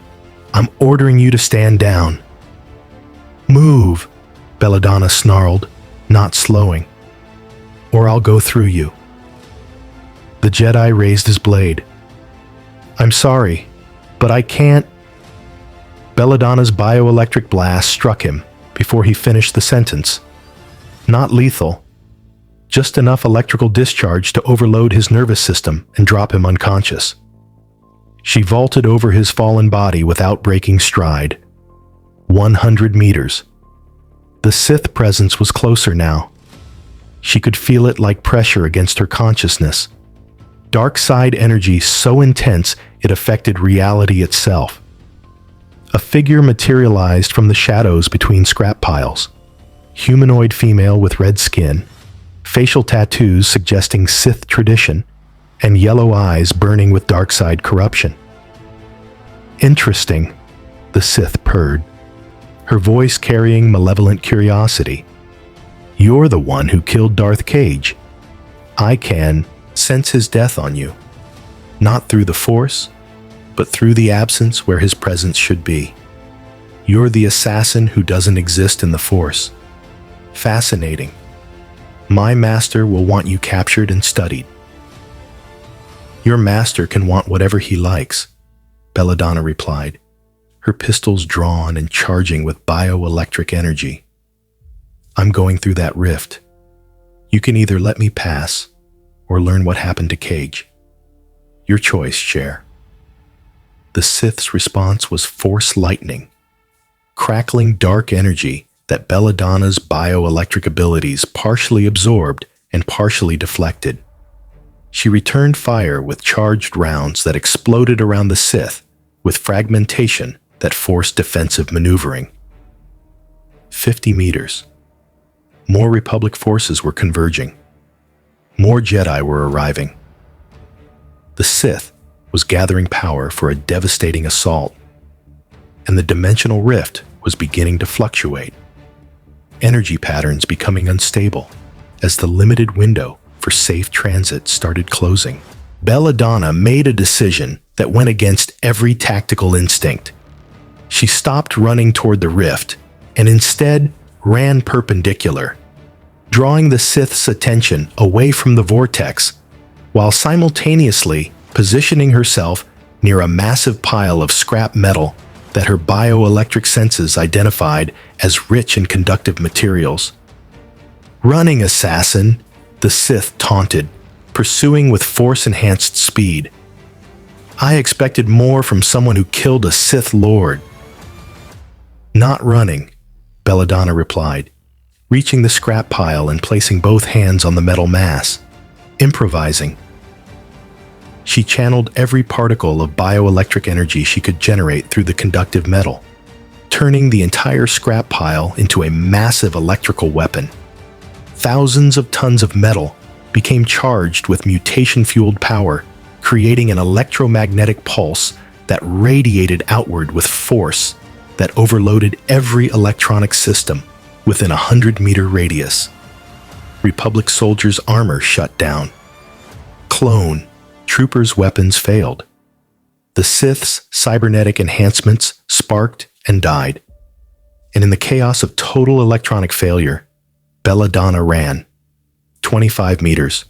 I'm ordering you to stand down. Move, Belladonna snarled, not slowing, or I'll go through you. The Jedi raised his blade. I'm sorry, but I can't. Belladonna's bioelectric blast struck him before he finished the sentence. Not lethal, just enough electrical discharge to overload his nervous system and drop him unconscious. She vaulted over his fallen body without breaking stride. 100 meters. The Sith presence was closer now. She could feel it like pressure against her consciousness. Dark side energy so intense it affected reality itself. A figure materialized from the shadows between scrap piles. Humanoid female with red skin, facial tattoos suggesting Sith tradition, and yellow eyes burning with dark side corruption. Interesting, the Sith purred, her voice carrying malevolent curiosity. You're the one who killed Darth Cage. I can sense his death on you, not through the Force, but through the absence where his presence should be. You're the assassin who doesn't exist in the Force. Fascinating. My master will want you captured and studied. Your master can want whatever he likes, Belladonna replied, her pistols drawn and charging with bioelectric energy. I'm going through that rift. You can either let me pass or learn what happened to Cage. Your choice, Chair. The Sith's response was force lightning, crackling dark energy that Belladonna's bioelectric abilities partially absorbed and partially deflected. She returned fire with charged rounds that exploded around the Sith with fragmentation that forced defensive maneuvering. 50 meters. More Republic forces were converging. More Jedi were arriving. The Sith was gathering power for a devastating assault, and the dimensional rift was beginning to fluctuate, energy patterns becoming unstable as the limited window for safe transit started closing. Belladonna made a decision that went against every tactical instinct. She stopped running toward the rift and instead ran perpendicular, drawing the Sith's attention away from the vortex while simultaneously positioning herself near a massive pile of scrap metal that her bioelectric senses identified as rich in conductive materials. "Running, assassin," the Sith taunted, pursuing with force-enhanced speed. "I expected more from someone who killed a Sith Lord." "Not running," Belladonna replied, reaching the scrap pile and placing both hands on the metal mass. "Improvising." She channeled every particle of bioelectric energy she could generate through the conductive metal, turning the entire scrap pile into a massive electrical weapon. Thousands of tons of metal became charged with mutation-fueled power, creating an electromagnetic pulse that radiated outward with force that overloaded every electronic system within a 100-meter radius. Republic soldiers' armor shut down. Clone troopers' weapons failed. The Sith's cybernetic enhancements sparked and died. And in the chaos of total electronic failure, Belladonna ran. 25 meters.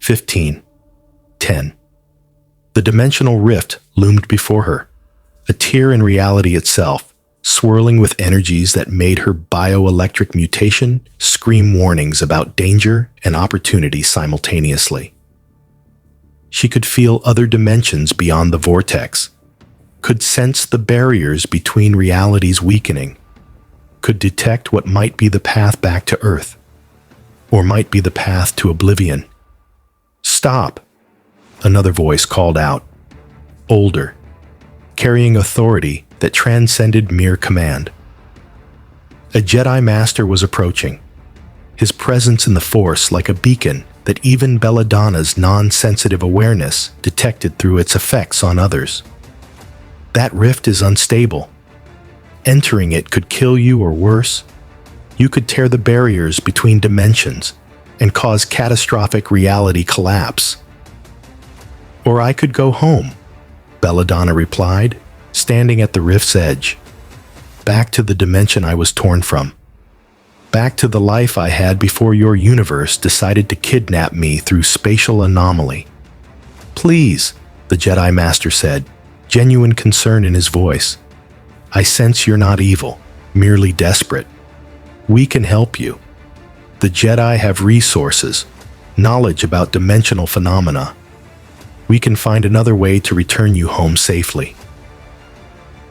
15. 10. The dimensional rift loomed before her, a tear in reality itself, swirling with energies that made her bioelectric mutation scream warnings about danger and opportunity simultaneously. She could feel other dimensions beyond the vortex, could sense the barriers between realities weakening, could detect what might be the path back to Earth, or might be the path to oblivion. "Stop!" another voice called out, older, carrying authority that transcended mere command. A Jedi Master was approaching, his presence in the Force like a beacon that even Belladonna's non-sensitive awareness detected through its effects on others. "That rift is unstable. Entering it could kill you, or worse, you could tear the barriers between dimensions and cause catastrophic reality collapse." "Or I could go home," Belladonna replied, standing at the rift's edge. "Back to the dimension I was torn from. Back to the life I had before your universe decided to kidnap me through spatial anomaly." "Please," the Jedi Master said, genuine concern in his voice. "I sense you're not evil, merely desperate. We can help you. The Jedi have resources, knowledge about dimensional phenomena. We can find another way to return you home safely."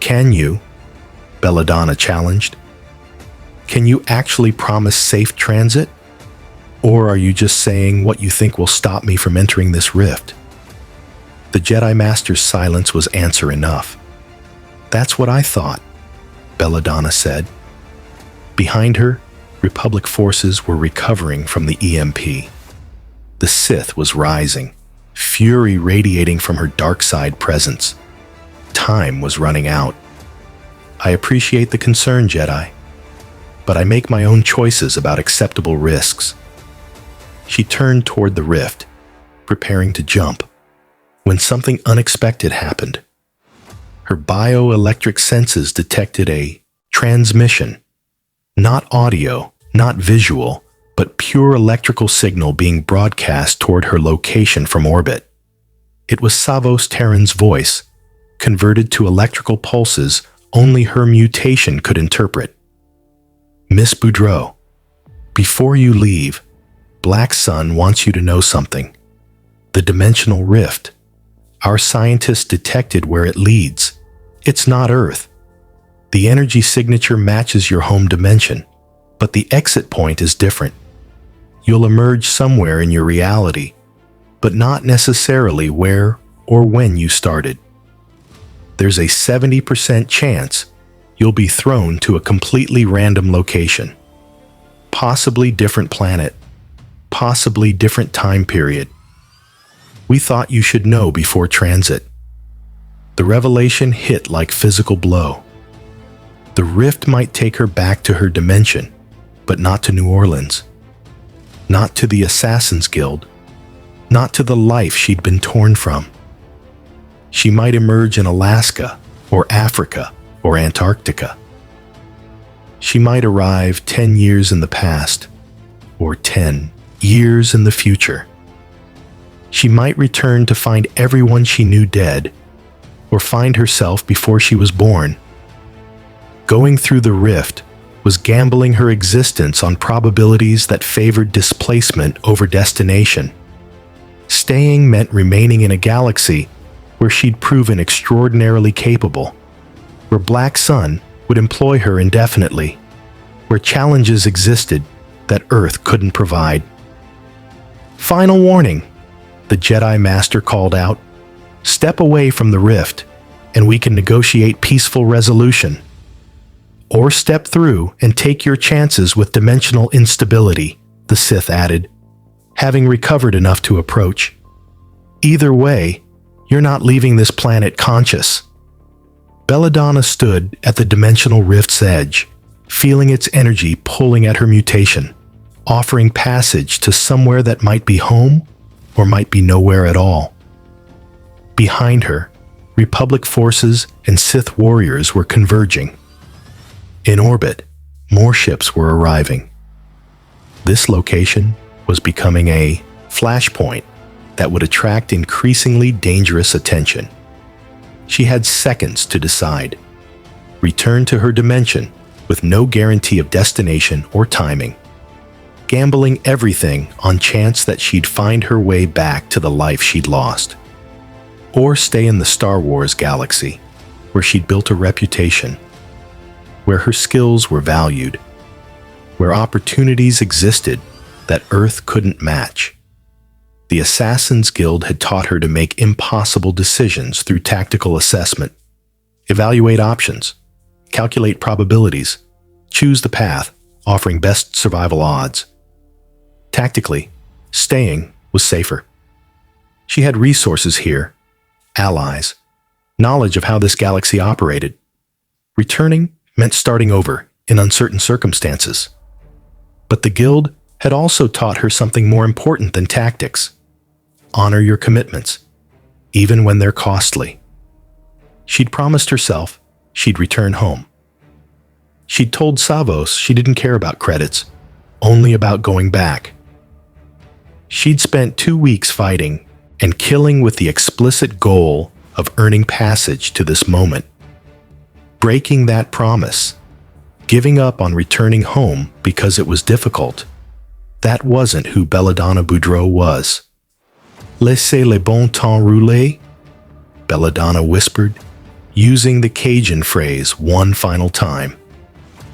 "Can you?" Belladonna challenged. "Can you actually promise safe transit? Or are you just saying what you think will stop me from entering this rift?" The Jedi Master's silence was answer enough. "That's what I thought," Belladonna said. Behind her, Republic forces were recovering from the EMP. The Sith was rising, fury radiating from her dark side presence. Time was running out. "I appreciate the concern, Jedi, but I make my own choices about acceptable risks." She turned toward the rift, preparing to jump, when something unexpected happened. Her bioelectric senses detected a transmission. Not audio, not visual, but pure electrical signal being broadcast toward her location from orbit. It was Savos Terran's voice, converted to electrical pulses only her mutation could interpret. "Miss Boudreaux, before you leave, Black Sun wants you to know something. The dimensional rift. Our scientists detected where it leads. It's not Earth. The energy signature matches your home dimension, but the exit point is different. You'll emerge somewhere in your reality, but not necessarily where or when you started. There's a 70% chance you'll be thrown to a completely random location, Possibly different planet. Possibly different time period. We thought you should know before transit. The revelation hit like physical blow. The rift might take her back to her dimension, but not to New Orleans. Not to the Assassin's Guild. Not to the life she'd been torn from. She might emerge in Alaska, or Africa, or Antarctica. She might arrive 10 years in the past, or 10 years in the future. She might return to find everyone she knew dead, or find herself before she was born. Going through the rift was gambling her existence on probabilities that favored displacement over destination. Staying meant remaining in a galaxy where she'd proven extraordinarily capable, where Black Sun would employ her indefinitely, where challenges existed that Earth couldn't provide. Final warning, the Jedi Master called out. Step away from the rift, and we can negotiate peaceful resolution. Or step through and take your chances with dimensional instability, the Sith added, having recovered enough to approach. Either way, you're not leaving this planet conscious. Belladonna stood at the dimensional rift's edge, feeling its energy pulling at her mutation, offering passage to somewhere that might be home or might be nowhere at all. Behind her, Republic forces and Sith warriors were converging. In orbit, more ships were arriving. This location was becoming a flashpoint that would attract increasingly dangerous attention. She had seconds to decide. Return to her dimension with no guarantee of destination or timing, gambling everything on chance that she'd find her way back to the life she'd lost. Or stay in the Star Wars galaxy, where she'd built a reputation, where her skills were valued, where opportunities existed that Earth couldn't match. The Assassin's Guild had taught her to make impossible decisions through tactical assessment, evaluate options, calculate probabilities, choose the path offering best survival odds. Tactically, staying was safer. She had resources here, allies, knowledge of how this galaxy operated. Returning meant starting over in uncertain circumstances. But the Guild had also taught her something more important than tactics. Honor your commitments, even when they're costly. She'd promised herself she'd return home. She'd told Savos she didn't care about credits, only about going back. She'd spent 2 weeks fighting and killing with the explicit goal of earning passage to this moment. Breaking that promise, giving up on returning home because it was difficult, that wasn't who Belladonna Boudreaux was. Laissez le bon temps rouler, Belladonna whispered, using the Cajun phrase one final time.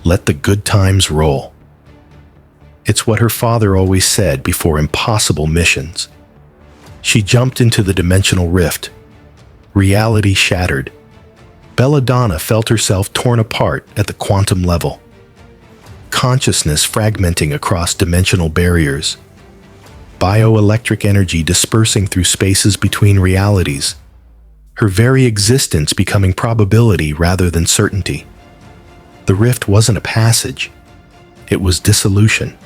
Let the good times roll. It's what her father always said before impossible missions. She jumped into the dimensional rift. Reality shattered. Belladonna felt herself torn apart at the quantum level. Consciousness fragmenting across dimensional barriers. Bioelectric energy dispersing through spaces between realities. Her very existence becoming probability rather than certainty. The rift wasn't a passage. It was dissolution.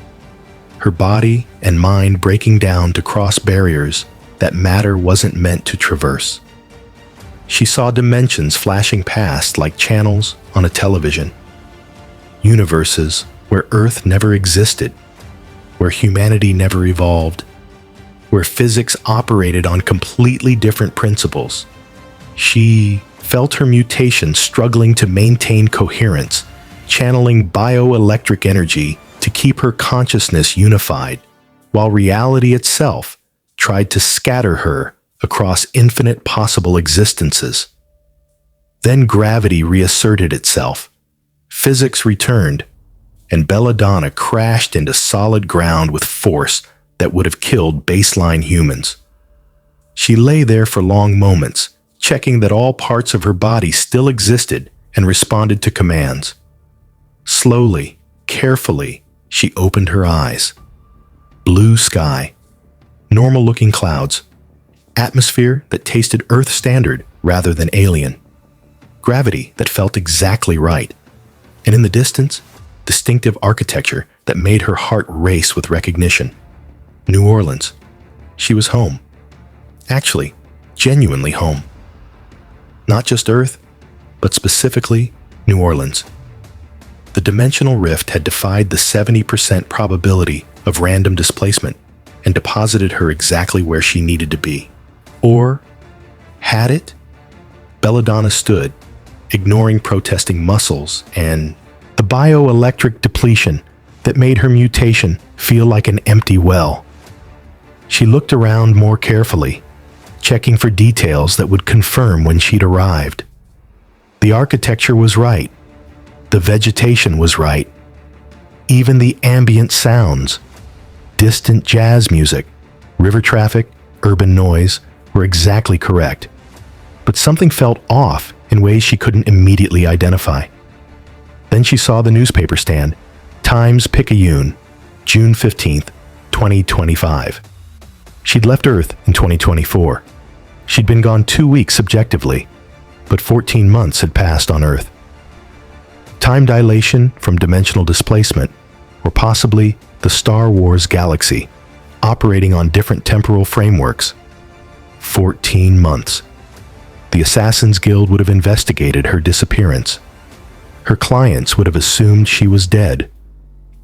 Her body and mind breaking down to cross barriers that matter wasn't meant to traverse. She saw dimensions flashing past like channels on a television. Universes where Earth never existed, where humanity never evolved, where physics operated on completely different principles. She felt her mutation struggling to maintain coherence, channeling bioelectric energy to keep her consciousness unified, while reality itself tried to scatter her across infinite possible existences. Then gravity reasserted itself. Physics returned, and Belladonna crashed into solid ground with force that would have killed baseline humans. She lay there for long moments, checking that all parts of her body still existed and responded to commands. Slowly, carefully, She opened her eyes. Blue sky, normal-looking clouds, atmosphere that tasted Earth standard rather than alien, gravity that felt exactly right, and in the distance, distinctive architecture that made her heart race with recognition. New Orleans. She was home. Actually, genuinely home. Not just Earth, but specifically New Orleans. The dimensional rift had defied the 70% probability of random displacement and deposited her exactly where she needed to be. Or had it? Belladonna stood, ignoring protesting muscles and the bioelectric depletion that made her mutation feel like an empty well. She looked around more carefully, checking for details that would confirm when she'd arrived. The architecture was right. The vegetation was right. Even the ambient sounds, distant jazz music, river traffic, urban noise, were exactly correct. But something felt off in ways she couldn't immediately identify. Then she saw the newspaper stand, Times-Picayune, June 15th, 2025. She'd left Earth in 2024. She'd been gone 2 weeks subjectively, but 14 months had passed on Earth. Time dilation from dimensional displacement, or possibly the Star Wars galaxy, operating on different temporal frameworks. 14 months. The Assassin's Guild would have investigated her disappearance. Her clients would have assumed she was dead.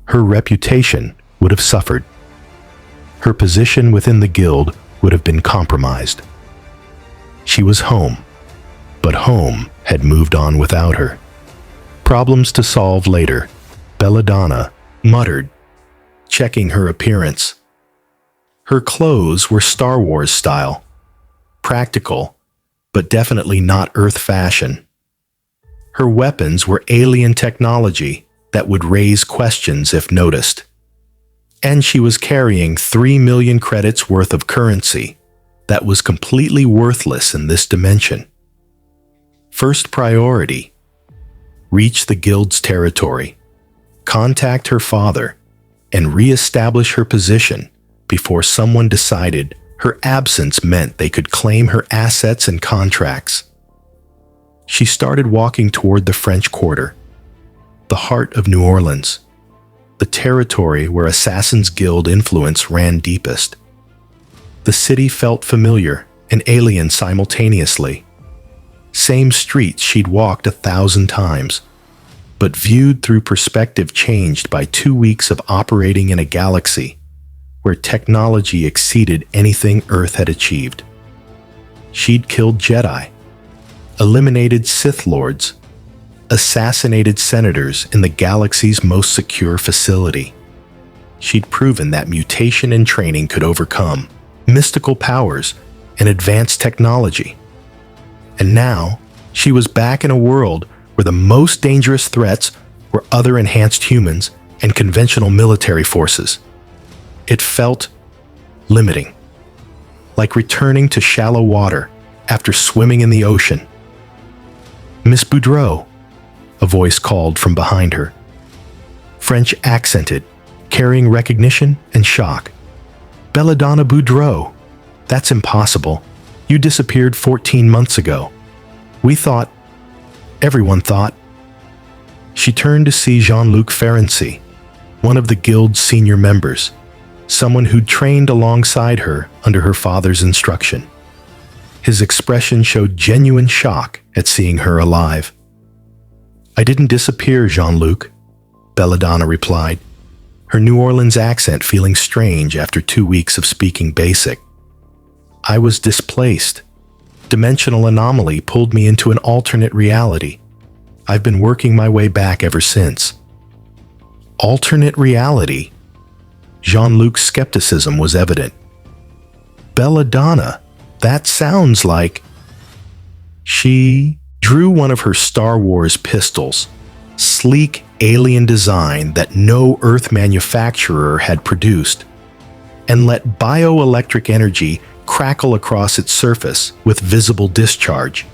Her reputation would have suffered. Her position within the Guild would have been compromised. She was home, but home had moved on without her. Problems to solve later, Belladonna muttered, checking her appearance. Her clothes were Star Wars style, practical, but definitely not Earth fashion. Her weapons were alien technology that would raise questions if noticed. And she was carrying 3 million credits worth of currency that was completely worthless in this dimension. First priority: reach the Guild's territory, contact her father, and re-establish her position before someone decided her absence meant they could claim her assets and contracts. She started walking toward the French Quarter, the heart of New Orleans, the territory where Assassin's Guild influence ran deepest. The city felt familiar and alien simultaneously. Same streets she'd walked 1,000 times, but viewed through perspective changed by 2 weeks of operating in a galaxy where technology exceeded anything Earth had achieved. She'd killed Jedi, eliminated Sith Lords, assassinated senators in the galaxy's most secure facility. She'd proven that mutation and training could overcome mystical powers and advanced technology. And now, she was back in a world where the most dangerous threats were other enhanced humans and conventional military forces. It felt limiting, like returning to shallow water after swimming in the ocean. "Miss Boudreau," a voice called from behind her. French accented, carrying recognition and shock. "Belladonna Boudreau. That's impossible. You disappeared 14 months ago. Everyone thought." She turned to see Jean-Luc Ferenczi, one of the Guild's senior members, someone who'd trained alongside her under her father's instruction. His expression showed genuine shock at seeing her alive. "I didn't disappear, Jean-Luc," Belladonna replied, her New Orleans accent feeling strange after 2 weeks of speaking basic. "I was displaced. Dimensional anomaly pulled me into an alternate reality. I've been working my way back ever since." Alternate reality? Jean-Luc's skepticism was evident. "Belladonna, that sounds like..." She drew one of her Star Wars pistols, sleek alien design that no Earth manufacturer had produced, and let bioelectric energy crackle across its surface with visible discharge.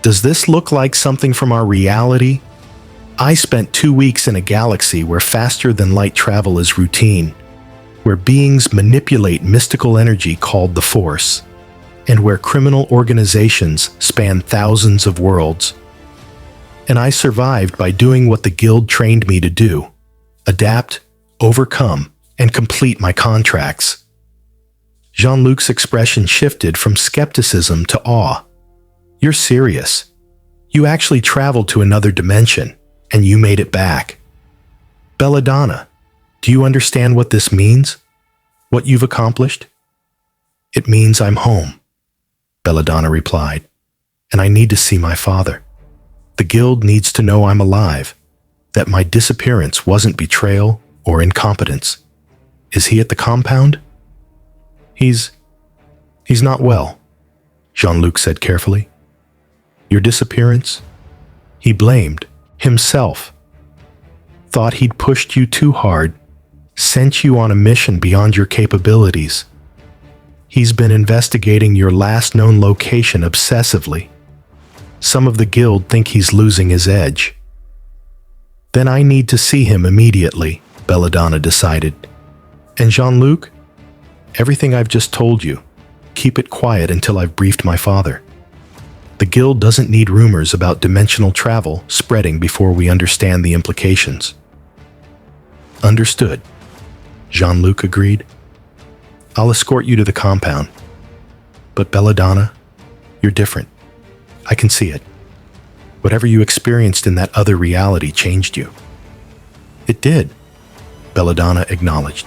"Does this look like something from our reality?" I spent 2 weeks in a galaxy where faster-than-light travel is routine, where beings manipulate mystical energy called the Force, and where criminal organizations span thousands of worlds. And I survived by doing what the Guild trained me to do: adapt, overcome, and complete my contracts. Jean-Luc's expression shifted from skepticism to awe. You're serious? You actually traveled to another dimension, and you made it back. Belladonna, do you understand what this means? What you've accomplished? It means I'm home, Belladonna replied, and I need to see my father. The Guild needs to know I'm alive, that my disappearance wasn't betrayal or incompetence. Is he at the compound? He's not well, Jean-Luc said carefully. Your disappearance? He blamed himself. Thought he'd pushed you too hard, sent you on a mission beyond your capabilities. He's been investigating your last known location obsessively. Some of the Guild think he's losing his edge. Then I need to see him immediately, Belladonna decided. And Jean-Luc, everything I've just told you, keep it quiet until I've briefed my father. The Guild doesn't need rumors about dimensional travel spreading before we understand the implications. Understood, Jean-Luc agreed. I'll escort you to the compound. But Belladonna, you're different. I can see it. Whatever you experienced in that other reality changed you. It did, Belladonna acknowledged.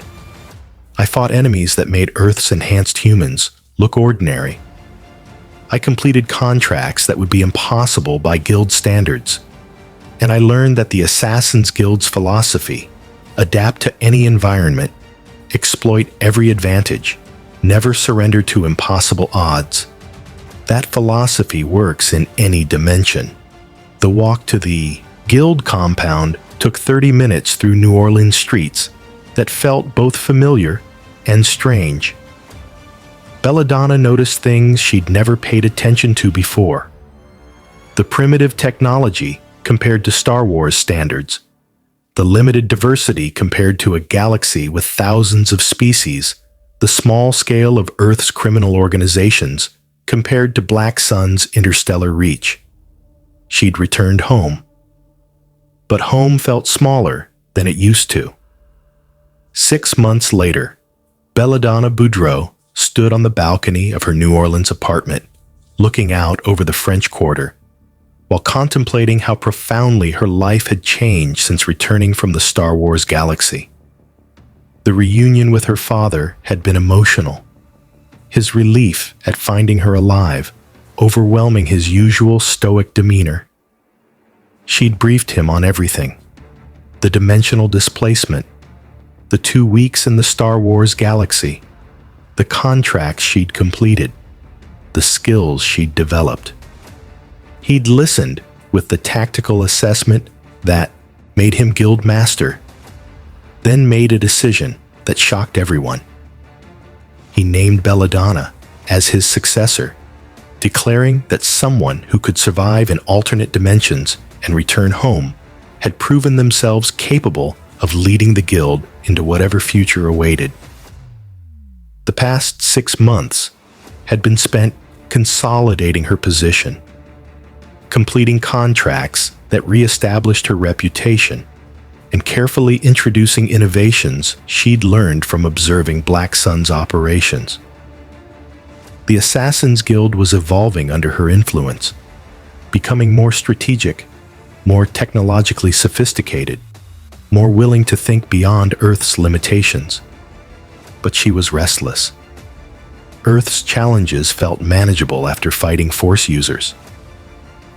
I fought enemies that made Earth's enhanced humans look ordinary. I completed contracts that would be impossible by Guild standards. And I learned that the Assassin's Guild's philosophy: adapt to any environment, exploit every advantage, never surrender to impossible odds. That philosophy works in any dimension. The walk to the Guild compound took 30 minutes through New Orleans streets that felt both familiar and strange. Belladonna noticed things she'd never paid attention to before. The primitive technology compared to Star Wars standards, the limited diversity compared to a galaxy with thousands of species, the small scale of Earth's criminal organizations compared to Black Sun's interstellar reach. She'd returned home. But home felt smaller than it used to. 6 months later, Belladonna Boudreaux stood on the balcony of her New Orleans apartment, looking out over the French Quarter, while contemplating how profoundly her life had changed since returning from the Star Wars galaxy. The reunion with her father had been emotional, his relief at finding her alive overwhelming his usual stoic demeanor. She'd briefed him on everything: the dimensional displacement, the 2 weeks in the Star Wars galaxy, the contracts she'd completed, the skills she'd developed. He'd listened with the tactical assessment that made him Guild Master, then made a decision that shocked everyone. He named Belladonna as his successor, declaring that someone who could survive in alternate dimensions and return home had proven themselves capable of leading the Guild into whatever future awaited. The past 6 months had been spent consolidating her position, completing contracts that re-established her reputation, and carefully introducing innovations she'd learned from observing Black Sun's operations. The Assassin's Guild was evolving under her influence, becoming more strategic, more technologically sophisticated, more willing to think beyond Earth's limitations. But she was restless. Earth's challenges felt manageable after fighting Force users.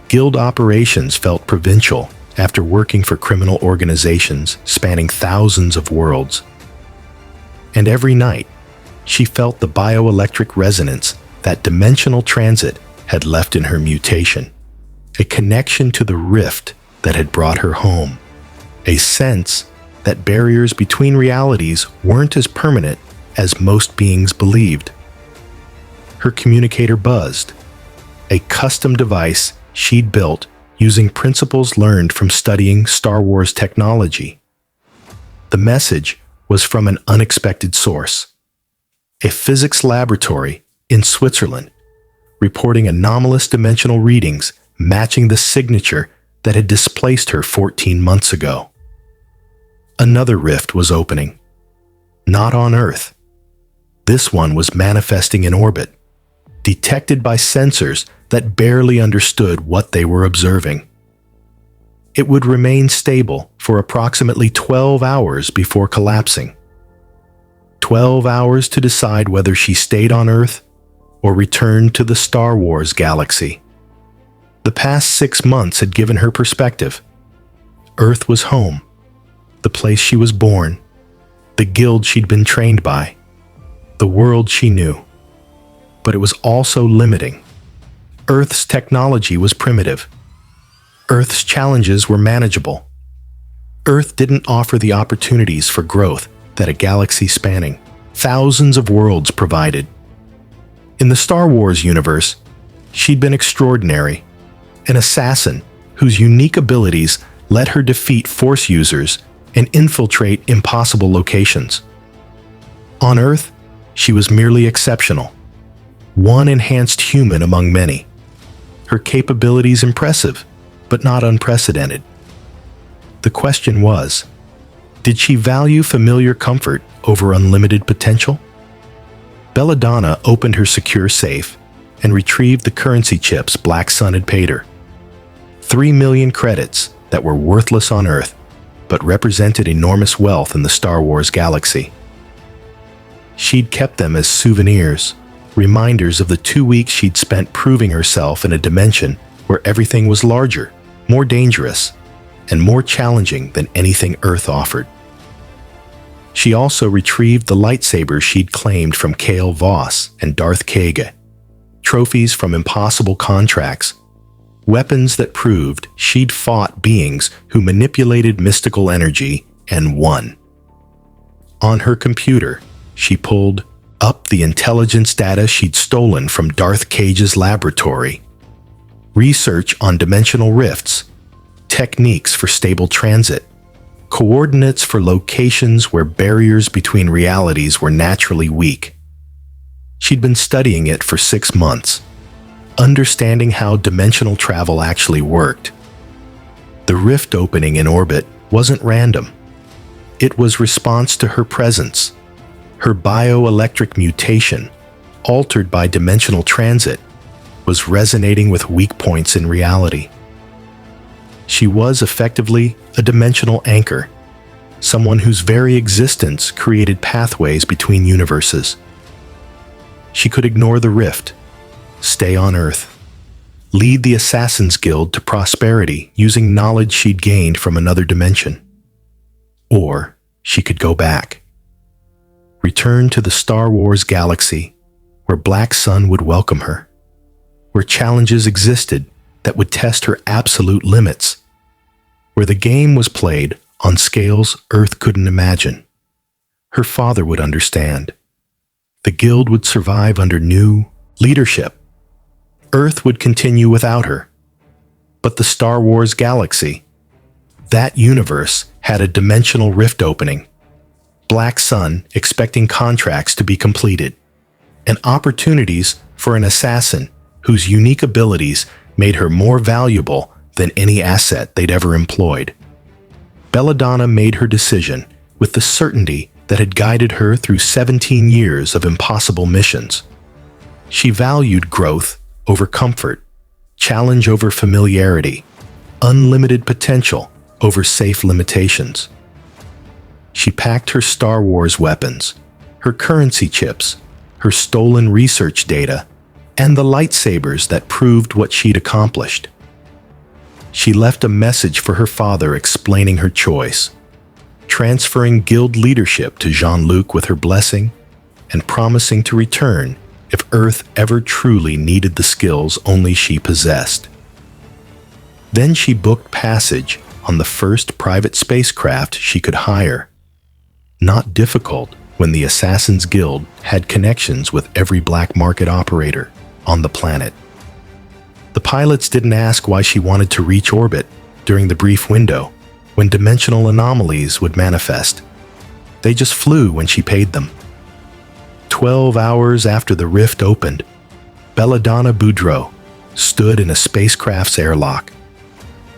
Guild operations felt provincial after working for criminal organizations spanning thousands of worlds. And every night, she felt the bioelectric resonance that dimensional transit had left in her mutation, a connection to the rift that had brought her home, a sense that barriers between realities weren't as permanent as most beings believed. Her communicator buzzed, a custom device she'd built using principles learned from studying Star Wars technology. The message was from an unexpected source, a physics laboratory in Switzerland, reporting anomalous dimensional readings matching the signature that had displaced her 14 months ago. Another rift was opening, not on Earth. This one was manifesting in orbit, detected by sensors that barely understood what they were observing. It would remain stable for approximately 12 hours before collapsing. 12 hours to decide whether she stayed on Earth or returned to the Star Wars galaxy. The past 6 months had given her perspective. Earth was home, the place she was born, the guild she'd been trained by, the world she knew. But it was also limiting. Earth's technology was primitive. Earth's challenges were manageable. Earth didn't offer the opportunities for growth that a galaxy spanning thousands of worlds provided. In the Star Wars universe, she'd been extraordinary, an assassin whose unique abilities let her defeat Force users and infiltrate impossible locations. On Earth, she was merely exceptional, one enhanced human among many. Her capabilities impressive, but not unprecedented. The question was, did she value familiar comfort over unlimited potential? Belladonna opened her secure safe and retrieved the currency chips Black Sun had paid her. 3 million credits that were worthless on Earth, but represented enormous wealth in the Star Wars galaxy. She'd kept them as souvenirs, reminders of the 2 weeks she'd spent proving herself in a dimension where everything was larger, more dangerous, and more challenging than anything Earth offered. She also retrieved the lightsabers she'd claimed from Kale Voss and Darth Kaga, trophies from impossible contracts, weapons that proved she'd fought beings who manipulated mystical energy and won. On her computer, she pulled up the intelligence data she'd stolen from Darth Cage's laboratory, research on dimensional rifts, techniques for stable transit, coordinates for locations where barriers between realities were naturally weak. She'd been studying it for 6 months, understanding how dimensional travel actually worked. The rift opening in orbit wasn't random. It was response to her presence. Her bioelectric mutation, altered by dimensional transit, was resonating with weak points in reality. She was effectively a dimensional anchor, someone whose very existence created pathways between universes. She could ignore the rift, stay on Earth, lead the Assassin's Guild to prosperity using knowledge she'd gained from another dimension. Or she could go back, return to the Star Wars galaxy, where Black Sun would welcome her, where challenges existed that would test her absolute limits, where the game was played on scales Earth couldn't imagine. Her father would understand. The Guild would survive under new leadership. Earth would continue without her. But the Star Wars galaxy, that universe, had a dimensional rift opening. Black Sun expecting contracts to be completed, and opportunities for an assassin whose unique abilities made her more valuable than any asset they'd ever employed. Belladonna made her decision with the certainty that had guided her through 17 years of impossible missions. She valued growth over comfort, challenge over familiarity, unlimited potential over safe limitations. She packed her Star Wars weapons, her currency chips, her stolen research data, and the lightsabers that proved what she'd accomplished. She left a message for her father explaining her choice, transferring guild leadership to Jean-Luc with her blessing, and promising to return if Earth ever truly needed the skills only she possessed. Then she booked passage on the first private spacecraft she could hire. Not difficult when the Assassin's Guild had connections with every black market operator on the planet. The pilots didn't ask why she wanted to reach orbit during the brief window when dimensional anomalies would manifest. They just flew when she paid them. 12 hours after the rift opened, Belladonna Boudreaux stood in a spacecraft's airlock,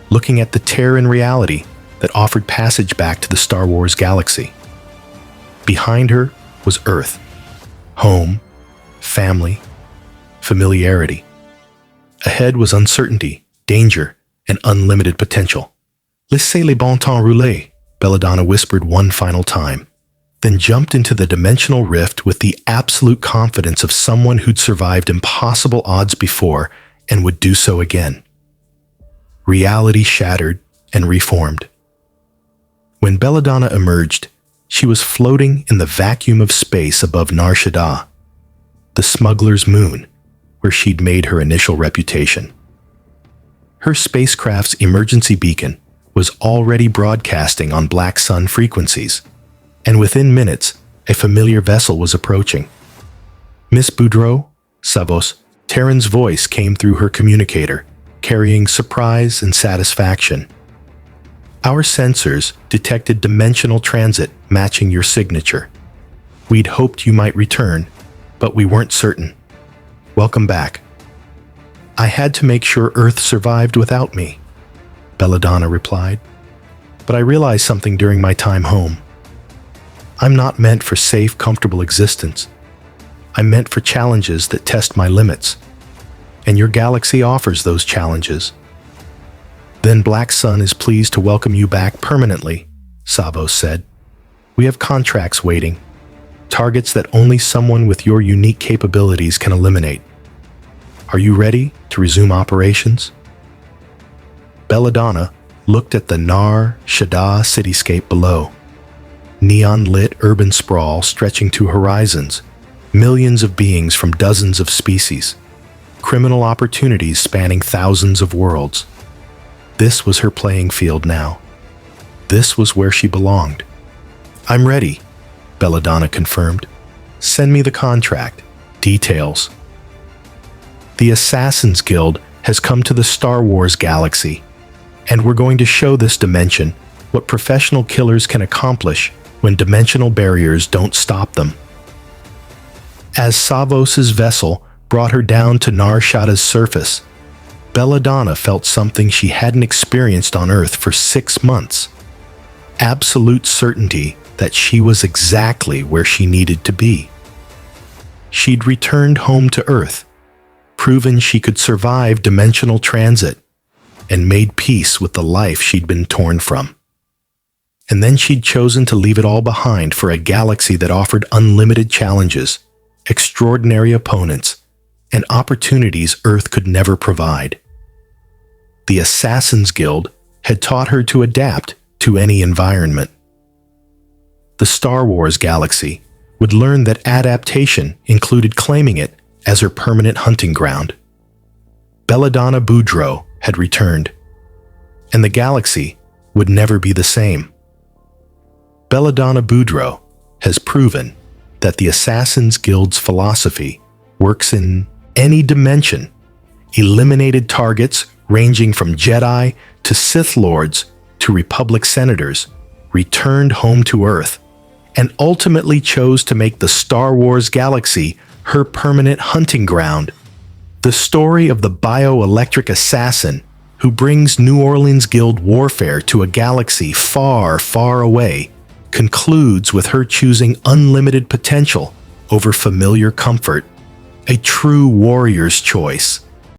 looking at the Terran reality that offered passage back to the Star Wars galaxy. Behind her was Earth, home, family, familiarity. Ahead was uncertainty, danger, and unlimited potential. Laissez les bon temps rouler, Belladonna whispered one final time, then jumped into the dimensional rift with the absolute confidence of someone who'd survived impossible odds before and would do so again. Reality shattered and reformed. When Belladonna emerged, she was floating in the vacuum of space above Nar Shaddaa, the smuggler's moon, where she'd made her initial reputation. Her spacecraft's emergency beacon was already broadcasting on Black Sun frequencies, and within minutes, a familiar vessel was approaching. Miss Boudreaux, Savos, Terran's voice came through her communicator, carrying surprise and satisfaction. Our sensors detected dimensional transit matching your signature. We'd hoped you might return, but we weren't certain. Welcome back. I had to make sure Earth survived without me, Belladonna replied. But I realized something during my time home. I'm not meant for safe, comfortable existence. I'm meant for challenges that test my limits. And your galaxy offers those challenges. Then Black Sun is pleased to welcome you back permanently, Savos said. We have contracts waiting, targets that only someone with your unique capabilities can eliminate. Are you ready to resume operations? Belladonna looked at the Nar Shaddaa cityscape below. Neon-lit urban sprawl stretching to horizons, millions of beings from dozens of species, criminal opportunities spanning thousands of worlds. This was her playing field now. This was where she belonged. I'm ready, Belladonna confirmed. Send me the contract. Details. The Assassin's Guild has come to the Star Wars galaxy, and we're going to show this dimension what professional killers can accomplish when dimensional barriers don't stop them. As Savos's vessel brought her down to Nar Shaddaa's surface, Belladonna felt something she hadn't experienced on Earth for 6 months. Absolute certainty that she was exactly where she needed to be. She'd returned home to Earth, proven she could survive dimensional transit, and made peace with the life she'd been torn from. And then she'd chosen to leave it all behind for a galaxy that offered unlimited challenges, extraordinary opponents, and opportunities Earth could never provide. The Assassin's Guild had taught her to adapt to any environment. The Star Wars galaxy would learn that adaptation included claiming it as her permanent hunting ground. Belladonna Boudreaux had returned, and the galaxy would never be the same. Belladonna Boudreaux has proven that the Assassin's Guild's philosophy works in any dimension. Eliminated targets ranging from Jedi to Sith Lords to Republic senators returned home to Earth and ultimately chose to make the Star Wars galaxy her permanent hunting ground. The story of the bioelectric assassin who brings New Orleans Guild warfare to a galaxy far, far away concludes with her choosing unlimited potential over familiar comfort, a true warrior's choice.